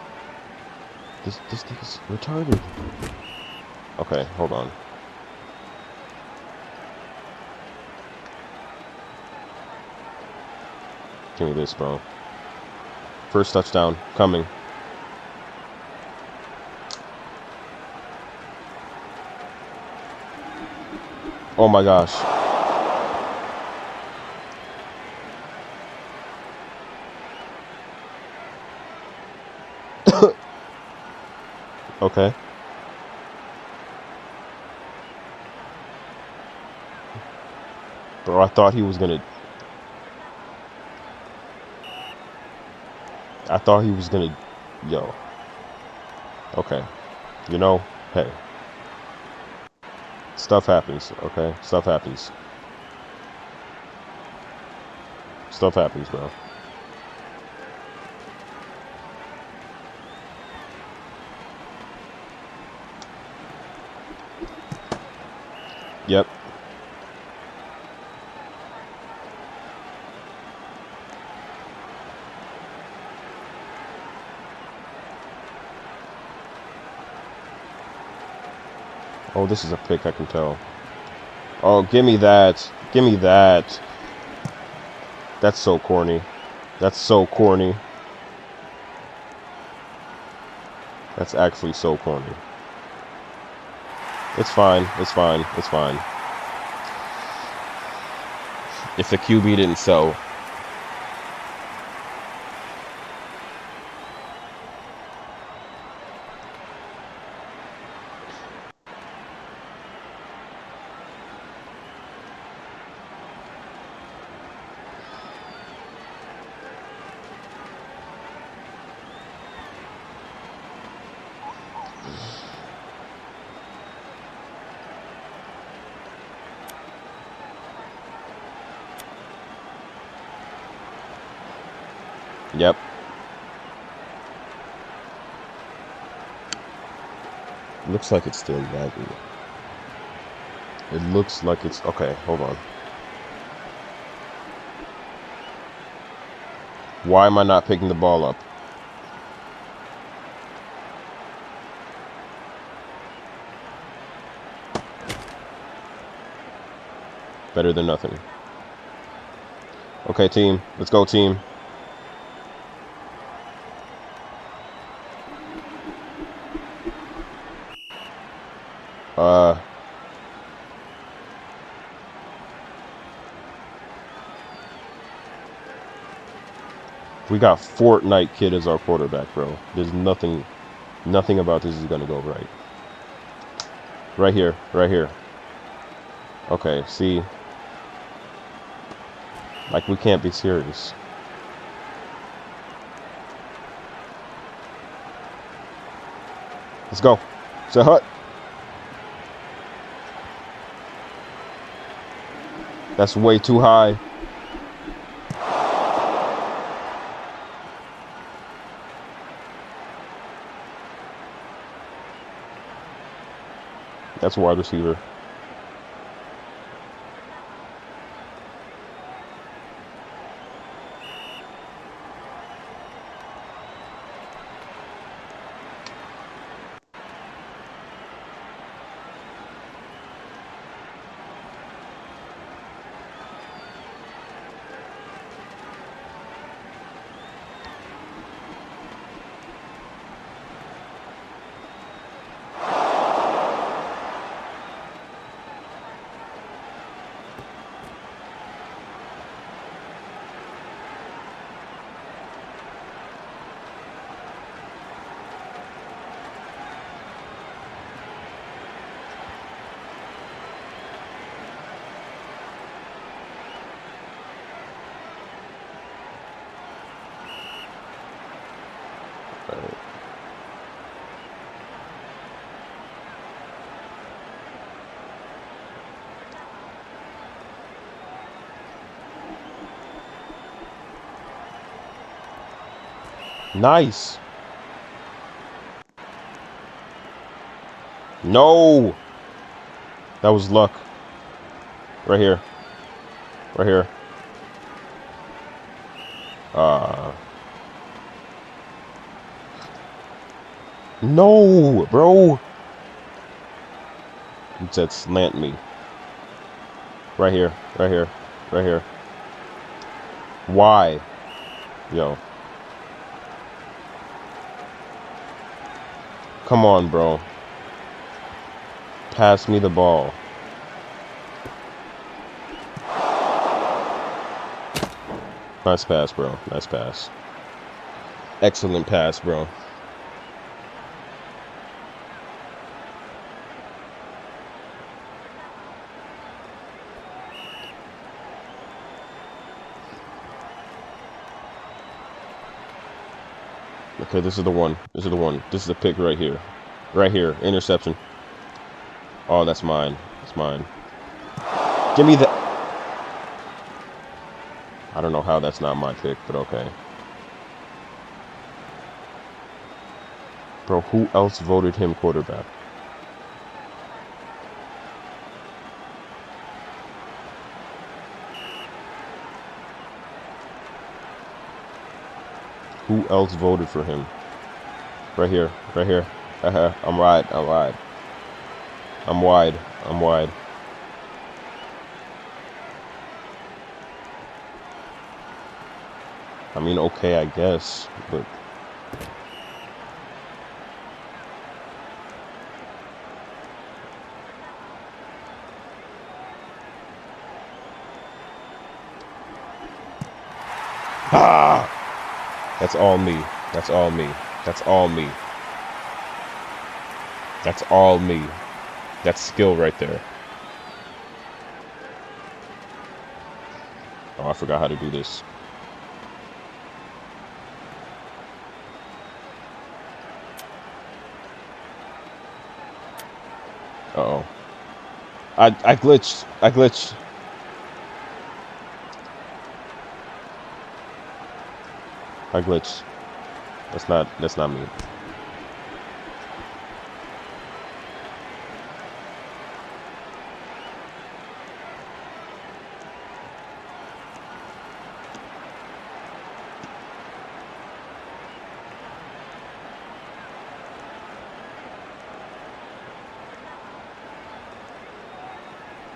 This thing's retarded. Okay, hold on. Give me this, bro. First touchdown coming. Oh my gosh. Okay. Bro, I thought he was gonna... Yo. Okay. You know, hey. Stuff happens, okay? Stuff happens. Stuff happens, bro. Yep. Oh, this is a pick, I can tell. Oh, give me that. Give me that. That's so corny. That's so corny. That's actually so corny. It's fine. It's fine. It's fine. If the QB didn't sell. Yep. Looks like it's still lagging. It looks like it's... Okay, hold on. Why am I not picking the ball up? Better than nothing. Okay, team. Let's go, team. We got Fortnite Kid as our quarterback, bro. There's nothing about this is gonna go right. Right here, right here. Okay, see. Like, we can't be serious. Let's go. Say hut. That's way too high. That's a wide receiver. Nice. No. That was luck. Right here. Right here. No, bro. It said slant me. Right here. Right here. Right here. Why? Yo. Come on, bro. Pass me the ball. Nice pass, bro. Nice pass. Excellent pass, bro. Okay, this is the one. This is the one. This is the pick right here. Right here. Interception. Oh, that's mine. That's mine. Give me that. I don't know how that's not my pick, but okay. Bro, who else voted him quarterback? Who else voted for him? Right here. Right here. I'm wide. I'm wide. I'm wide. I'm wide. I mean, okay, I guess, but ah! That's all me. That's all me. That's all me. That's all me. That's skill right there. Oh, I forgot how to do this. Uh-oh. I glitched. I glitched. I glitched. That's not me.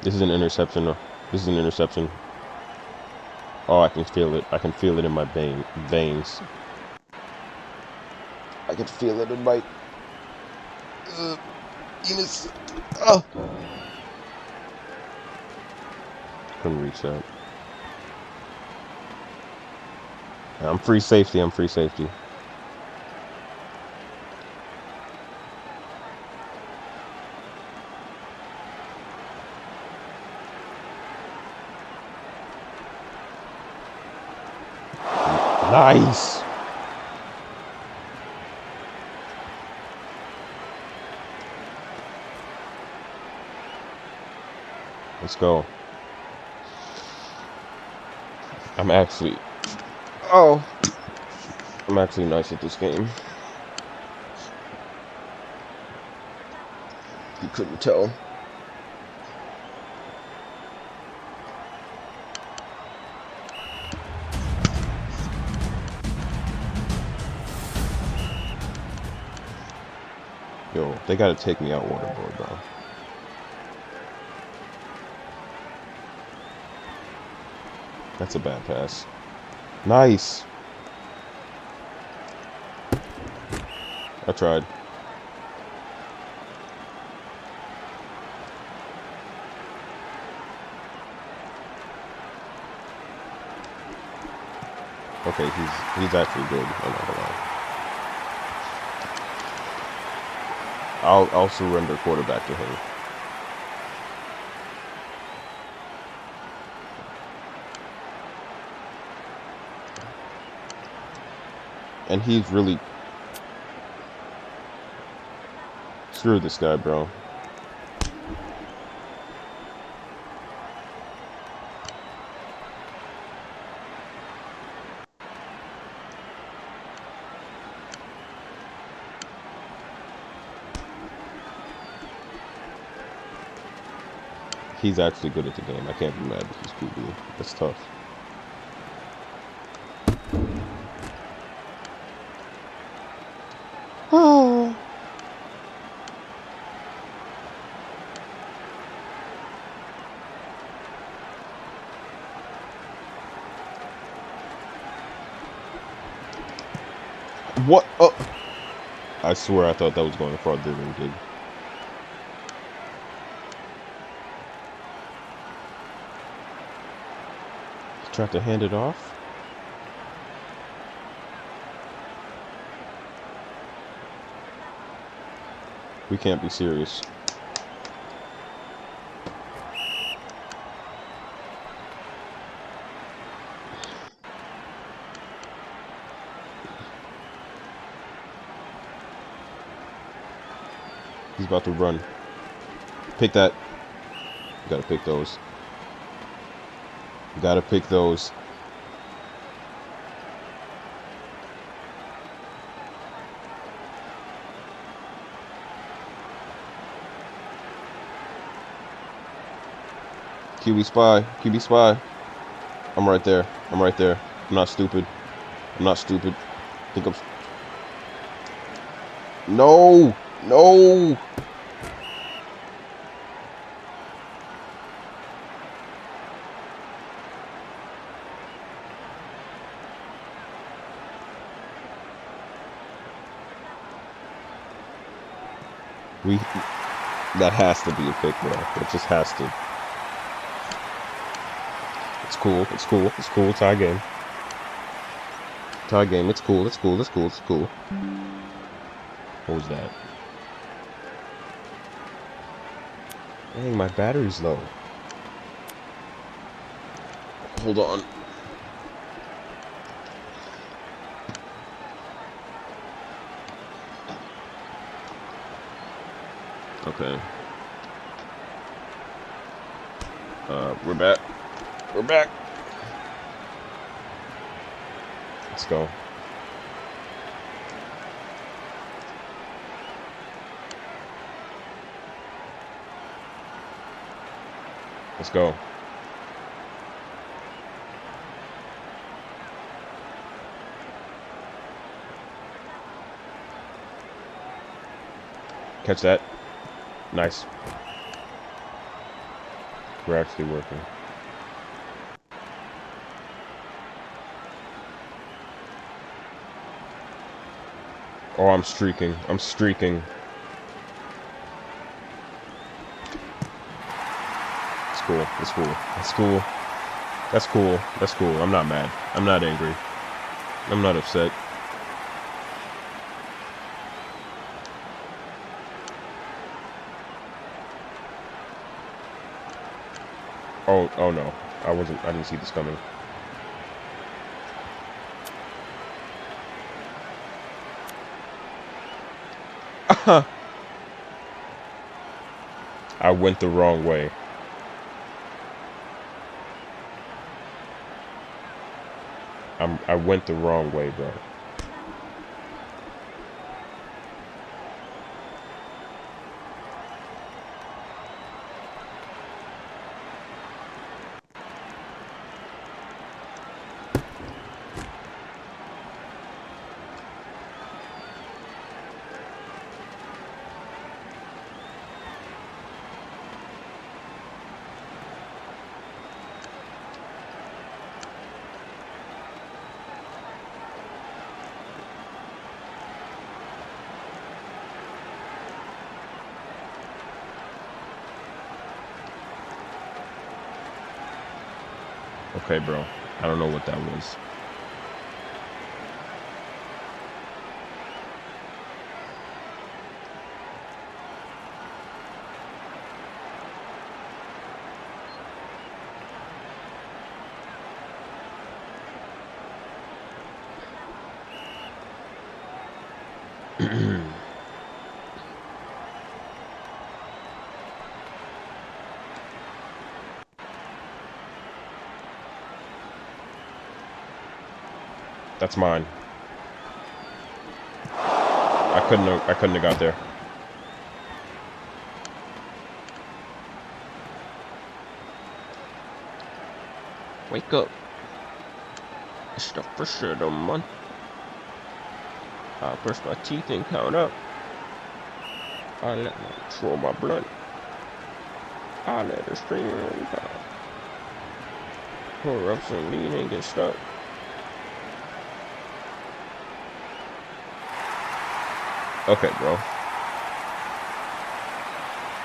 This is an interception. This is an interception. Oh, I can feel it. I can feel it in my veins. I can feel it in my penis. Oh. Couldn't reach that. I'm free safety. I'm free safety. Nice. Let's go. I'm actually nice at this game. You couldn't tell. Yo, they gotta take me out waterboard, bro. That's a bad pass. Nice. I tried. Okay, he's actually good. I'm not gonna lie. I'll surrender quarterback to him. And he's really screw this guy, bro. He's actually good at the game. I can't be mad if he's QB. That's tough. Oh. What? Oh. I swear I thought that was going farther than it did. Tried to hand it off. We can't be serious. He's about to run. Pick that. You gotta pick those. You gotta pick those. QB spy. QB spy. I'm right there. I'm right there. I'm not stupid. I'm not stupid. I think I'm... No! No! That has to be a pick, bro. It just has to. It's cool. It's cool. It's cool. Tie game. Tie game. It's cool. It's cool. It's cool. It's cool. What was that? Dang, my battery's low. Hold on. Okay. We're back. We're back. Let's go. Let's go. Catch that. Nice. We're actually working. Oh, I'm streaking. I'm streaking. It's cool. It's cool. It's cool. That's cool. That's cool. I'm not mad. I'm not angry. I'm not upset. Oh no. I didn't see this coming. I went the wrong way. I went the wrong way, bro. Okay, bro. I don't know what that was. That's mine. I couldn't have got there. Wake up. It's the first of the month. I brush my teeth and count up. I let my control my blood. I let it stream and down. Pour up some lean and get stuck. Okay, bro.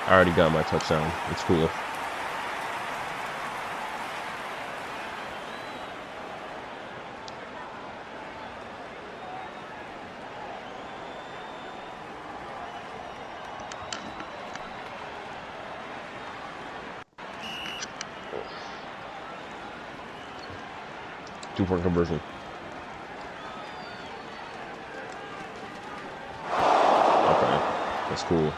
I already got my touchdown. It's cool. Two-point conversion. Okay, that's cool.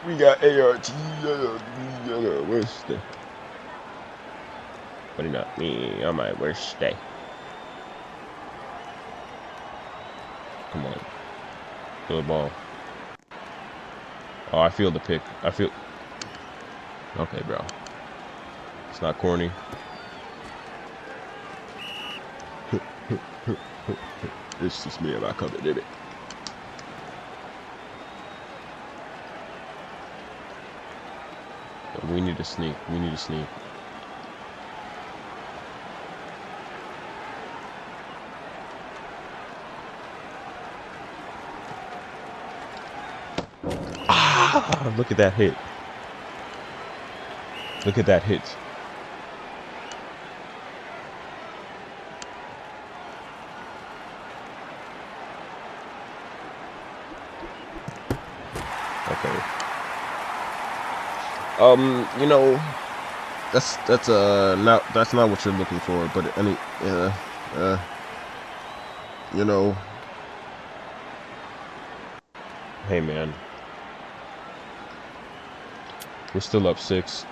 We got ART. Where's the? But not me. On my worst day. Come on. Feel the ball. Oh, I feel the pick. I feel. Okay, bro. It's not corny. It's just me and my cover, did it? We need to sneak. We need to sneak. Ah! Look at that hit. Look at that hit. Okay. You know, that's not what you're looking for, but you know, hey man, we're still up 6.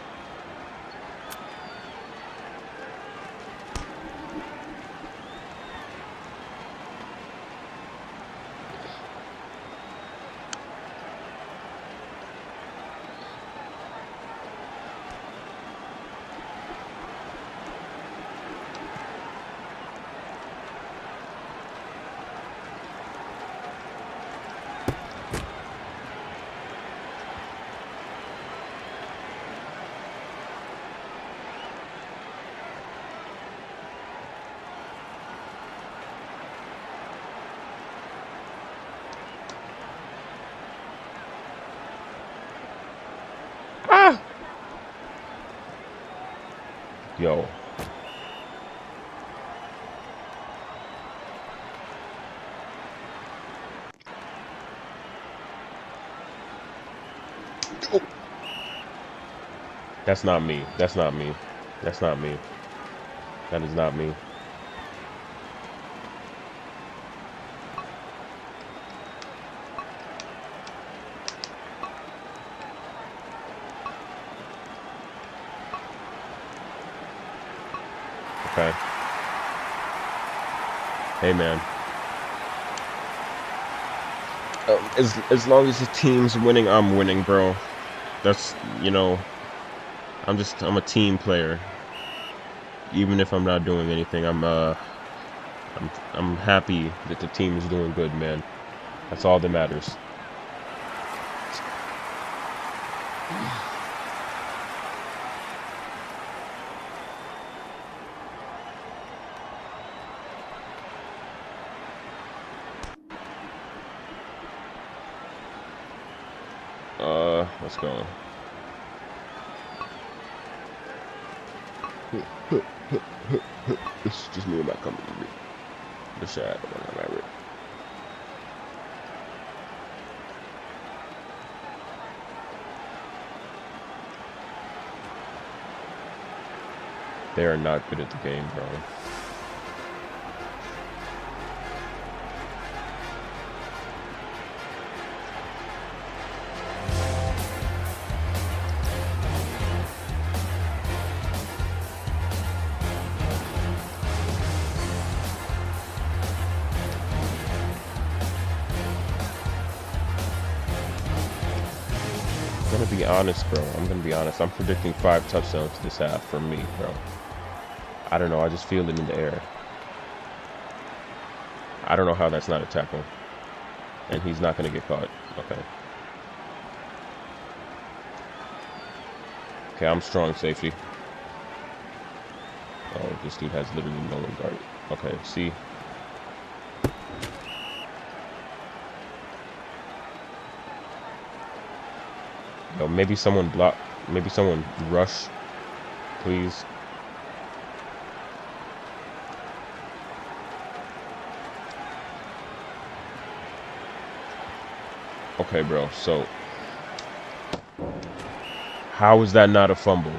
Yo. Oh. That's not me. That's not me. That's not me. That is not me. Okay. Hey man. As long as the team's winning, I'm winning, bro. That's, you know, I'm a team player. Even if I'm not doing anything, I'm happy that the team is doing good, man. That's all that matters. Let's go. It's just me and my company. The shot on my right. They are not good at the game, bro. I'm gonna be honest, bro. I'm gonna be honest. I'm predicting 5 touchdowns this half from me, bro. I don't know. I just feel it in the air. I don't know how that's not a tackle. And he's not gonna get caught. Okay. Okay, I'm strong safety. Oh, this dude has literally no one guard. Okay, see. Yo, maybe someone block. Maybe someone rush, please. Okay, bro. So, how is that not a fumble?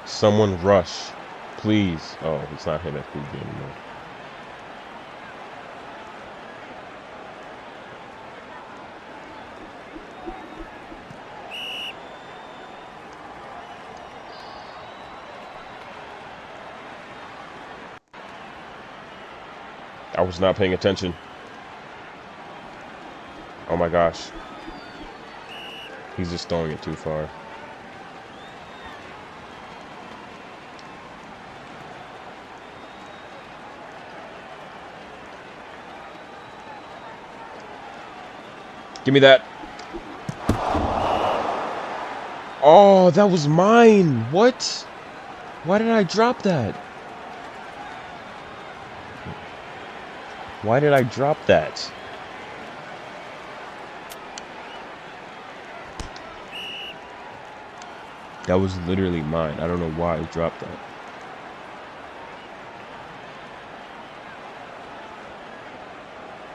Someone rush, please. Oh, it's not him at Fuji anymore. I was not paying attention. Oh my gosh. He's just throwing it too far. Give me that. Oh, that was mine. What? Why did I drop that? Why did I drop that? That was literally mine. I don't know why I dropped that.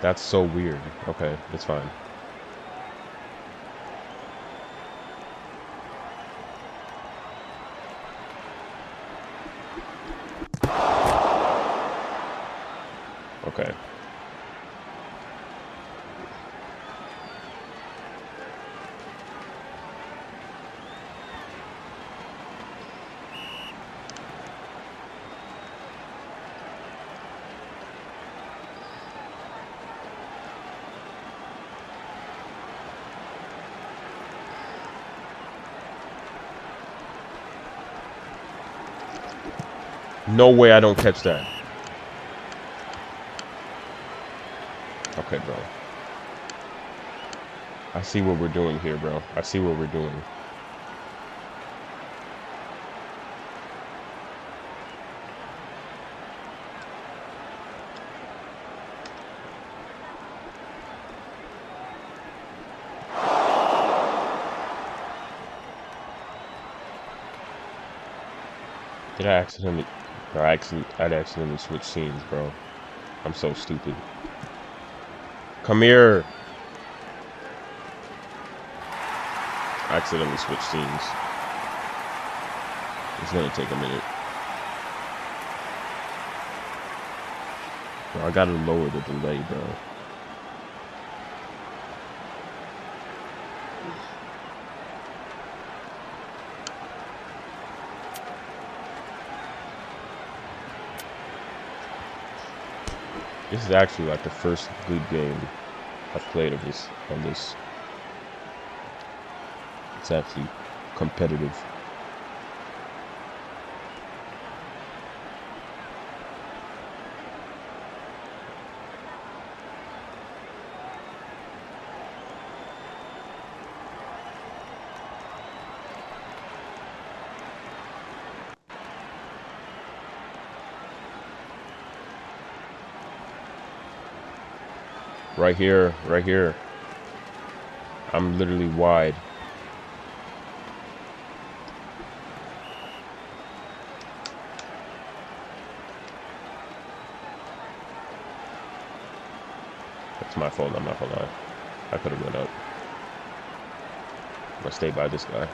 That's so weird. Okay, it's fine. Okay. No way I don't catch that. Okay, bro. I see what we're doing here, bro. I see what we're doing. Did I accidentally... I'd accidentally switch scenes, bro. I'm so stupid. Come here. I accidentally switched scenes. It's gonna take a minute. Bro, I gotta lower the delay, bro. This is actually like the first good game I've played of this on this. It's actually competitive. Right here, right here. I'm literally wide. That's my fault, I'm not gonna lie. I could have run up. I'm gonna stay by this guy.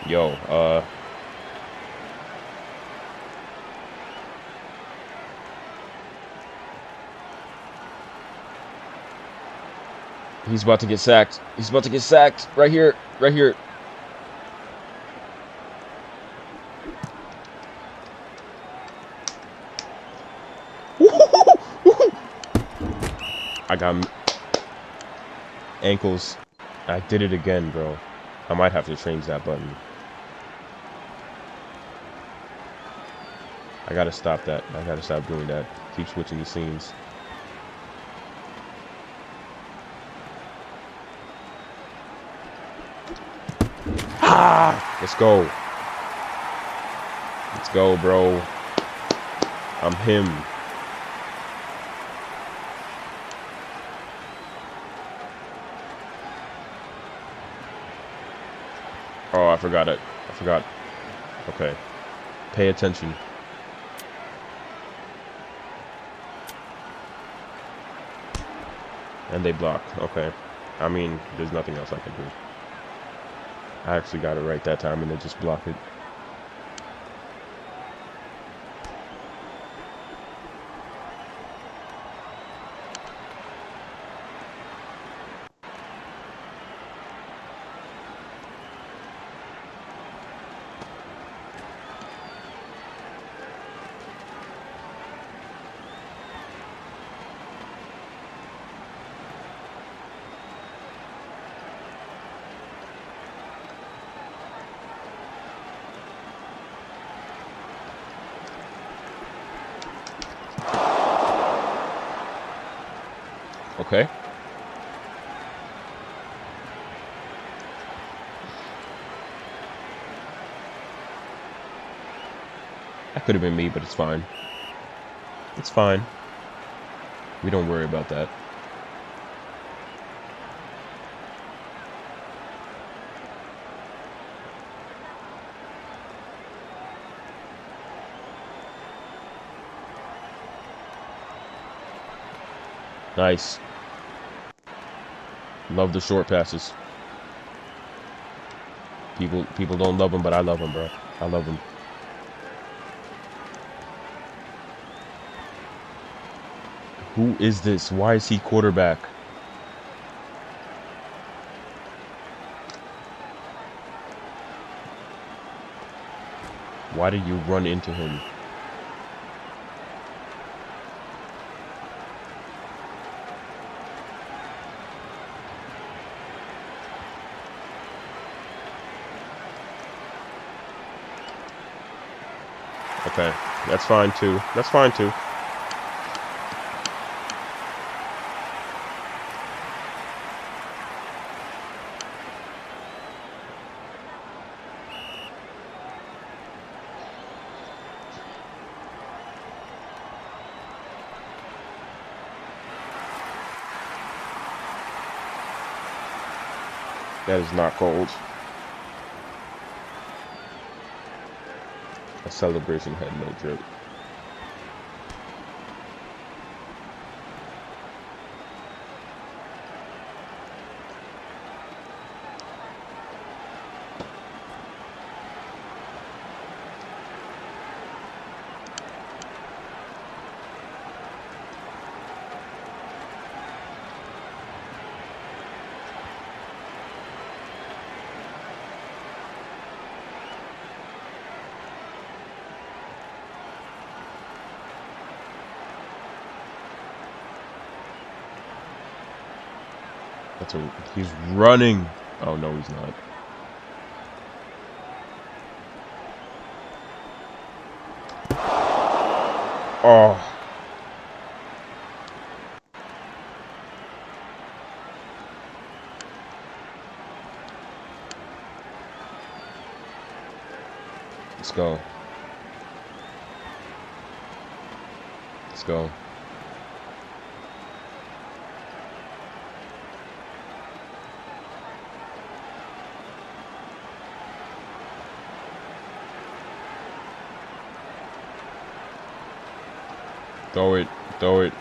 Yo, he's about to get sacked. He's about to get sacked. Right here. Right here. I got ankles. I did it again, bro. I might have to change that button. I gotta stop that. I gotta stop doing that. Keep switching the scenes. Ah! Let's go. Let's go, bro. I'm him. Oh, I forgot it. I forgot. Okay. Pay attention. And they block. Okay. I mean, there's nothing else I can do. I actually got it right that time and they just block it. Okay. That could have been me, but it's fine. It's fine. We don't worry about that. Nice. Love the short passes. People don't love them, but I love them, bro. I love them. Who is this? Why is he quarterback? Why did you run into him? Okay, that's fine too. That's fine too. That is not cold. A celebration had no drip. He's running. Oh no, he's not. Oh. Let's go. Let's go. Throw it. Throw it.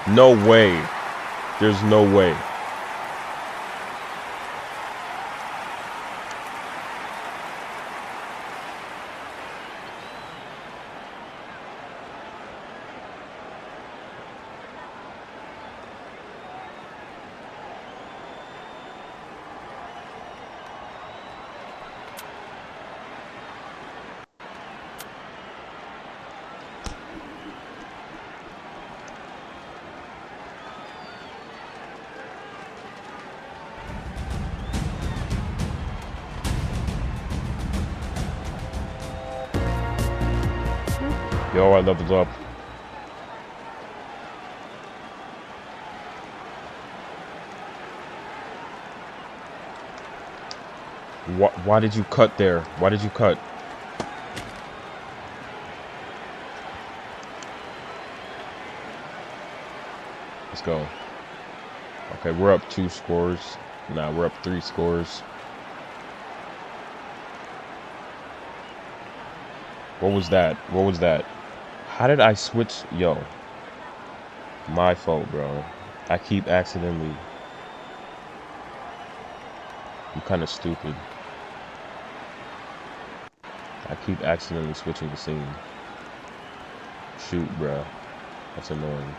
No way. There's no way. Yo, I leveled up. Why did you cut there? Why did you cut? Let's go. Okay, we're up 2 scores. Nah, we're up 3 scores. What was that? What was that? How did I switch? Yo. My fault, bro. I keep accidentally. I'm kind of stupid. I keep accidentally switching the scene. Shoot, bro. That's annoying.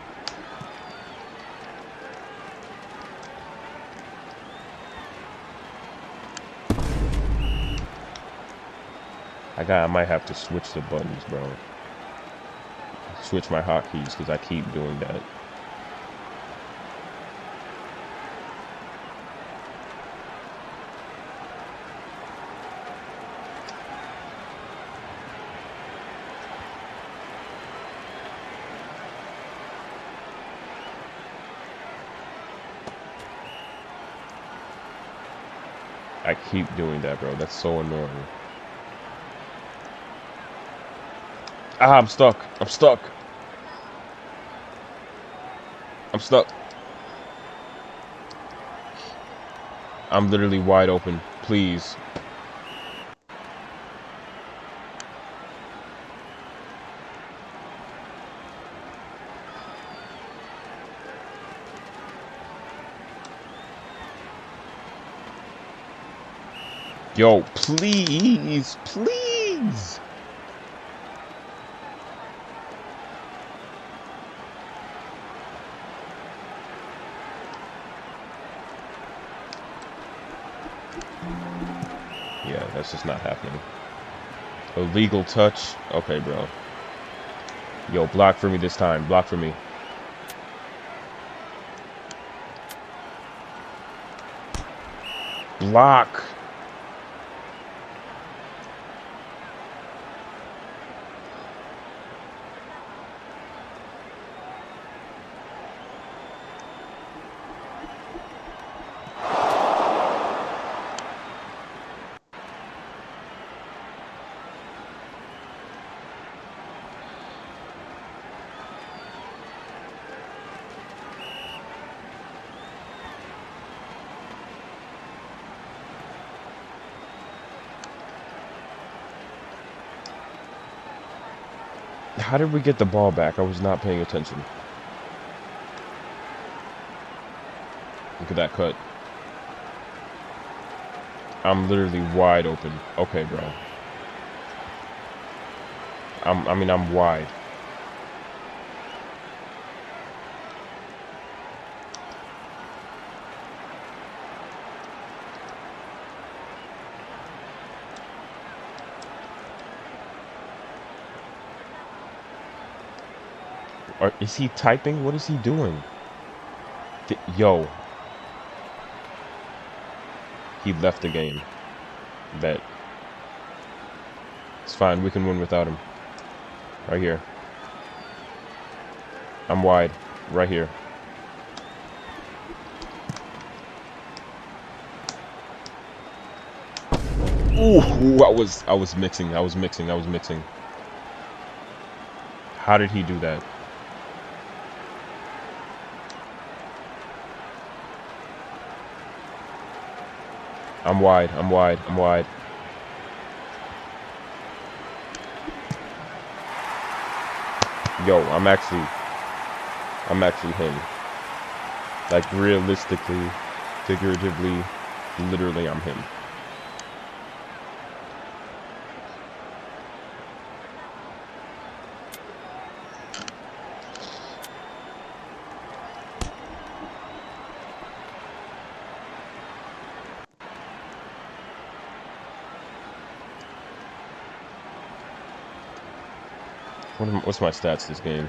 I might have to switch the buttons, bro. Switch my hotkeys because I keep doing that. I keep doing that, bro. That's so annoying. Ah, I'm stuck. I'm stuck. I'm stuck. I'm literally wide open. Please. Yo, please, please. Yeah, that's just not happening. Illegal touch. Okay, bro. Yo, block for me this time. Block for me. Block. How did we get the ball back? I was not paying attention. Look at that cut. I'm literally wide open. Okay, bro. I'm wide. Is he typing? What is he doing? Yo. He left the game. Bet. It's fine. We can win without him. Right here. I'm wide. Right here. Ooh, I was mixing. How did he do that? I'm wide. Yo, I'm actually him. Like, realistically, figuratively, literally, I'm him. What's my stats this game?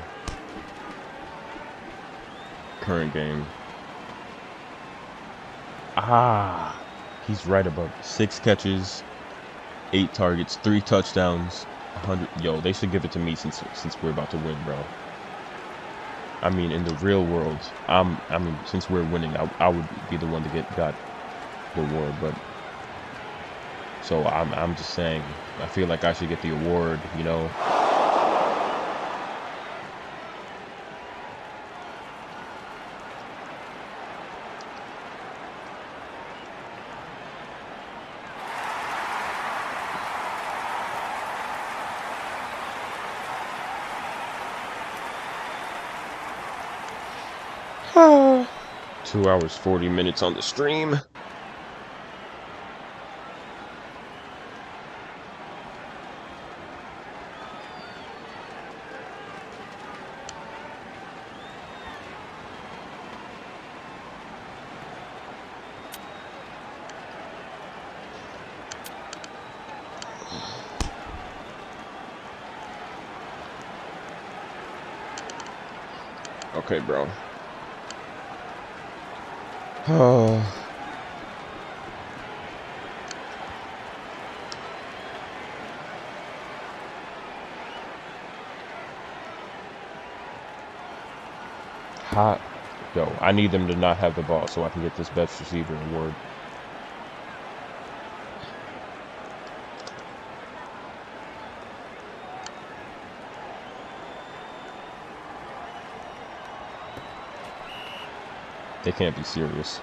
Current game. Ah, he's right above. 6 catches, 8 targets, 3 touchdowns, 100. Yo, they should give it to me since we're about to win, bro. I mean, in the real world, since we're winning, I would be the one to got the award, but so I'm just saying, I feel like I should get the award, you know. Ah. 2 hours, 40 minutes on the stream. Okay, bro. Oh. Hot. Yo, I need them to not have the ball so I can get this best receiver award. They can't be serious.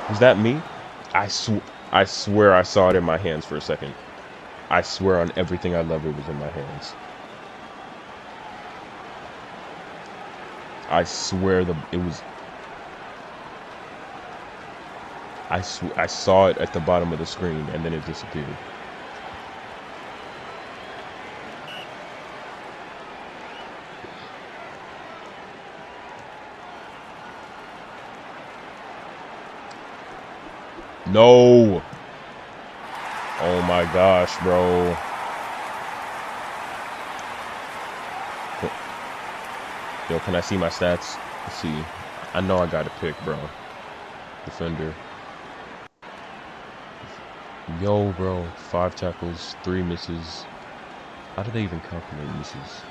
Was that me? I swear I saw it in my hands for a second. I swear on everything I love it was in my hands. I swear it was. I saw it at the bottom of the screen and then it disappeared. No. Oh my gosh, bro. Yo, can I see my stats? Let's see. I know I got a pick, bro. Defender. Yo, bro. 5 tackles, 3 misses. How do they even calculate misses?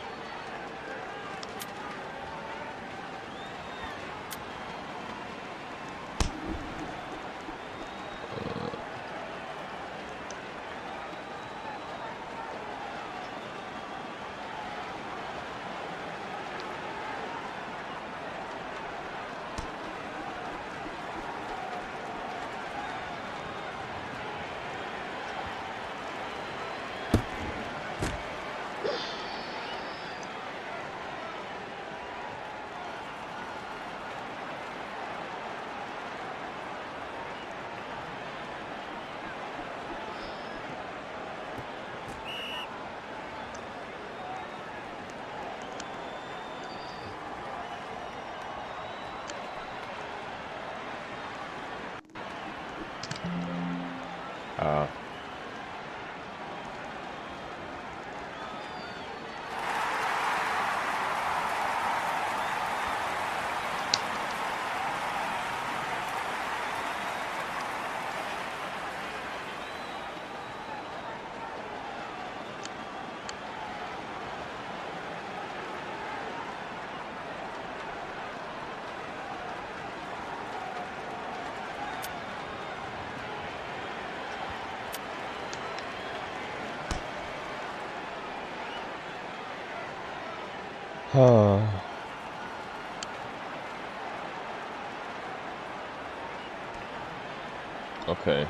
Okay.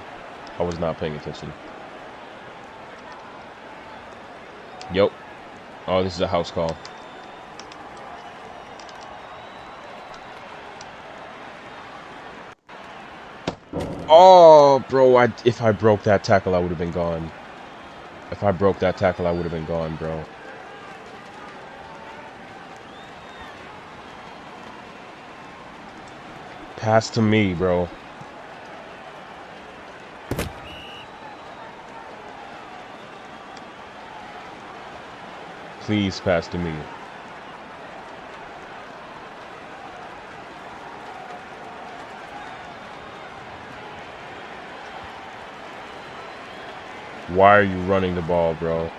I was not paying attention. Yup. Oh, this is a house call. Oh, bro, if I broke that tackle, I would have been gone. If I broke that tackle, I would have been gone, bro. Pass to me, bro. Please pass to me. Why are you running the ball, bro?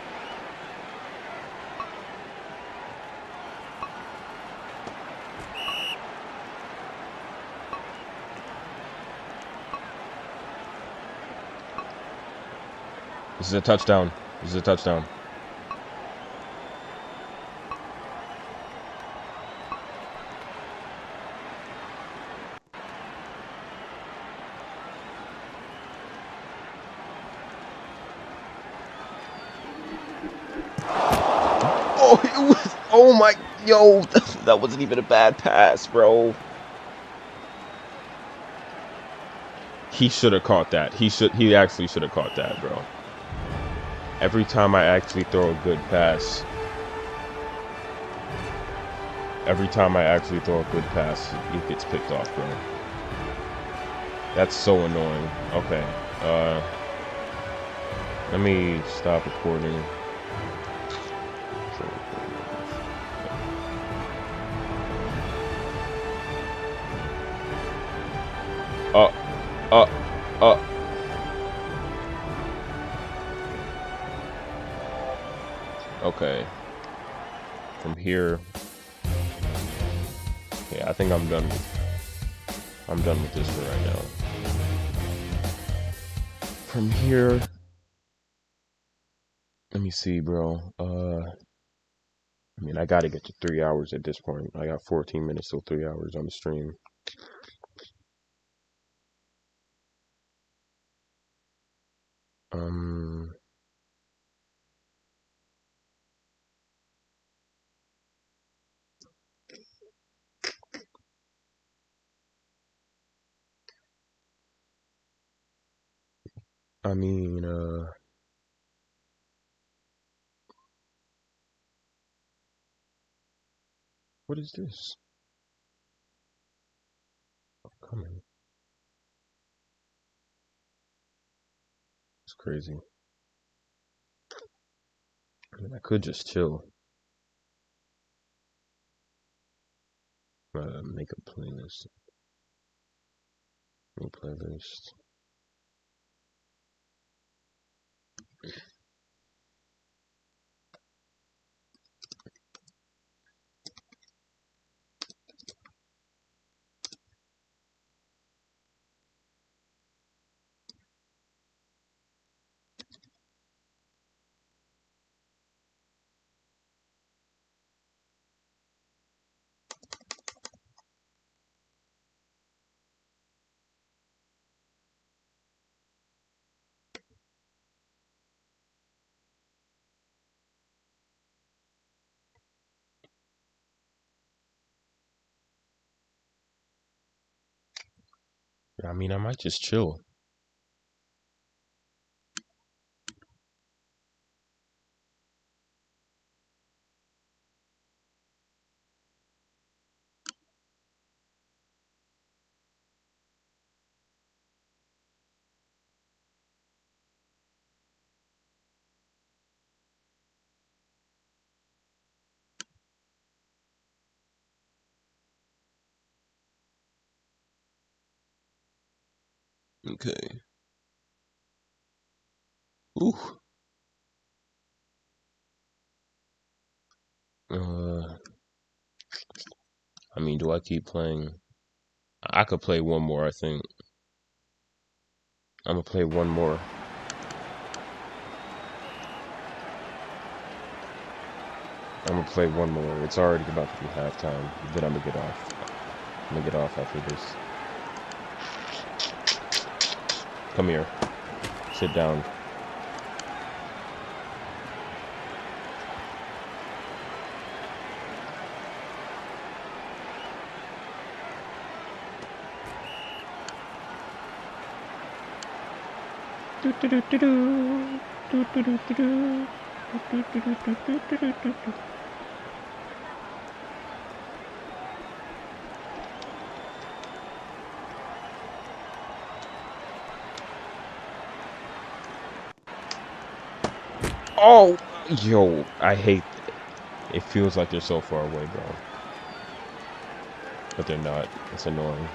This is a touchdown. This is a touchdown. Oh, it was. Oh my. Yo, that wasn't even a bad pass, bro. He should have caught that. He actually should have caught that, bro. Every time I actually throw a good pass, it gets picked off, bro. That's so annoying. Okay. Let me stop recording. Okay. From here. Yeah, I think I'm done with this for right now. From here, let me see, bro. I mean, I got to get to 3 hours at this point. I got 14 minutes till 3 hours on the stream. I mean, what is this? Coming. It's crazy. I mean, I could just chill. Make a playlist. New playlist. I mean, I might just chill. Okay. Ooh. I mean, do I keep playing? I could play one more, I think. I'm gonna play one more. I'm gonna play one more. It's already about to be halftime. Then I'm gonna get off. I'm gonna get off after this. Come here. Sit down. Oh, yo, I hate it. It feels like they're so far away, bro. But they're not. It's annoying.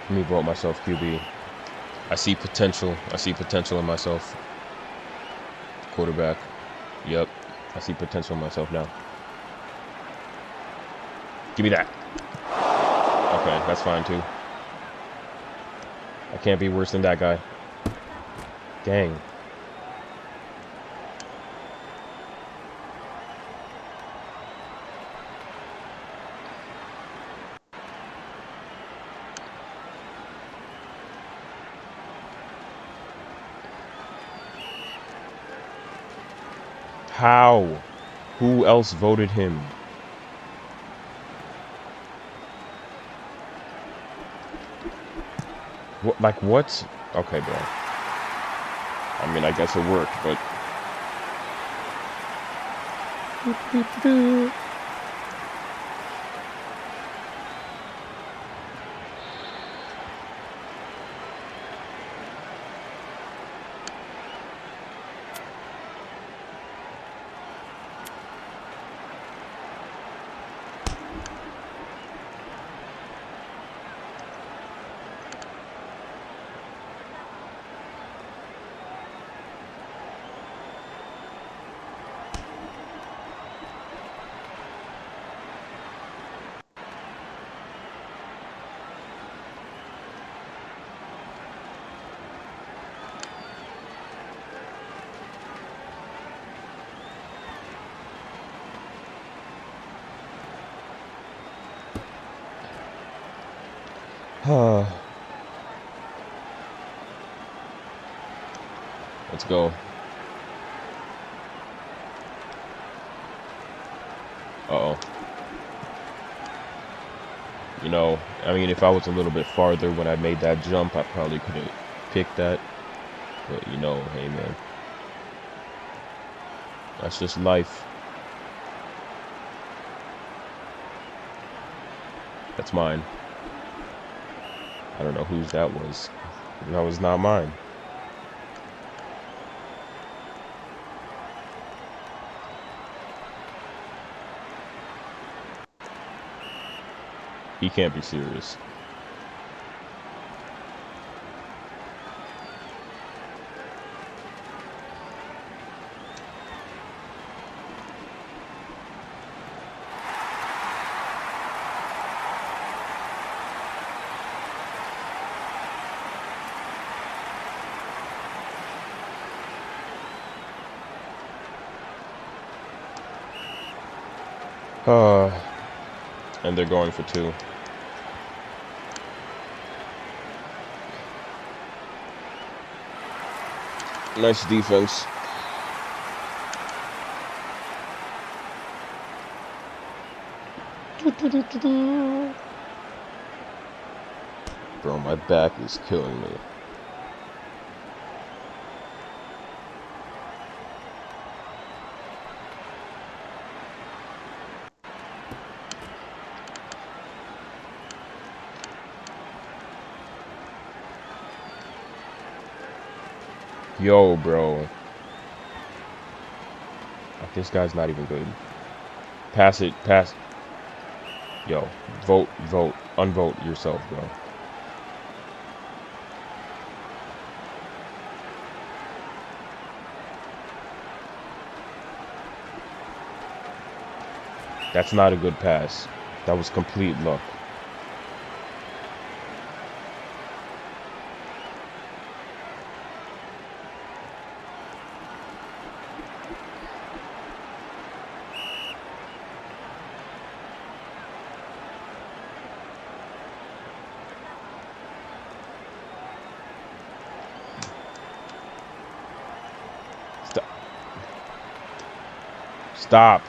Let me vote myself QB. I see potential. I see potential in myself. Quarterback. Yep. I see potential in myself now. Give me that. Okay, that's fine too. I can't be worse than that guy. Dang. How? Who else voted him? What? Like what? Okay, bro. I mean, I guess it worked, but. Let's go. Uh-oh. You know, I mean, if I was a little bit farther when I made that jump, I probably could have picked that. But, you know, hey, man. That's just life. That's mine. I don't know whose that was. That was not mine. He can't be serious. And they're going for 2. Nice defense. Bro, my back is killing me. Yo, bro. Like, this guy's not even good. Pass it, pass. Yo, vote, unvote yourself, bro. That's not a good pass. That was complete luck. Stop.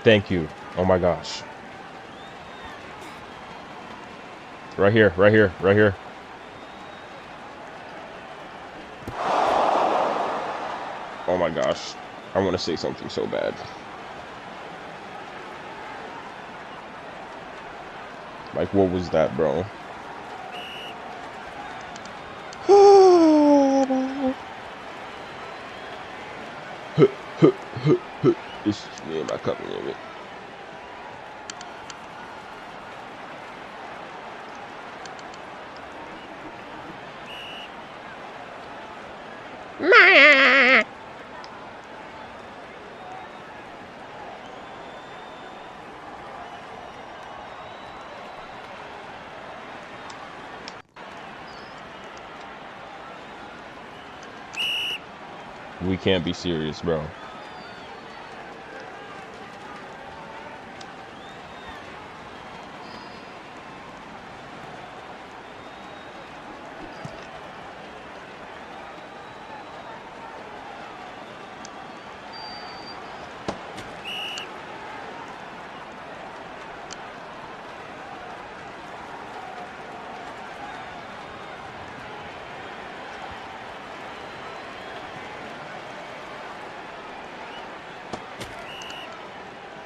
Thank you. Oh my gosh. Right here, right here, right here. Oh my gosh. I want to say something so bad. Like, what was that, bro? It's me and my cup in it. We can't be serious, bro.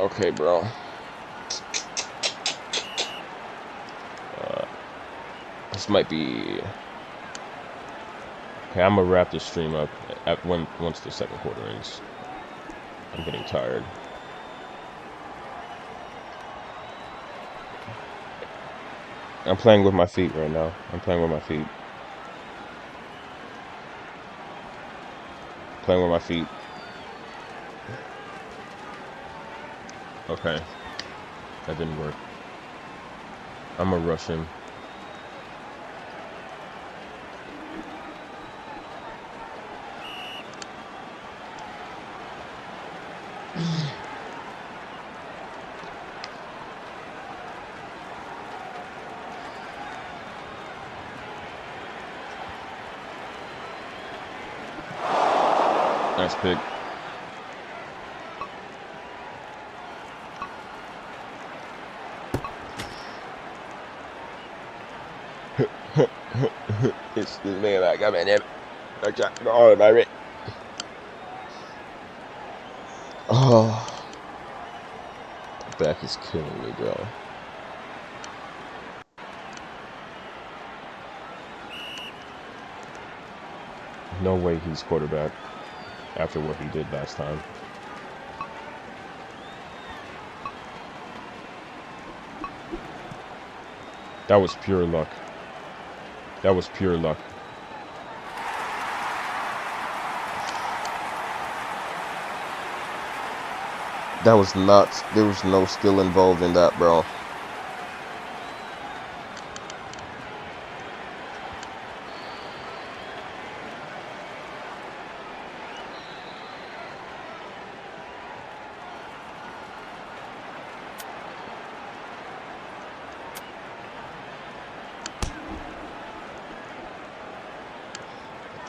Okay, bro. This might be... Okay, I'm gonna wrap this stream up once the second quarter ends. I'm getting tired. I'm playing with my feet right now. I'm playing with my feet. Playing with my feet. Okay. That didn't work. I'm gonna rush him. Nice pick. It's the man like I'm in it. Oh, baby. Oh, back is killing me, bro. No way he's quarterback after what he did last time. That was pure luck. That was pure luck. That was nuts. There was no skill involved in that, bro.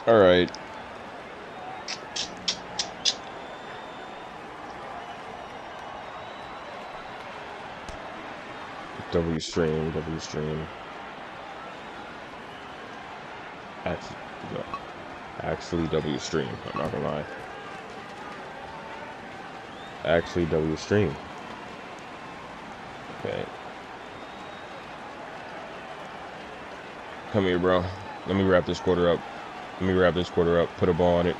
All right. W stream. Actually W stream. I'm not gonna lie. Actually W stream. Okay. Come here, bro. Let me wrap this quarter up. Put a ball on it.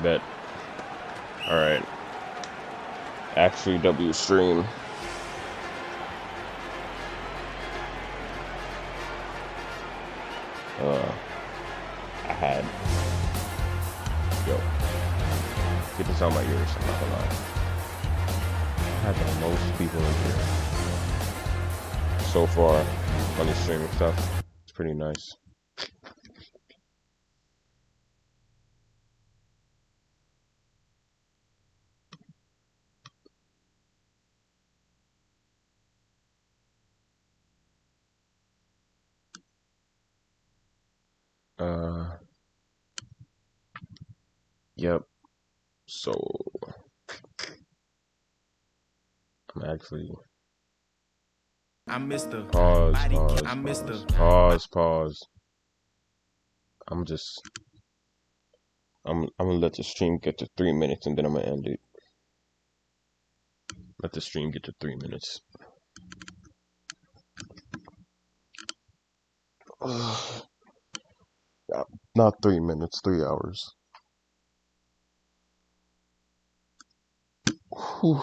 Bet. All right. Actually W stream. I had. Yo. Get this out my ears. I'm not gonna lie. I had the most people in here so far on the streaming stuff. It's pretty nice. Yep. So I'm actually I'm Mr. pause. I'm Mr. Pause. I'm gonna let the stream get to 3 minutes and then I'm gonna end it. Let the stream get to 3 minutes. Not 3 minutes, 3 hours. Whew.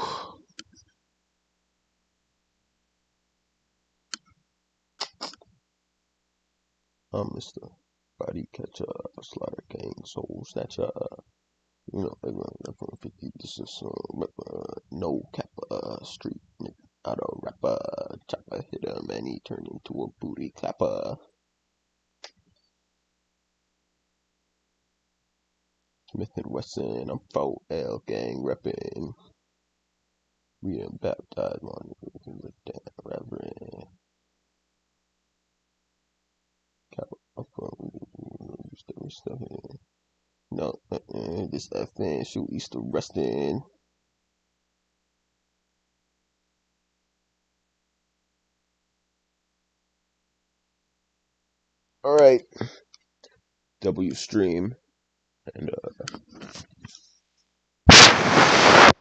I'm Mr. Body Catcher, Slider King, Soul Snatcher. You know, they run up on 50. This is no capper, street nigga, out of rapper. Chopper hit him and he turned into a booty clapper. Smith and Wesson, I'm 4L gang reppin'. We done baptized my nigga with that reverend. No, this FN shoot Easter resting. All right, W stream and